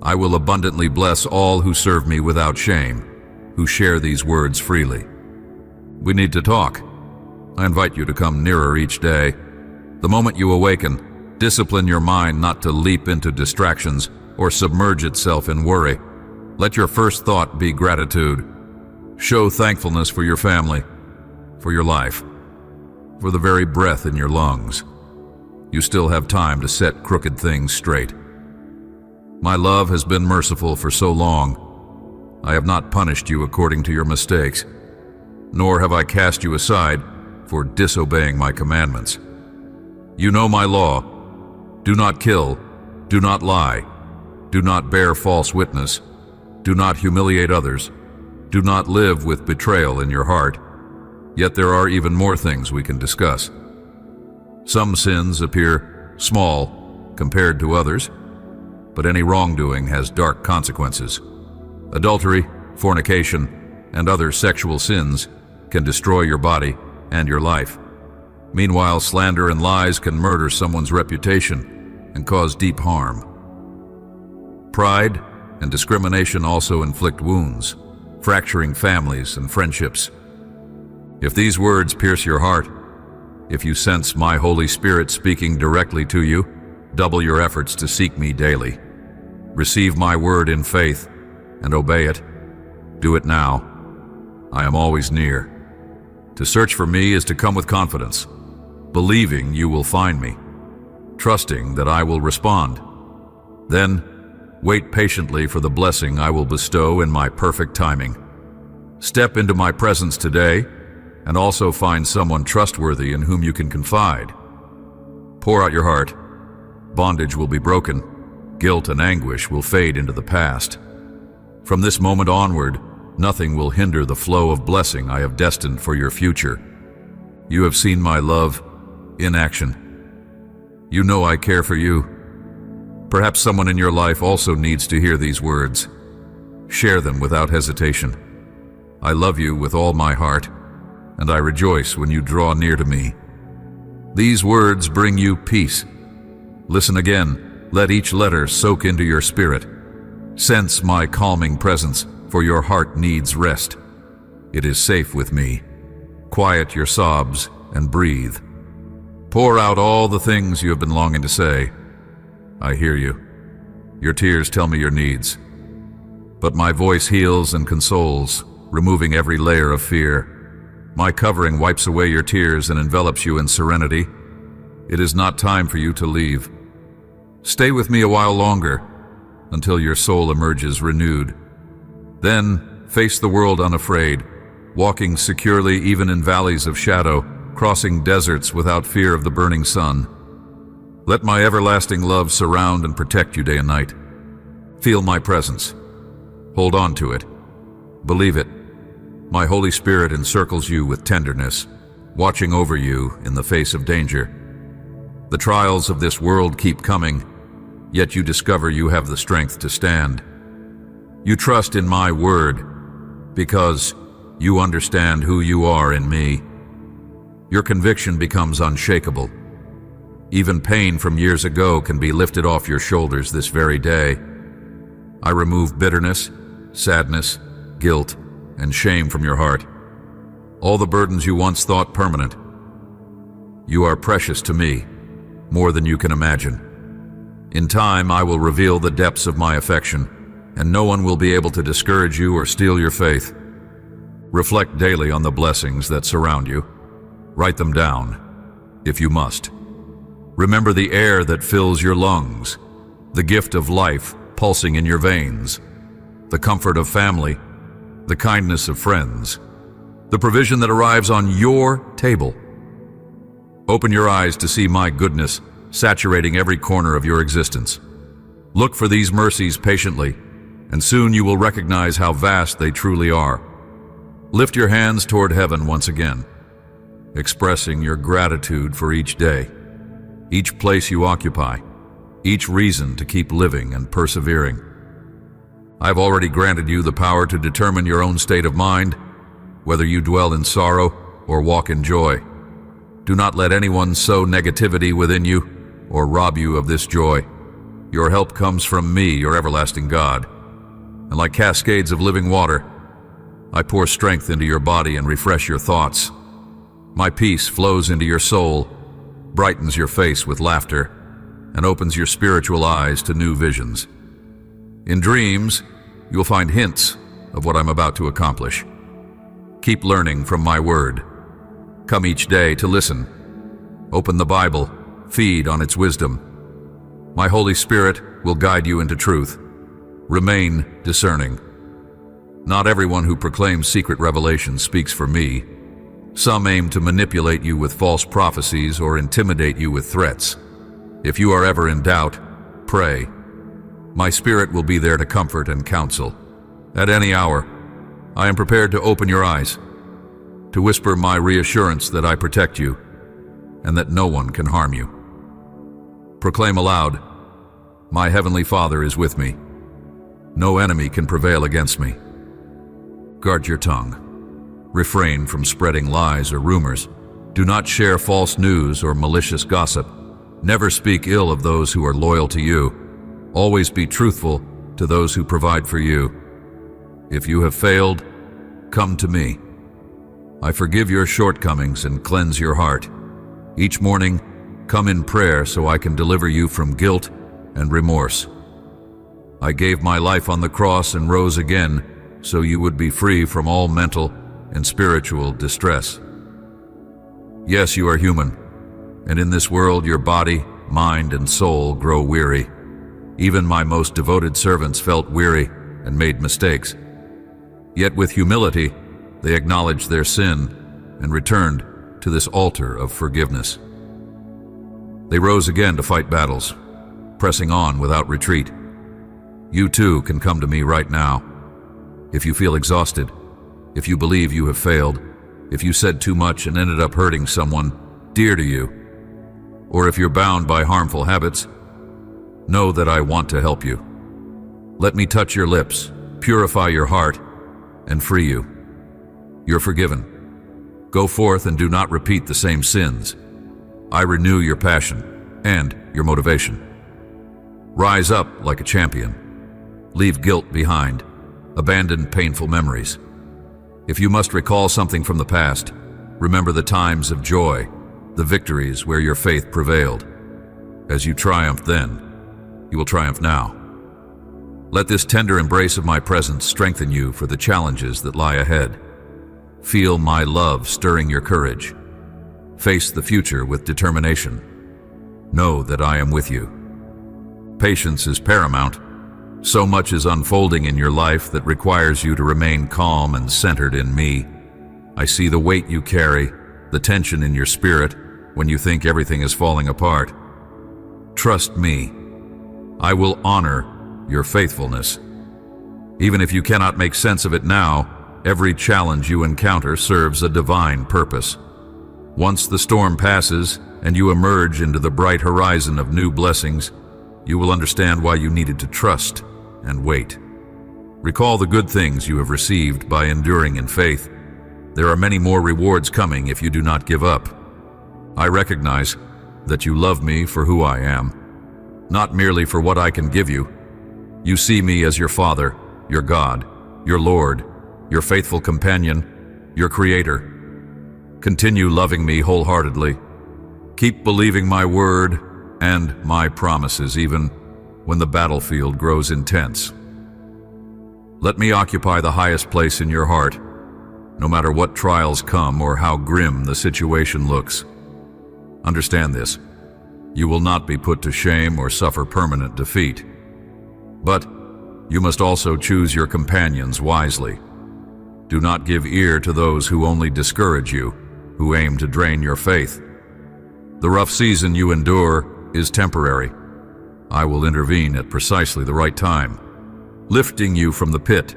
I will abundantly bless all who serve me without shame, who share these words freely. We need to talk. I invite you to come nearer each day. The moment you awaken, discipline your mind not to leap into distractions or submerge itself in worry. Let your first thought be gratitude. Show thankfulness for your family, for your life, for the very breath in your lungs. You still have time to set crooked things straight. My love has been merciful for so long. I have not punished you according to your mistakes, nor have I cast you aside for disobeying my commandments. You know my law. Do not kill, do not lie, do not bear false witness, do not humiliate others, do not live with betrayal in your heart. Yet there are even more things we can discuss. Some sins appear small compared to others, but any wrongdoing has dark consequences. Adultery, fornication, and other sexual sins can destroy your body and your life. Meanwhile, slander and lies can murder someone's reputation and cause deep harm. Pride and discrimination also inflict wounds, fracturing families and friendships. If these words pierce your heart, if you sense my Holy Spirit speaking directly to you, double your efforts to seek me daily. Receive my word in faith and obey it. Do it now. I am always near. To search for me is to come with confidence, believing you will find me, trusting that I will respond. Then, wait patiently for the blessing I will bestow in my perfect timing. Step into my presence today and also find someone trustworthy in whom you can confide. Pour out your heart. Bondage will be broken. Guilt and anguish will fade into the past. From this moment onward, nothing will hinder the flow of blessing I have destined for your future. You have seen my love in action. You know I care for you. Perhaps someone in your life also needs to hear these words. Share them without hesitation. I love you with all my heart, and I rejoice when you draw near to me. These words bring you peace. Listen again. Let each letter soak into your spirit. Sense my calming presence, for your heart needs rest. It is safe with me. Quiet your sobs and breathe. Pour out all the things you have been longing to say. I hear you. Your tears tell me your needs. But my voice heals and consoles, removing every layer of fear. My covering wipes away your tears and envelops you in serenity. It is not time for you to leave. Stay with me a while longer, until your soul emerges renewed. Then, face the world unafraid, walking securely even in valleys of shadow, crossing deserts without fear of the burning sun. Let my everlasting love surround and protect you day and night. Feel my presence. Hold on to it. Believe it. My Holy Spirit encircles you with tenderness, watching over you in the face of danger. The trials of this world keep coming, yet you discover you have the strength to stand. You trust in my word because you understand who you are in me. Your conviction becomes unshakable. Even pain from years ago can be lifted off your shoulders this very day. I remove bitterness, sadness, guilt, and shame from your heart. All the burdens you once thought permanent. You are precious to me, more than you can imagine. In time, I will reveal the depths of my affection, and no one will be able to discourage you or steal your faith. Reflect daily on the blessings that surround you. Write them down, if you must. Remember the air that fills your lungs, the gift of life pulsing in your veins, the comfort of family, the kindness of friends, the provision that arrives on your table. Open your eyes to see my goodness saturating every corner of your existence. Look for these mercies patiently, and soon you will recognize how vast they truly are. Lift your hands toward heaven once again, expressing your gratitude for each day, each place you occupy, each reason to keep living and persevering. I've already granted you the power to determine your own state of mind, whether you dwell in sorrow or walk in joy. Do not let anyone sow negativity within you or rob you of this joy. Your help comes from me, your everlasting God. And like cascades of living water, I pour strength into your body and refresh your thoughts. My peace flows into your soul, brightens your face with laughter, and opens your spiritual eyes to new visions. In dreams, you'll find hints of what I'm about to accomplish. Keep learning from my word. Come each day to listen. Open the Bible, feed on its wisdom. My Holy Spirit will guide you into truth. Remain discerning. Not everyone who proclaims secret revelation speaks for me. Some aim to manipulate you with false prophecies or intimidate you with threats. If you are ever in doubt, pray. My Spirit will be there to comfort and counsel. At any hour, I am prepared to open your eyes, to whisper my reassurance that I protect you and that no one can harm you. Proclaim aloud, my Heavenly Father is with me. No enemy can prevail against me. Guard your tongue. Refrain from spreading lies or rumors. Do not share false news or malicious gossip. Never speak ill of those who are loyal to you. Always be truthful to those who provide for you. If you have failed, come to me. I forgive your shortcomings and cleanse your heart. Each morning, come in prayer so I can deliver you from guilt and remorse. I gave my life on the cross and rose again so you would be free from all mental and spiritual distress. Yes, you are human, and in this world your body, mind, and soul grow weary. Even my most devoted servants felt weary and made mistakes. Yet with humility, they acknowledged their sin and returned to this altar of forgiveness. They rose again to fight battles, pressing on without retreat. You too can come to me right now. If you feel exhausted, if you believe you have failed, if you said too much and ended up hurting someone dear to you, or if you're bound by harmful habits, know that I want to help you. Let me touch your lips, purify your heart, and free you. You're forgiven. Go forth and do not repeat the same sins. I renew your passion and your motivation. Rise up like a champion. Leave guilt behind. Abandon painful memories. If you must recall something from the past, remember the times of joy, the victories where your faith prevailed. As you triumphed then, you will triumph now. Let this tender embrace of my presence strengthen you for the challenges that lie ahead. Feel my love stirring your courage. Face the future with determination. Know that I am with you. Patience is paramount. So much is unfolding in your life that requires you to remain calm and centered in me. I see the weight you carry, the tension in your spirit when you think everything is falling apart. Trust me. I will honor your faithfulness. Even if you cannot make sense of it now, every challenge you encounter serves a divine purpose. Once the storm passes and you emerge into the bright horizon of new blessings, you will understand why you needed to trust and wait. Recall the good things you have received by enduring in faith. There are many more rewards coming if you do not give up. I recognize that you love me for who I am, not merely for what I can give you. You see me as your Father, your God, your Lord, your faithful companion, your Creator. Continue loving me wholeheartedly. Keep believing my word and my promises even when the battlefield grows intense. Let me occupy the highest place in your heart, no matter what trials come or how grim the situation looks. Understand this: you will not be put to shame or suffer permanent defeat. But you must also choose your companions wisely. Do not give ear to those who only discourage you, who aim to drain your faith. The rough season you endure is temporary. I will intervene at precisely the right time, lifting you from the pit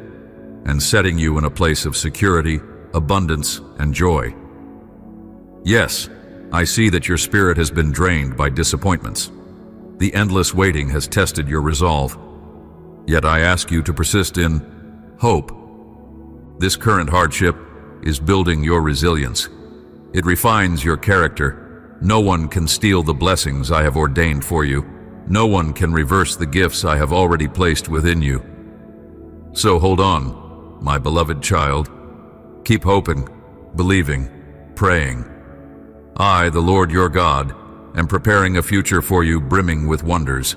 and setting you in a place of security, abundance, and joy. Yes, I see that your spirit has been drained by disappointments. The endless waiting has tested your resolve. Yet I ask you to persist in hope. This current hardship is building your resilience. It refines your character. No one can steal the blessings I have ordained for you. No one can reverse the gifts I have already placed within you. So hold on, my beloved child. Keep hoping, believing, praying. I, the Lord your God, am preparing a future for you brimming with wonders.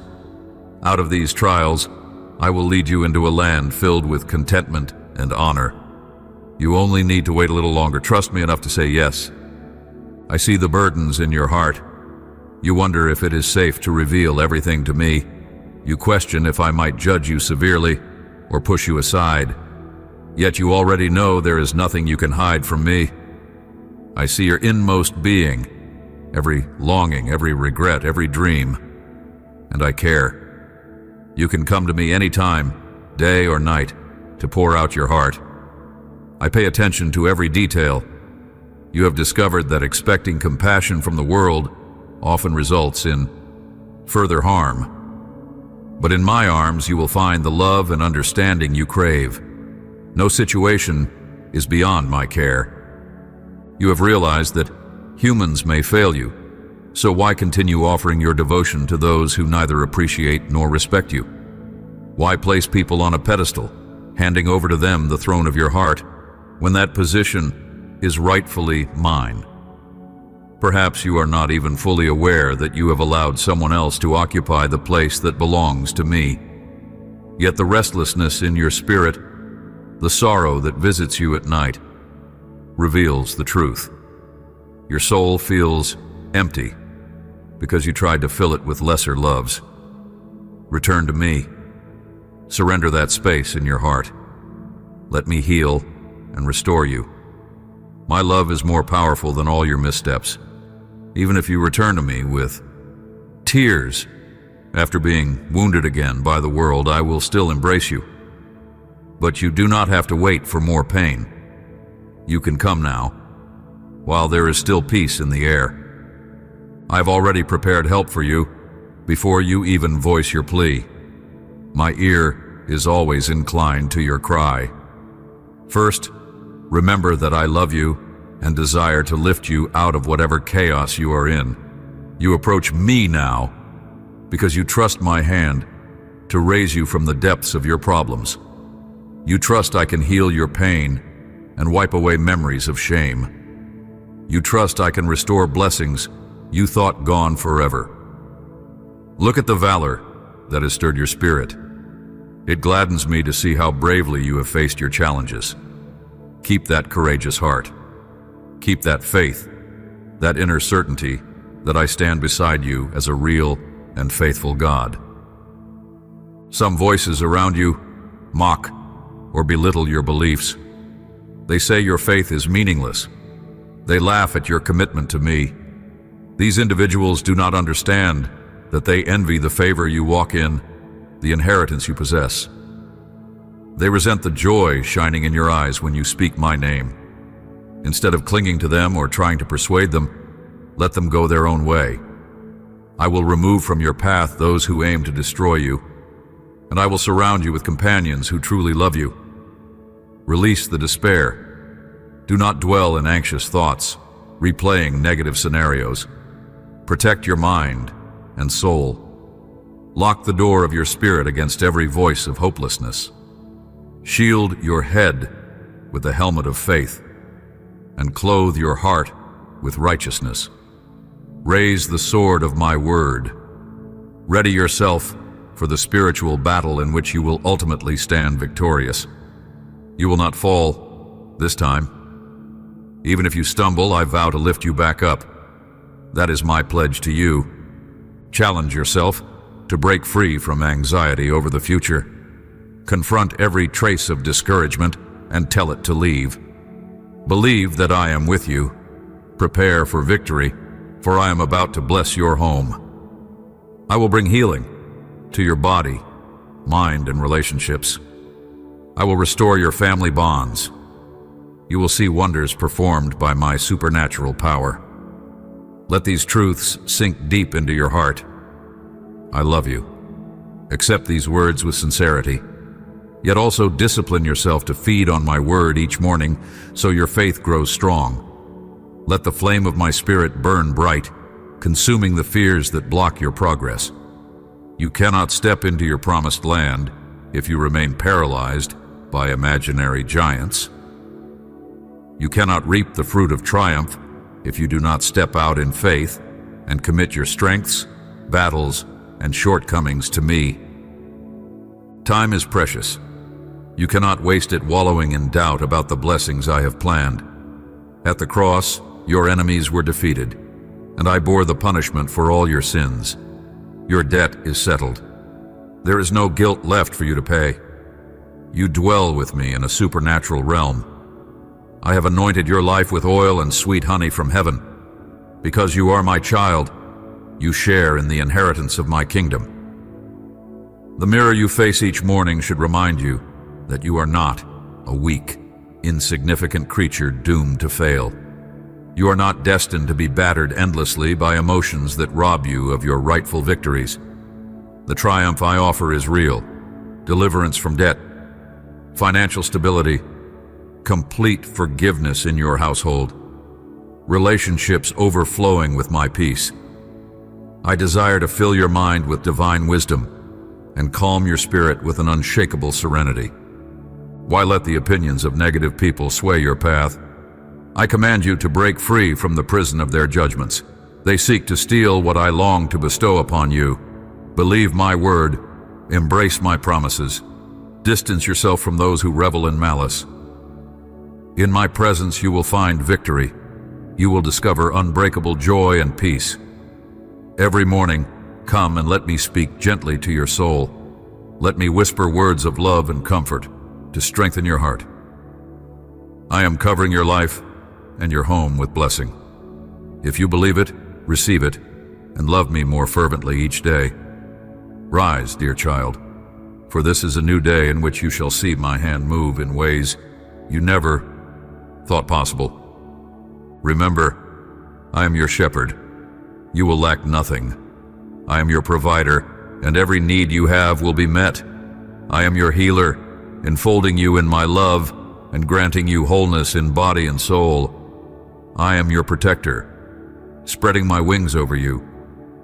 Out of these trials, I will lead you into a land filled with contentment and honor. You only need to wait a little longer. Trust me enough to say yes. I see the burdens in your heart. You wonder if it is safe to reveal everything to me. You question if I might judge you severely or push you aside. Yet you already know there is nothing you can hide from me. I see your inmost being, every longing, every regret, every dream, and I care. You can come to me anytime, day or night, to pour out your heart. I pay attention to every detail. You have discovered that expecting compassion from the world often results in further harm. But in my arms you will find the love and understanding you crave. No situation is beyond my care. You have realized that humans may fail you, so why continue offering your devotion to those who neither appreciate nor respect you? Why place people on a pedestal, handing over to them the throne of your heart, when that position is rightfully mine? Perhaps you are not even fully aware that you have allowed someone else to occupy the place that belongs to me. Yet the restlessness in your spirit, the sorrow that visits you at night, reveals the truth. Your soul feels empty because you tried to fill it with lesser loves. Return to me. Surrender that space in your heart. Let me heal and restore you. My love is more powerful than all your missteps. Even if you return to me with tears after being wounded again by the world, I will still embrace you. But you do not have to wait for more pain. You can come now, while there is still peace in the air. I've already prepared help for you before you even voice your plea. My ear is always inclined to your cry. First, remember that I love you and desire to lift you out of whatever chaos you are in. You approach me now because you trust my hand to raise you from the depths of your problems. You trust I can heal your pain and wipe away memories of shame. You trust I can restore blessings you thought gone forever. Look at the valor that has stirred your spirit. It gladdens me to see how bravely you have faced your challenges. Keep that courageous heart. Keep that faith, that inner certainty that I stand beside you as a real and faithful God. Some voices around you mock or belittle your beliefs. They say your faith is meaningless. They laugh at your commitment to me. These individuals do not understand that they envy the favor you walk in, the inheritance you possess. They resent the joy shining in your eyes when you speak my name. Instead of clinging to them or trying to persuade them, let them go their own way. I will remove from your path those who aim to destroy you, and I will surround you with companions who truly love you. Release the despair. Do not dwell in anxious thoughts, replaying negative scenarios. Protect your mind and soul. Lock the door of your spirit against every voice of hopelessness. Shield your head with the helmet of faith, and clothe your heart with righteousness. Raise the sword of my word. Ready yourself for the spiritual battle in which you will ultimately stand victorious. You will not fall this time. Even if you stumble, I vow to lift you back up. That is my pledge to you. Challenge yourself to break free from anxiety over the future. Confront every trace of discouragement and tell it to leave. Believe that I am with you. Prepare for victory, for I am about to bless your home. I will bring healing to your body, mind, and relationships. I will restore your family bonds. You will see wonders performed by my supernatural power. Let these truths sink deep into your heart. I love you. Accept these words with sincerity, yet also discipline yourself to feed on my word each morning so your faith grows strong. Let the flame of my spirit burn bright, consuming the fears that block your progress. You cannot step into your promised land if you remain paralyzed by imaginary giants. You cannot reap the fruit of triumph if you do not step out in faith and commit your strengths, battles, and shortcomings to me. Time is precious. You cannot waste it wallowing in doubt about the blessings I have planned. At the cross, your enemies were defeated, and I bore the punishment for all your sins. Your debt is settled. There is no guilt left for you to pay. You dwell with me in a supernatural realm. I have anointed your life with oil and sweet honey from heaven. Because you are my child, you share in the inheritance of my kingdom. The mirror you face each morning should remind you that you are not a weak, insignificant creature doomed to fail. You are not destined to be battered endlessly by emotions that rob you of your rightful victories. The triumph I offer is real. Deliverance from debt, financial stability, complete forgiveness in your household, relationships overflowing with my peace. I desire to fill your mind with divine wisdom and calm your spirit with an unshakable serenity. Why let the opinions of negative people sway your path? I command you to break free from the prison of their judgments. They seek to steal what I long to bestow upon you. Believe my word, embrace my promises. Distance yourself from those who revel in malice. In my presence you will find victory. You will discover unbreakable joy and peace. Every morning, come and let me speak gently to your soul. Let me whisper words of love and comfort to strengthen your heart. I am covering your life and your home with blessing. If you believe it, receive it, and love me more fervently each day. Rise, dear child, for this is a new day in which you shall see my hand move in ways you never thought possible. Remember, I am your shepherd. You will lack nothing. I am your provider, and every need you have will be met. I am your healer, enfolding you in my love and granting you wholeness in body and soul. I am your protector, spreading my wings over you,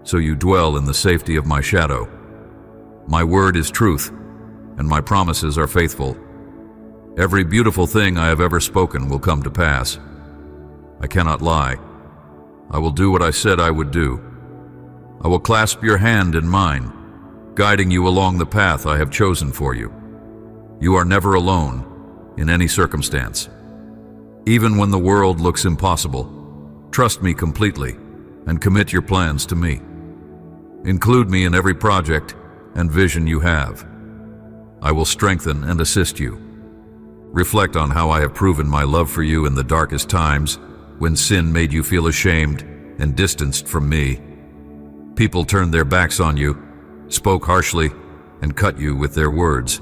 so you dwell in the safety of my shadow. My word is truth, and my promises are faithful. Every beautiful thing I have ever spoken will come to pass. I cannot lie. I will do what I said I would do. I will clasp your hand in mine, guiding you along the path I have chosen for you. You are never alone in any circumstance. Even when the world looks impossible, trust me completely and commit your plans to me. Include me in every project and vision you have. I will strengthen and assist you. Reflect on how I have proven my love for you in the darkest times, when sin made you feel ashamed and distanced from me. People turned their backs on you, spoke harshly, and cut you with their words.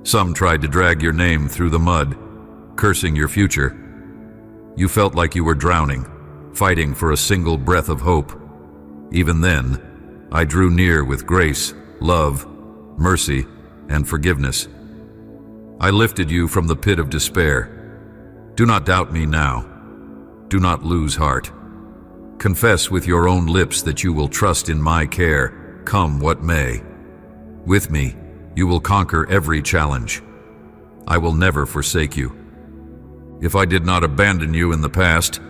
Some tried to drag your name through the mud, cursing your future. You felt like you were drowning, fighting for a single breath of hope. Even then, I drew near with grace, love, mercy, and forgiveness. I lifted you from the pit of despair. Do not doubt me now. Do not lose heart. Confess with your own lips that you will trust in my care, come what may. With me, you will conquer every challenge. I will never forsake you. If I did not abandon you in the past,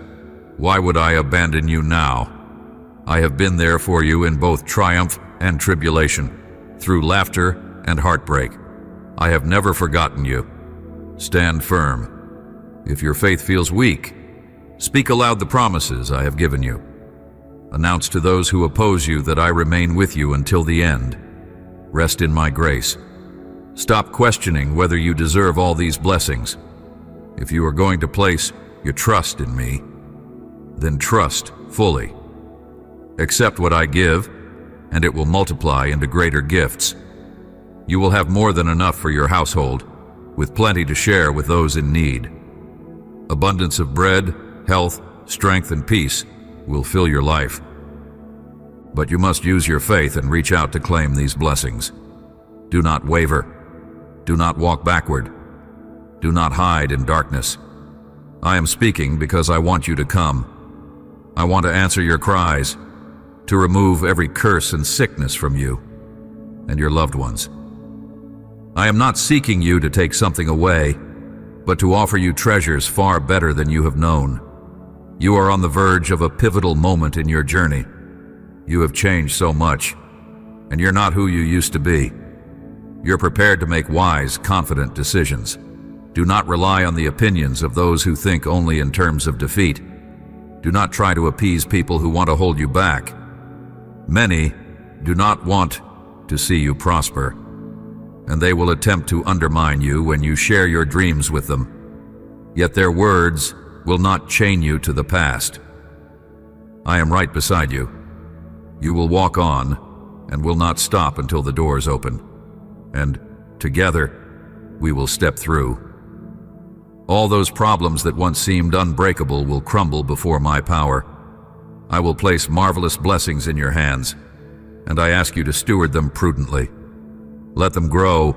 why would I abandon you now? I have been there for you in both triumph and tribulation, through laughter and heartbreak. I have never forgotten you. Stand firm. If your faith feels weak, speak aloud the promises I have given you. Announce to those who oppose you that I remain with you until the end. Rest in my grace. Stop questioning whether you deserve all these blessings. If you are going to place your trust in me, then trust fully. Accept what I give, and it will multiply into greater gifts. You will have more than enough for your household, with plenty to share with those in need. Abundance of bread, health, strength, and peace will fill your life. But you must use your faith and reach out to claim these blessings. Do not waver. Do not walk backward. Do not hide in darkness. I am speaking because I want you to come. I want to answer your cries, to remove every curse and sickness from you and your loved ones. I am not seeking you to take something away, but to offer you treasures far better than you have known. You are on the verge of a pivotal moment in your journey. You have changed so much, and you're not who you used to be. You're prepared to make wise, confident decisions. Do not rely on the opinions of those who think only in terms of defeat. Do not try to appease people who want to hold you back. Many do not want to see you prosper, and they will attempt to undermine you when you share your dreams with them. Yet their words will not chain you to the past. I am right beside you. You will walk on and will not stop until the doors open, and together we will step through. All those problems that once seemed unbreakable will crumble before my power. I will place marvelous blessings in your hands, and I ask you to steward them prudently. Let them grow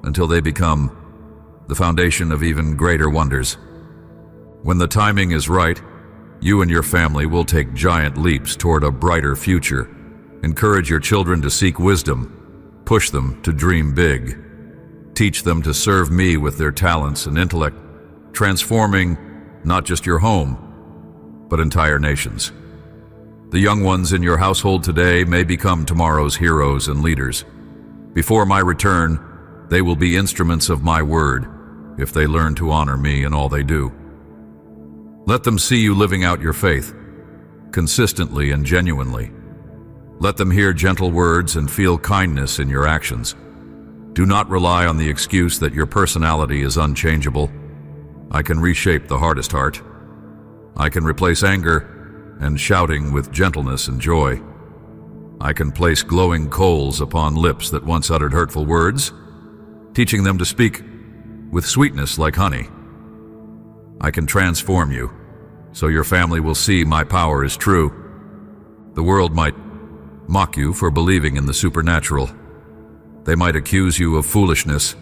until they become the foundation of even greater wonders. When the timing is right, you and your family will take giant leaps toward a brighter future. Encourage your children to seek wisdom. Push them to dream big. Teach them to serve me with their talents and intellect, transforming not just your home, but entire nations. The young ones in your household today may become tomorrow's heroes and leaders. Before my return, they will be instruments of my word if they learn to honor me in all they do. Let them see you living out your faith, consistently and genuinely. Let them hear gentle words and feel kindness in your actions. Do not rely on the excuse that your personality is unchangeable. I can reshape the hardest heart. I can replace anger and shouting with gentleness and joy. I can place glowing coals upon lips that once uttered hurtful words, teaching them to speak with sweetness like honey. I can transform you, so your family will see my power is true. The world might mock you for believing in the supernatural. They might accuse you of foolishness,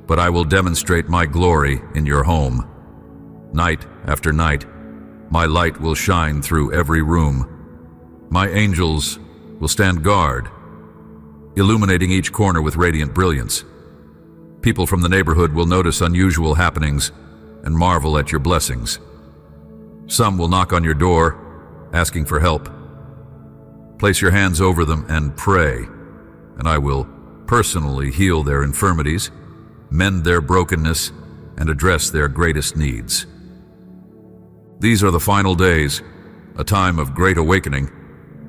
but I will demonstrate my glory in your home. Night after night, my light will shine through every room. My angels will stand guard, illuminating each corner with radiant brilliance. People from the neighborhood will notice unusual happenings and marvel at your blessings. Some will knock on your door, asking for help. Place your hands over them and pray, and I will personally heal their infirmities, mend their brokenness, and address their greatest needs. These are the final days, a time of great awakening,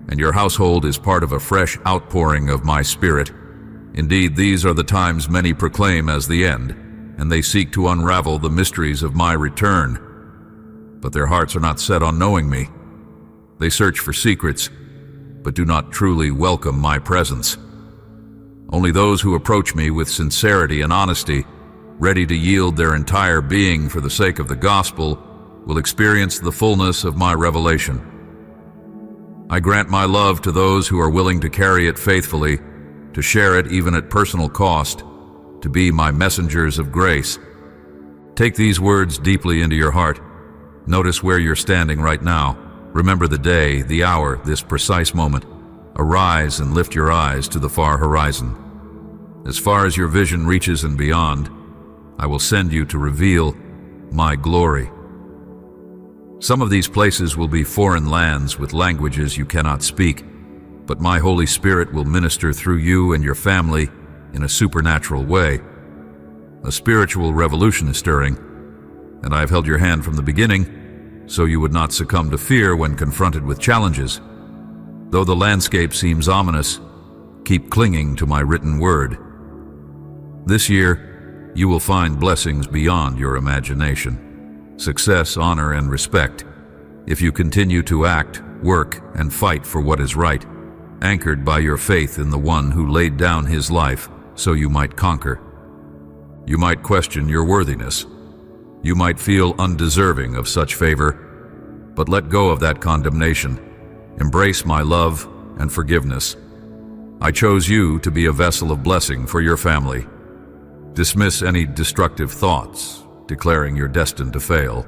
and your household is part of a fresh outpouring of my spirit. Indeed, these are the times many proclaim as the end, and they seek to unravel the mysteries of my return. But their hearts are not set on knowing me. They search for secrets, but do not truly welcome my presence. Only those who approach me with sincerity and honesty, ready to yield their entire being for the sake of the gospel, will experience the fullness of my revelation. I grant my love to those who are willing to carry it faithfully, to share it even at personal cost, to be my messengers of grace. Take these words deeply into your heart. Notice where you're standing right now. Remember the day, the hour, this precise moment. Arise and lift your eyes to the far horizon. As far as your vision reaches and beyond, I will send you to reveal my glory. Some of these places will be foreign lands with languages you cannot speak, but my Holy Spirit will minister through you and your family in a supernatural way. A spiritual revolution is stirring, and I have held your hand from the beginning, so you would not succumb to fear when confronted with challenges. Though the landscape seems ominous, keep clinging to my written word. This year, you will find blessings beyond your imagination, success, honor, and respect, if you continue to act, work, and fight for what is right, anchored by your faith in the one who laid down his life so you might conquer. You might question your worthiness. You might feel undeserving of such favor, but let go of that condemnation. Embrace my love and forgiveness. I chose you to be a vessel of blessing for your family. Dismiss any destructive thoughts, declaring you're destined to fail.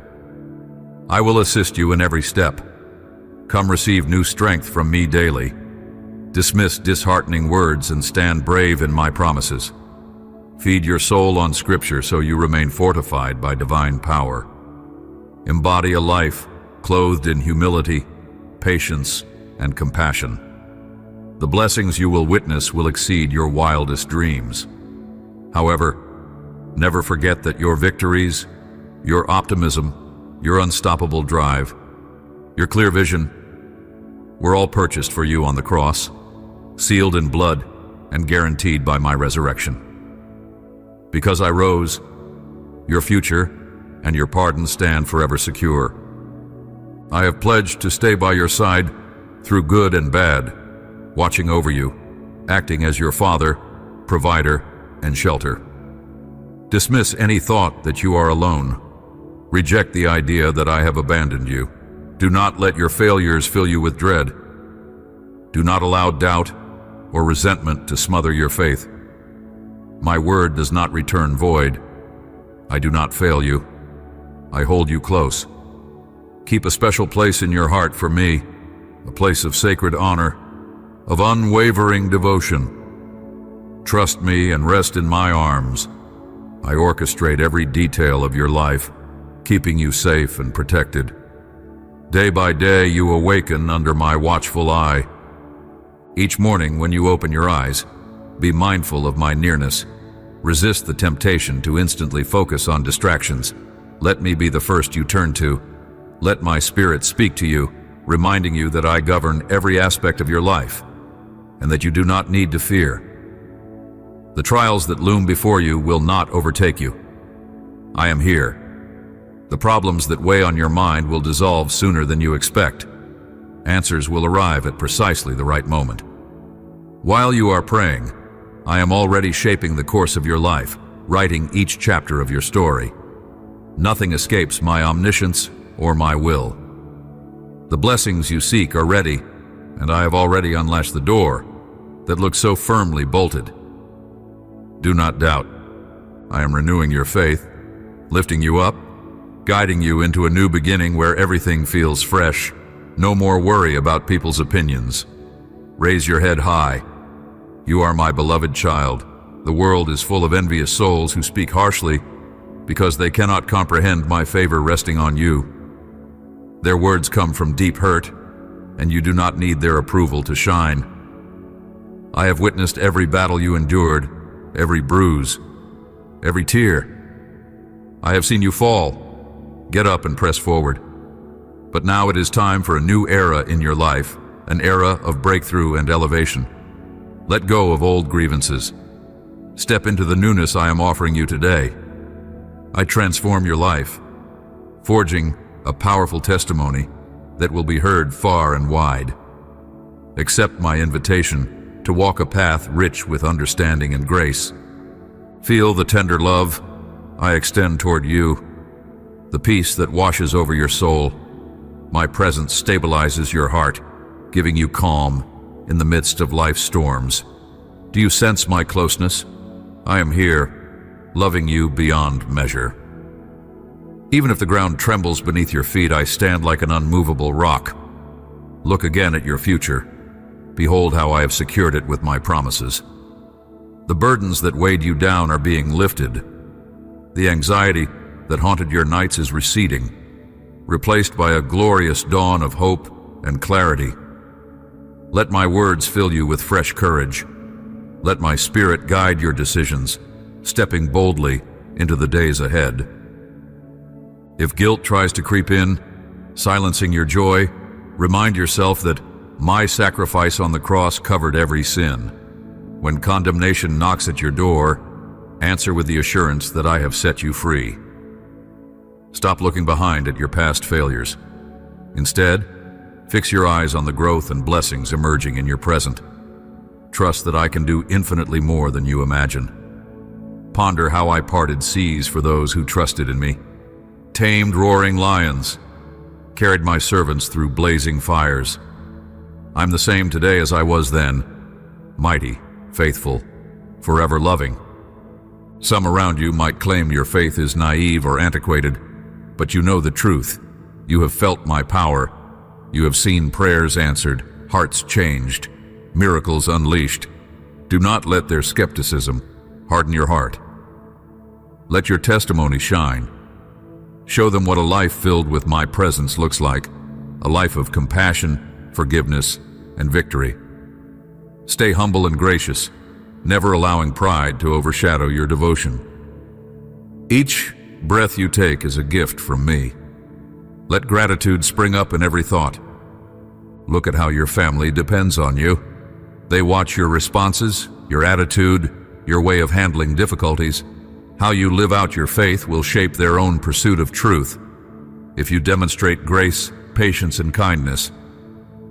I will assist you in every step. Come receive new strength from me daily. Dismiss disheartening words and stand brave in my promises. Feed your soul on Scripture so you remain fortified by divine power. Embody a life clothed in humility, patience, and compassion. The blessings you will witness will exceed your wildest dreams. However, never forget that your victories, your optimism, your unstoppable drive, your clear vision, were all purchased for you on the cross, sealed in blood, and guaranteed by my resurrection. Because I rose, your future and your pardon stand forever secure. I have pledged to stay by your side through good and bad, watching over you, acting as your father, provider, and shelter. Dismiss any thought that you are alone. Reject the idea that I have abandoned you. Do not let your failures fill you with dread. Do not allow doubt or resentment to smother your faith. My word does not return void. I do not fail you. I hold you close. Keep a special place in your heart for me, a place of sacred honor, of unwavering devotion. Trust me and rest in my arms. I orchestrate every detail of your life, keeping you safe and protected. Day by day you awaken under my watchful eye. Each morning when you open your eyes, be mindful of my nearness. Resist the temptation to instantly focus on distractions. Let me be the first you turn to. Let my spirit speak to you, reminding you that I govern every aspect of your life, and that you do not need to fear. The trials that loom before you will not overtake you. I am here. The problems that weigh on your mind will dissolve sooner than you expect. Answers will arrive at precisely the right moment. While you are praying, I am already shaping the course of your life, writing each chapter of your story. Nothing escapes my omniscience or my will. The blessings you seek are ready, and I have already unlatched the door that looks so firmly bolted. Do not doubt. I am renewing your faith, lifting you up, guiding you into a new beginning where everything feels fresh. No more worry about people's opinions. Raise your head high. You are my beloved child. The world is full of envious souls who speak harshly because they cannot comprehend my favor resting on you. Their words come from deep hurt, and you do not need their approval to shine. I have witnessed every battle you endured, every bruise, every tear. I have seen you fall, get up and press forward. But now it is time for a new era in your life, an era of breakthrough and elevation. Let go of old grievances. Step into the newness I am offering you today. I transform your life, forging a powerful testimony that will be heard far and wide. Accept my invitation to walk a path rich with understanding and grace. Feel the tender love I extend toward you, the peace that washes over your soul. My presence stabilizes your heart, giving you calm in the midst of life's storms. Do you sense my closeness? I am here, loving you beyond measure. Even if the ground trembles beneath your feet, I stand like an unmovable rock. Look again at your future. Behold how I have secured it with my promises. The burdens that weighed you down are being lifted. The anxiety that haunted your nights is receding, replaced by a glorious dawn of hope and clarity. Let my words fill you with fresh courage. Let my spirit guide your decisions, stepping boldly into the days ahead. If guilt tries to creep in, silencing your joy, remind yourself that my sacrifice on the cross covered every sin. When condemnation knocks at your door, answer with the assurance that I have set you free. Stop looking behind at your past failures. Instead, fix your eyes on the growth and blessings emerging in your present. Trust that I can do infinitely more than you imagine. Ponder how I parted seas for those who trusted in me, tamed roaring lions, carried my servants through blazing fires. I'm the same today as I was then, mighty, faithful, forever loving. Some around you might claim your faith is naive or antiquated, but you know the truth. You have felt my power. You have seen prayers answered, hearts changed, miracles unleashed. Do not let their skepticism harden your heart. Let your testimony shine. Show them what a life filled with my presence looks like, a life of compassion, forgiveness, and victory. Stay humble and gracious, never allowing pride to overshadow your devotion. Each breath you take is a gift from me. Let gratitude spring up in every thought. Look at how your family depends on you. They watch your responses, your attitude, your way of handling difficulties. How you live out your faith will shape their own pursuit of truth. If you demonstrate grace, patience, and kindness,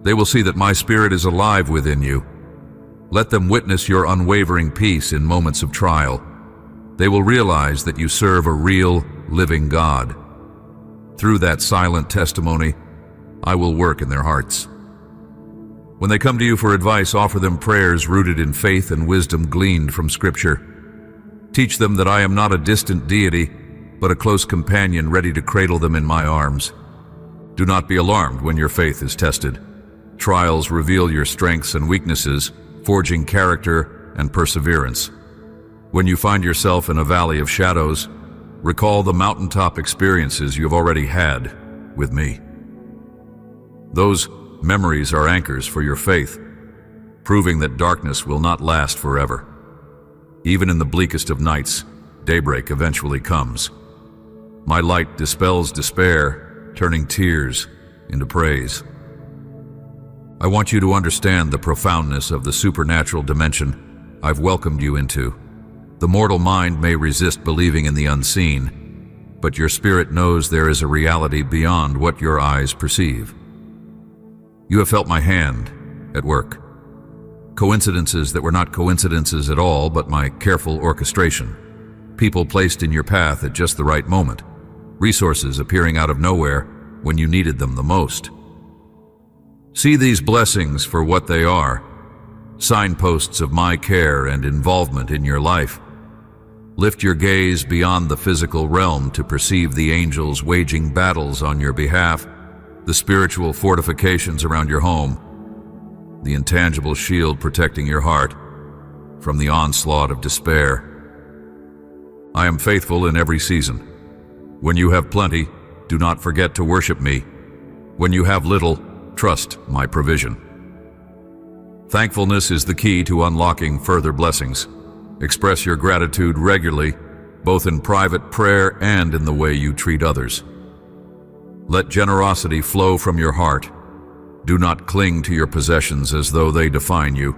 they will see that my spirit is alive within you. Let them witness your unwavering peace in moments of trial. They will realize that you serve a real, living God. Through that silent testimony, I will work in their hearts. When they come to you for advice, offer them prayers rooted in faith and wisdom gleaned from Scripture. Teach them that I am not a distant deity, but a close companion ready to cradle them in my arms. Do not be alarmed when your faith is tested. Trials reveal your strengths and weaknesses, forging character and perseverance. When you find yourself in a valley of shadows, recall the mountaintop experiences you've already had with me. Those memories are anchors for your faith, proving that darkness will not last forever. Even in the bleakest of nights, daybreak eventually comes. My light dispels despair, turning tears into praise. I want you to understand the profoundness of the supernatural dimension I've welcomed you into. The mortal mind may resist believing in the unseen, but your spirit knows there is a reality beyond what your eyes perceive. You have felt my hand at work. Coincidences that were not coincidences at all, but my careful orchestration. People placed in your path at just the right moment. Resources appearing out of nowhere when you needed them the most. See these blessings for what they are, signposts of my care and involvement in your life. Lift your gaze beyond the physical realm to perceive the angels waging battles on your behalf, the spiritual fortifications around your home, the intangible shield protecting your heart from the onslaught of despair. I am faithful in every season. When you have plenty, do not forget to worship me. When you have little, trust my provision. Thankfulness is the key to unlocking further blessings. Express your gratitude regularly, both in private prayer and in the way you treat others. Let generosity flow from your heart. Do not cling to your possessions as though they define you.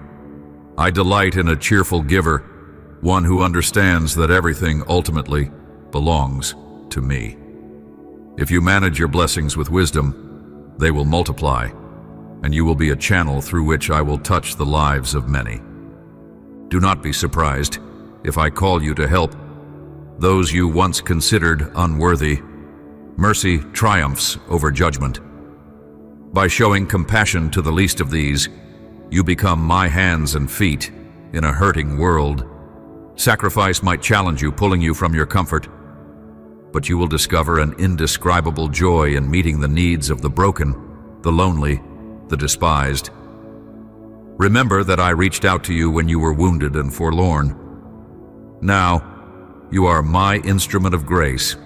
I delight in a cheerful giver, one who understands that everything ultimately belongs to me. If you manage your blessings with wisdom, they will multiply, and you will be a channel through which I will touch the lives of many. Do not be surprised if I call you to help those you once considered unworthy. Mercy triumphs over judgment. By showing compassion to the least of these, you become my hands and feet in a hurting world. Sacrifice might challenge you, pulling you from your comfort, but you will discover an indescribable joy in meeting the needs of the broken, the lonely, the despised. Remember that I reached out to you when you were wounded and forlorn. Now, you are my instrument of grace.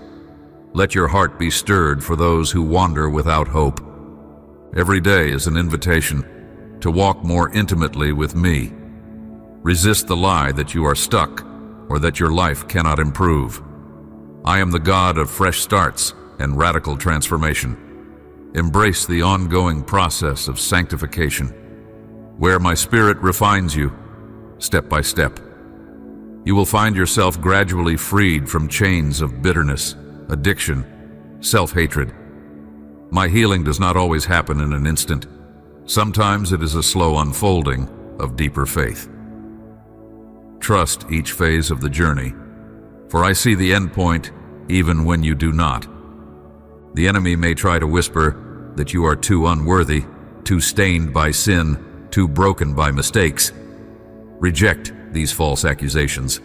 Let your heart be stirred for those who wander without hope. Every day is an invitation. to walk more intimately with me. Resist the lie that you are stuck or that your life cannot improve. I am the God of fresh starts and radical transformation. Embrace the ongoing process of sanctification, where my Spirit refines you, step by step. You will find yourself gradually freed from chains of bitterness, addiction, self-hatred. My healing does not always happen in an instant. Sometimes it is a slow unfolding of deeper faith. Trust each phase of the journey, for I see the end point even when you do not. The enemy may try to whisper that you are too unworthy, too stained by sin, too broken by mistakes. Reject these false accusations.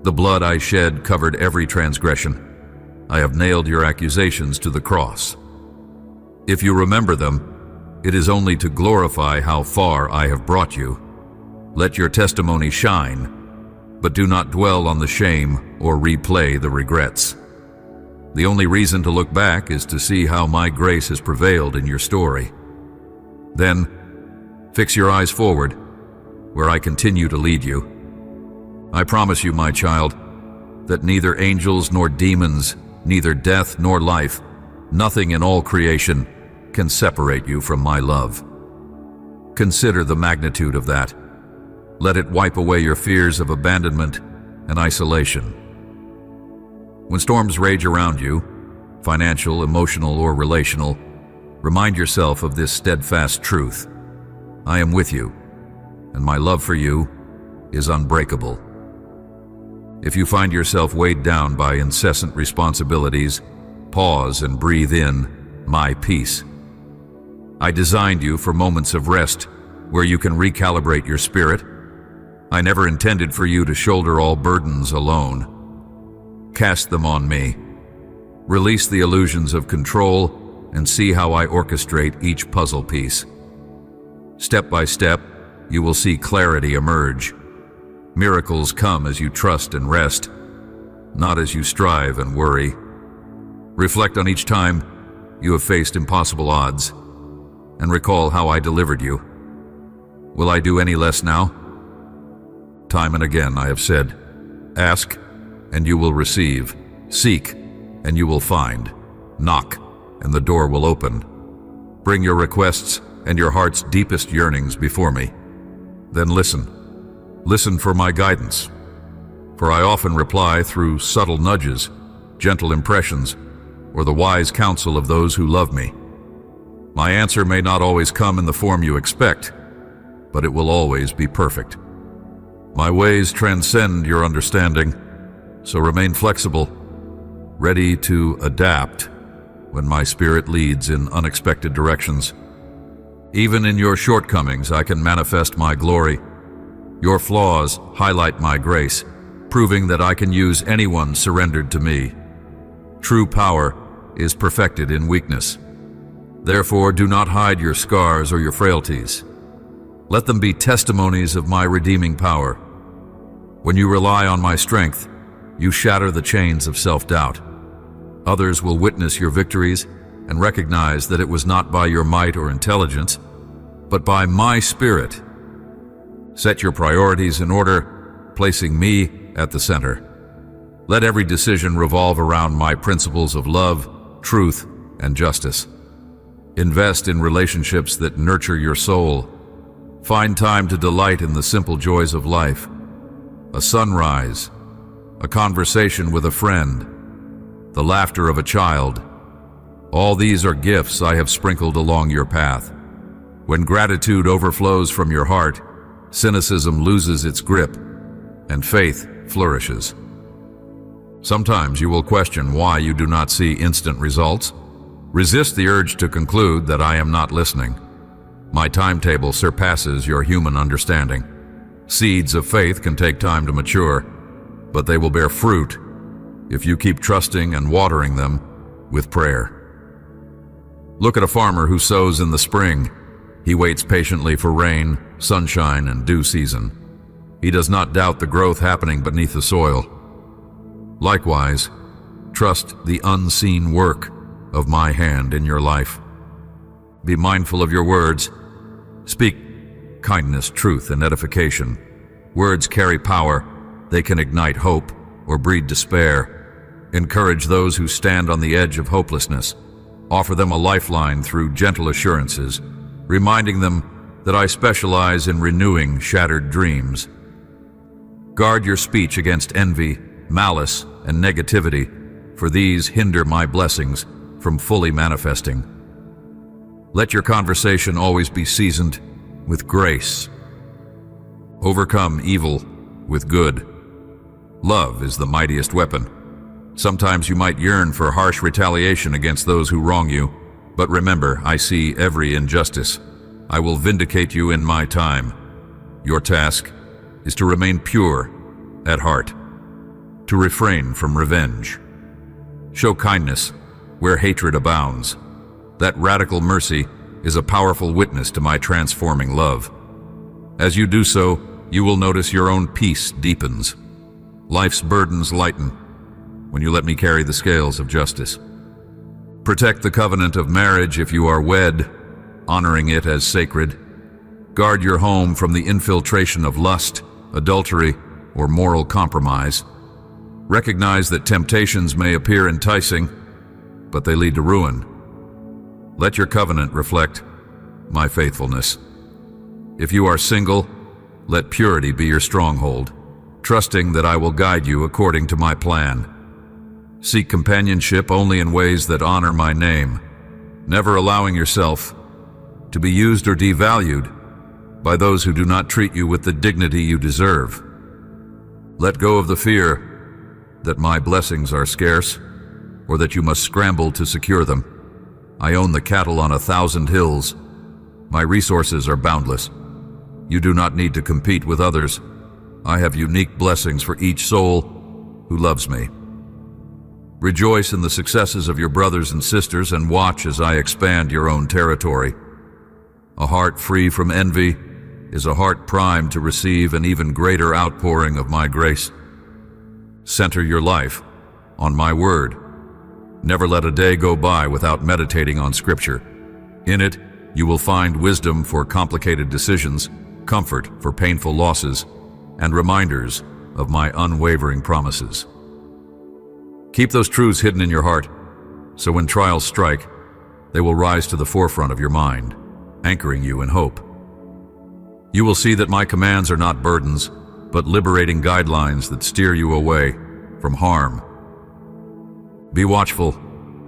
The blood I shed covered every transgression. I have nailed your accusations to the cross. If you remember them, it is only to glorify how far I have brought you. Let your testimony shine, but do not dwell on the shame or replay the regrets. The only reason to look back is to see how my grace has prevailed in your story. Then, fix your eyes forward, where I continue to lead you. I promise you, my child, that neither angels nor demons, neither death nor life, nothing in all creation can separate you from my love. Consider the magnitude of that. Let it wipe away your fears of abandonment and isolation. When storms rage around you, financial, emotional, or relational, remind yourself of this steadfast truth. I am with you, and my love for you is unbreakable. If you find yourself weighed down by incessant responsibilities, pause and breathe in my peace. I designed you for moments of rest where you can recalibrate your spirit. I never intended for you to shoulder all burdens alone. Cast them on me. Release the illusions of control and see how I orchestrate each puzzle piece. Step by step, you will see clarity emerge. Miracles come as you trust and rest, not as you strive and worry. Reflect on each time you have faced impossible odds, and recall how I delivered you. Will I do any less now? Time and again I have said, ask, and you will receive. Seek, and you will find. Knock, and the door will open. Bring your requests and your heart's deepest yearnings before me. Then listen. Listen for my guidance, for I often reply through subtle nudges, gentle impressions, or the wise counsel of those who love me. My answer may not always come in the form you expect, but it will always be perfect. My ways transcend your understanding, so remain flexible, ready to adapt when my Spirit leads in unexpected directions. Even in your shortcomings, I can manifest my glory. Your flaws highlight my grace, proving that I can use anyone surrendered to me. True power is perfected in weakness. Therefore, do not hide your scars or your frailties. Let them be testimonies of my redeeming power. When you rely on my strength, you shatter the chains of self-doubt. Others will witness your victories and recognize that it was not by your might or intelligence, but by my Spirit. Set your priorities in order, placing me at the center. Let every decision revolve around my principles of love, truth, and justice. Invest in relationships that nurture your soul. Find time to delight in the simple joys of life. A sunrise, a conversation with a friend, the laughter of a child. All these are gifts I have sprinkled along your path. When gratitude overflows from your heart, cynicism loses its grip, and faith flourishes. Sometimes you will question why you do not see instant results. Resist the urge to conclude that I am not listening. My timetable surpasses your human understanding. Seeds of faith can take time to mature, but they will bear fruit if you keep trusting and watering them with prayer. Look at a farmer who sows in the spring. He waits patiently for rain, sunshine, and due season. He does not doubt the growth happening beneath the soil. Likewise, trust the unseen work of my hand in your life. Be mindful of your words. Speak kindness, truth, and edification. Words carry power. They can ignite hope or breed despair. Encourage those who stand on the edge of hopelessness. Offer them a lifeline through gentle assurances, reminding them that I specialize in renewing shattered dreams. Guard your speech against envy, malice, and negativity, for these hinder my blessings from fully manifesting. Let your conversation always be seasoned with grace. Overcome evil with good. Love is the mightiest weapon. Sometimes you might yearn for harsh retaliation against those who wrong you, but remember, I see every injustice. I will vindicate you in my time. Your task is to remain pure at heart, to refrain from revenge. Show kindness where hatred abounds. That radical mercy is a powerful witness to my transforming love. As you do so, you will notice your own peace deepens. Life's burdens lighten when you let me carry the scales of justice. Protect the covenant of marriage if you are wed, honoring it as sacred. Guard your home from the infiltration of lust, adultery, or moral compromise. Recognize that temptations may appear enticing, but they lead to ruin. Let your covenant reflect my faithfulness. If you are single, let purity be your stronghold, trusting that I will guide you according to my plan. Seek companionship only in ways that honor my name, never allowing yourself to be used or devalued by those who do not treat you with the dignity you deserve. Let go of the fear that my blessings are scarce or that you must scramble to secure them. I own the cattle on 1,000 hills. My resources are boundless. You do not need to compete with others. I have unique blessings for each soul who loves me. Rejoice in the successes of your brothers and sisters and watch as I expand your own territory. A heart free from envy is a heart primed to receive an even greater outpouring of my grace. Center your life on my word. Never let a day go by without meditating on Scripture. In it, you will find wisdom for complicated decisions, comfort for painful losses, and reminders of my unwavering promises. Keep those truths hidden in your heart, so when trials strike, they will rise to the forefront of your mind, anchoring you in hope. You will see that my commands are not burdens, but liberating guidelines that steer you away from harm. Be watchful,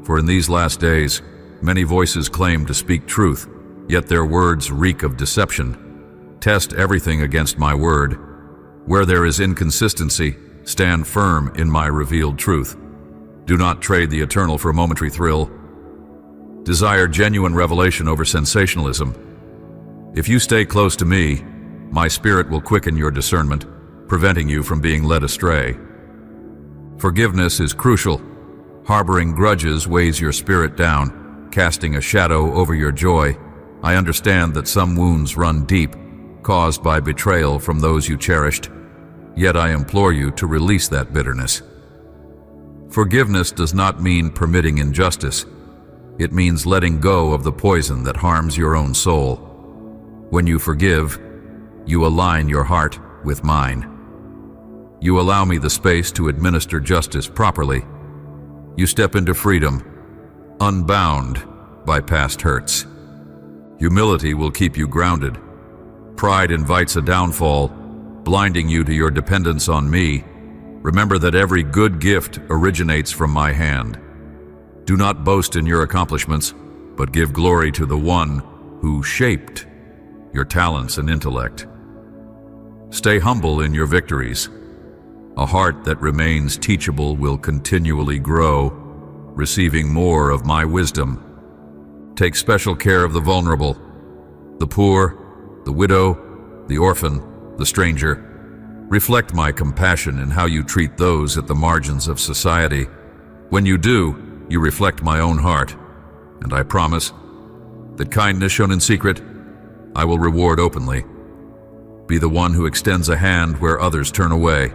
for in these last days, many voices claim to speak truth, yet their words reek of deception. Test everything against my word. Where there is inconsistency, stand firm in my revealed truth. Do not trade the eternal for a momentary thrill. Desire genuine revelation over sensationalism. If you stay close to me, my spirit will quicken your discernment, preventing you from being led astray. Forgiveness is crucial. Harboring grudges weighs your spirit down, casting a shadow over your joy. I understand that some wounds run deep, caused by betrayal from those you cherished. Yet I implore you to release that bitterness. Forgiveness does not mean permitting injustice. It means letting go of the poison that harms your own soul. When you forgive, you align your heart with mine. You allow me the space to administer justice properly. You step into freedom, unbound by past hurts. Humility will keep you grounded. Pride invites a downfall, blinding you to your dependence on me. Remember that every good gift originates from my hand. Do not boast in your accomplishments, but give glory to the one who shaped your talents and intellect. Stay humble in your victories. A heart that remains teachable will continually grow, receiving more of my wisdom. Take special care of the vulnerable, the poor, the widow, the orphan, the stranger. Reflect my compassion in how you treat those at the margins of society. When you do, you reflect my own heart, and I promise that kindness shown in secret, I will reward openly. Be the one who extends a hand where others turn away.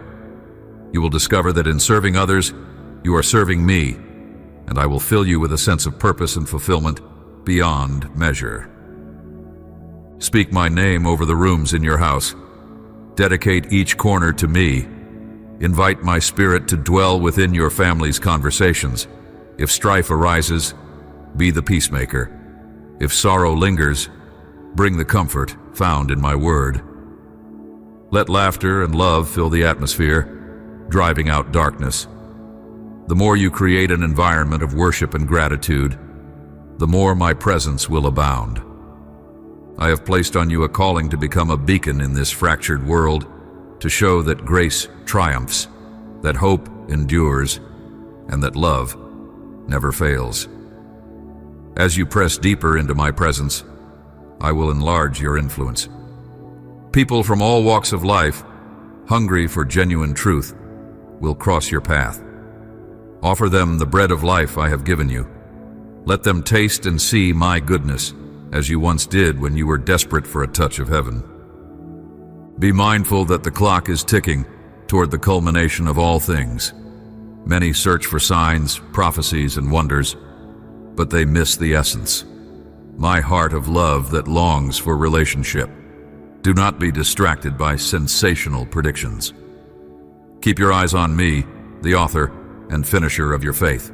You will discover that in serving others, you are serving me, and I will fill you with a sense of purpose and fulfillment beyond measure. Speak my name over the rooms in your house. Dedicate each corner to me. Invite my spirit to dwell within your family's conversations. If strife arises, be the peacemaker. If sorrow lingers, bring the comfort found in my word. Let laughter and love fill the atmosphere, driving out darkness. The more you create an environment of worship and gratitude, the more my presence will abound. I have placed on you a calling to become a beacon in this fractured world, to show that grace triumphs, that hope endures, and that love never fails. As you press deeper into my presence, I will enlarge your influence. People from all walks of life, hungry for genuine truth, will cross your path. Offer them the bread of life I have given you. Let them taste and see my goodness, as you once did when you were desperate for a touch of heaven. Be mindful that the clock is ticking toward the culmination of all things. Many search for signs, prophecies, and wonders, but they miss the essence. My heart of love that longs for relationship. Do not be distracted by sensational predictions. Keep your eyes on me, the author and finisher of your faith.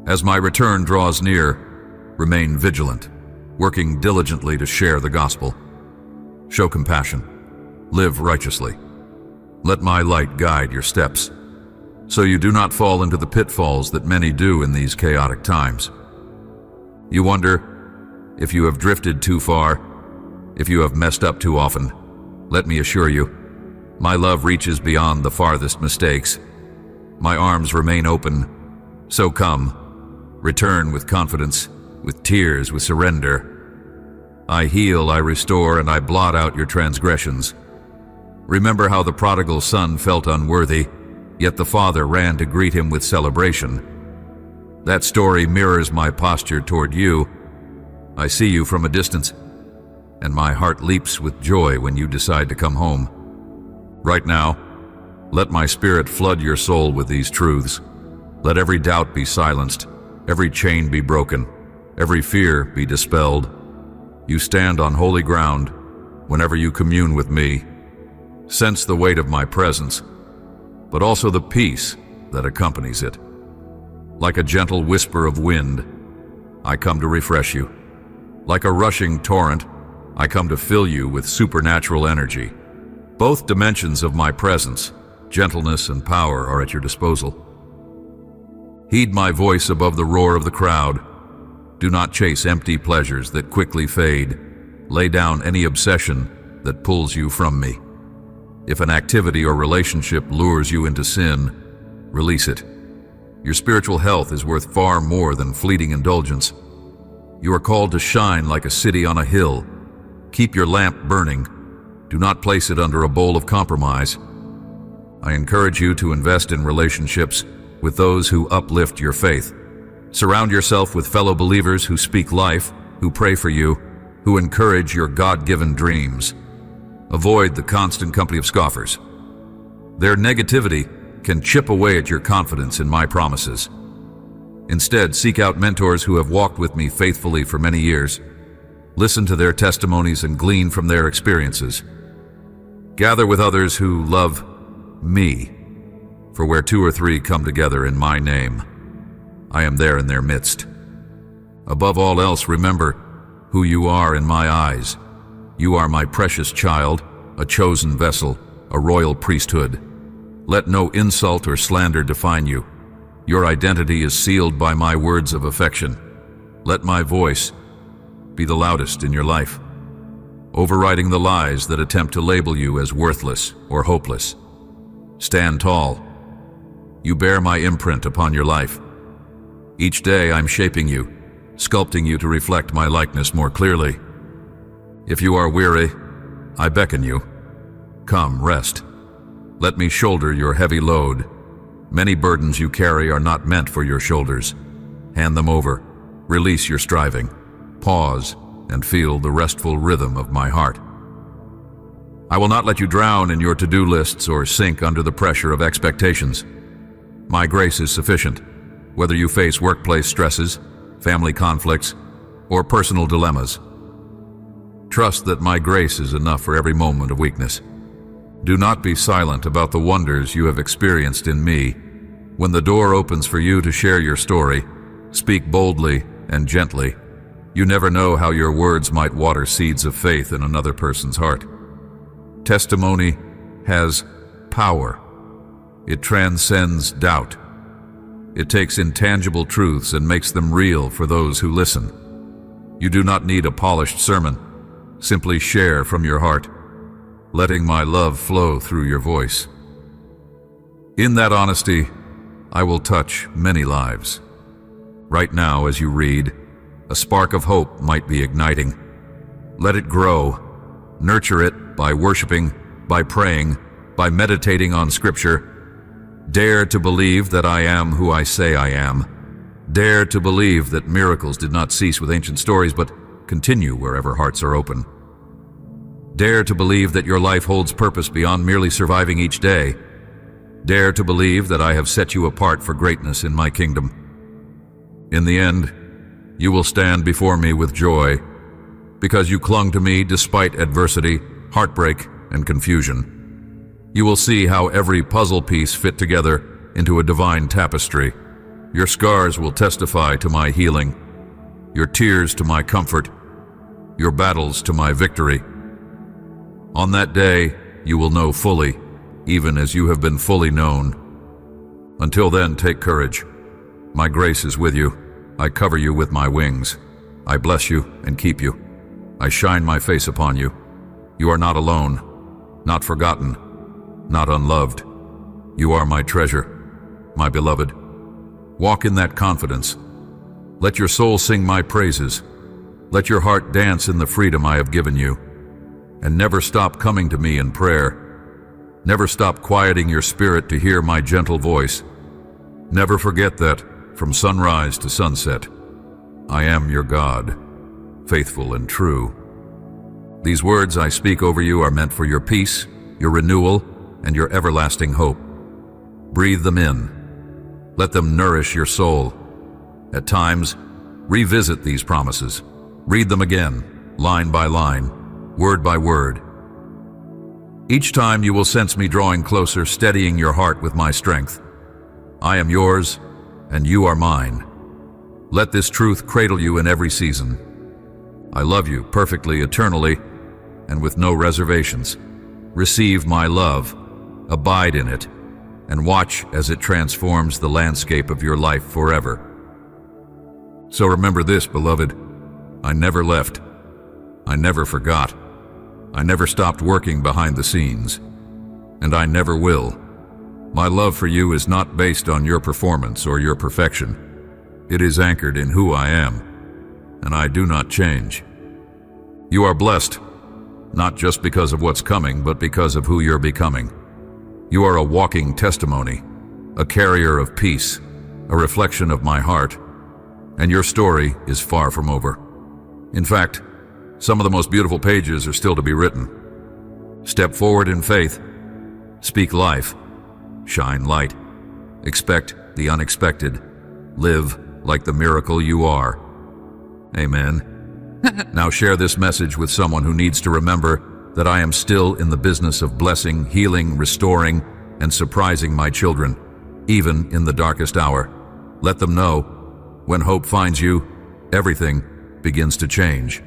As my return draws near, remain vigilant, working diligently to share the gospel. Show compassion. Live righteously. Let my light guide your steps, so you do not fall into the pitfalls that many do in these chaotic times. You wonder if you have drifted too far, if you have messed up too often. Let me assure you, my love reaches beyond the farthest mistakes. My arms remain open, so come, return with confidence, with tears, with surrender. I heal, I restore, and I blot out your transgressions. Remember how the prodigal son felt unworthy, yet the father ran to greet him with celebration. That story mirrors my posture toward you. I see you from a distance, and my heart leaps with joy when you decide to come home. Right now, let my spirit flood your soul with these truths. Let every doubt be silenced, every chain be broken, every fear be dispelled. You stand on holy ground whenever you commune with me. Sense the weight of my presence, but also the peace that accompanies it. Like a gentle whisper of wind, I come to refresh you. Like a rushing torrent, I come to fill you with supernatural energy. Both dimensions of my presence, gentleness and power, are at your disposal. Heed my voice above the roar of the crowd. Do not chase empty pleasures that quickly fade. Lay down any obsession that pulls you from me. If an activity or relationship lures you into sin, release it. Your spiritual health is worth far more than fleeting indulgence. You are called to shine like a city on a hill. Keep your lamp burning. Do not place it under a bowl of compromise. I encourage you to invest in relationships with those who uplift your faith. Surround yourself with fellow believers who speak life, who pray for you, who encourage your God-given dreams. Avoid the constant company of scoffers. Their negativity can chip away at your confidence in my promises. Instead, seek out mentors who have walked with me faithfully for many years. Listen to their testimonies and glean from their experiences. Gather with others who love me, for where 2 or 3 come together in my name, I am there in their midst. Above all else, remember who you are in my eyes. You are my precious child, a chosen vessel, a royal priesthood. Let no insult or slander define you. Your identity is sealed by my words of affection. Let my voice be the loudest in your life, overriding the lies that attempt to label you as worthless or hopeless. Stand tall. You bear my imprint upon your life. Each day I'm shaping you, sculpting you to reflect my likeness more clearly. If you are weary, I beckon you. Come, rest. Let me shoulder your heavy load. Many burdens you carry are not meant for your shoulders. Hand them over. Release your striving. Pause and feel the restful rhythm of my heart. I will not let you drown in your to-do lists or sink under the pressure of expectations. My grace is sufficient, whether you face workplace stresses, family conflicts, or personal dilemmas. Trust that my grace is enough for every moment of weakness. Do not be silent about the wonders you have experienced in me. When the door opens for you to share your story, speak boldly and gently. You never know how your words might water seeds of faith in another person's heart. Testimony has power. It transcends doubt. It takes intangible truths and makes them real for those who listen. You do not need a polished sermon. Simply share from your heart, letting my love flow through your voice. In that honesty, I will touch many lives. Right now, as you read, a spark of hope might be igniting. Let it grow. Nurture it by worshiping, by praying, by meditating on Scripture. Dare to believe that I am who I say I am. Dare to believe that miracles did not cease with ancient stories, but continue wherever hearts are open. Dare to believe that your life holds purpose beyond merely surviving each day. Dare to believe that I have set you apart for greatness in my kingdom. In the end, you will stand before me with joy, because you clung to me despite adversity, heartbreak, and confusion. You will see how every puzzle piece fit together into a divine tapestry. Your scars will testify to my healing, your tears to my comfort, your battles to my victory. On that day, you will know fully, even as you have been fully known. Until then, take courage. My grace is with you. I cover you with my wings. I bless you and keep you. I shine my face upon you. You are not alone, not forgotten, not unloved. You are my treasure, my beloved. Walk in that confidence. Let your soul sing my praises. Let your heart dance in the freedom I have given you. And never stop coming to me in prayer. Never stop quieting your spirit to hear my gentle voice. Never forget that, from sunrise to sunset, I am your God, faithful and true. These words I speak over you are meant for your peace, your renewal, and your everlasting hope. Breathe them in. Let them nourish your soul. At times, revisit these promises. Read them again, line by line, word by word. Each time you will sense me drawing closer, steadying your heart with my strength. I am yours, and you are mine. Let this truth cradle you in every season. I love you perfectly, eternally, and with no reservations. Receive my love, abide in it, and watch as it transforms the landscape of your life forever. So remember this, beloved, I never left. I never forgot. I never stopped working behind the scenes. And I never will. My love for you is not based on your performance or your perfection. It is anchored in who I am, and I do not change. You are blessed, not just because of what's coming, but because of who you're becoming. You are a walking testimony, a carrier of peace, a reflection of my heart, and your story is far from over. In fact, some of the most beautiful pages are still to be written. Step forward in faith, speak life, shine light, expect the unexpected, live like the miracle you are. Amen. Now share this message with someone who needs to remember that I am still in the business of blessing, healing, restoring, and surprising my children, even in the darkest hour. Let them know, when hope finds you, everything begins to change.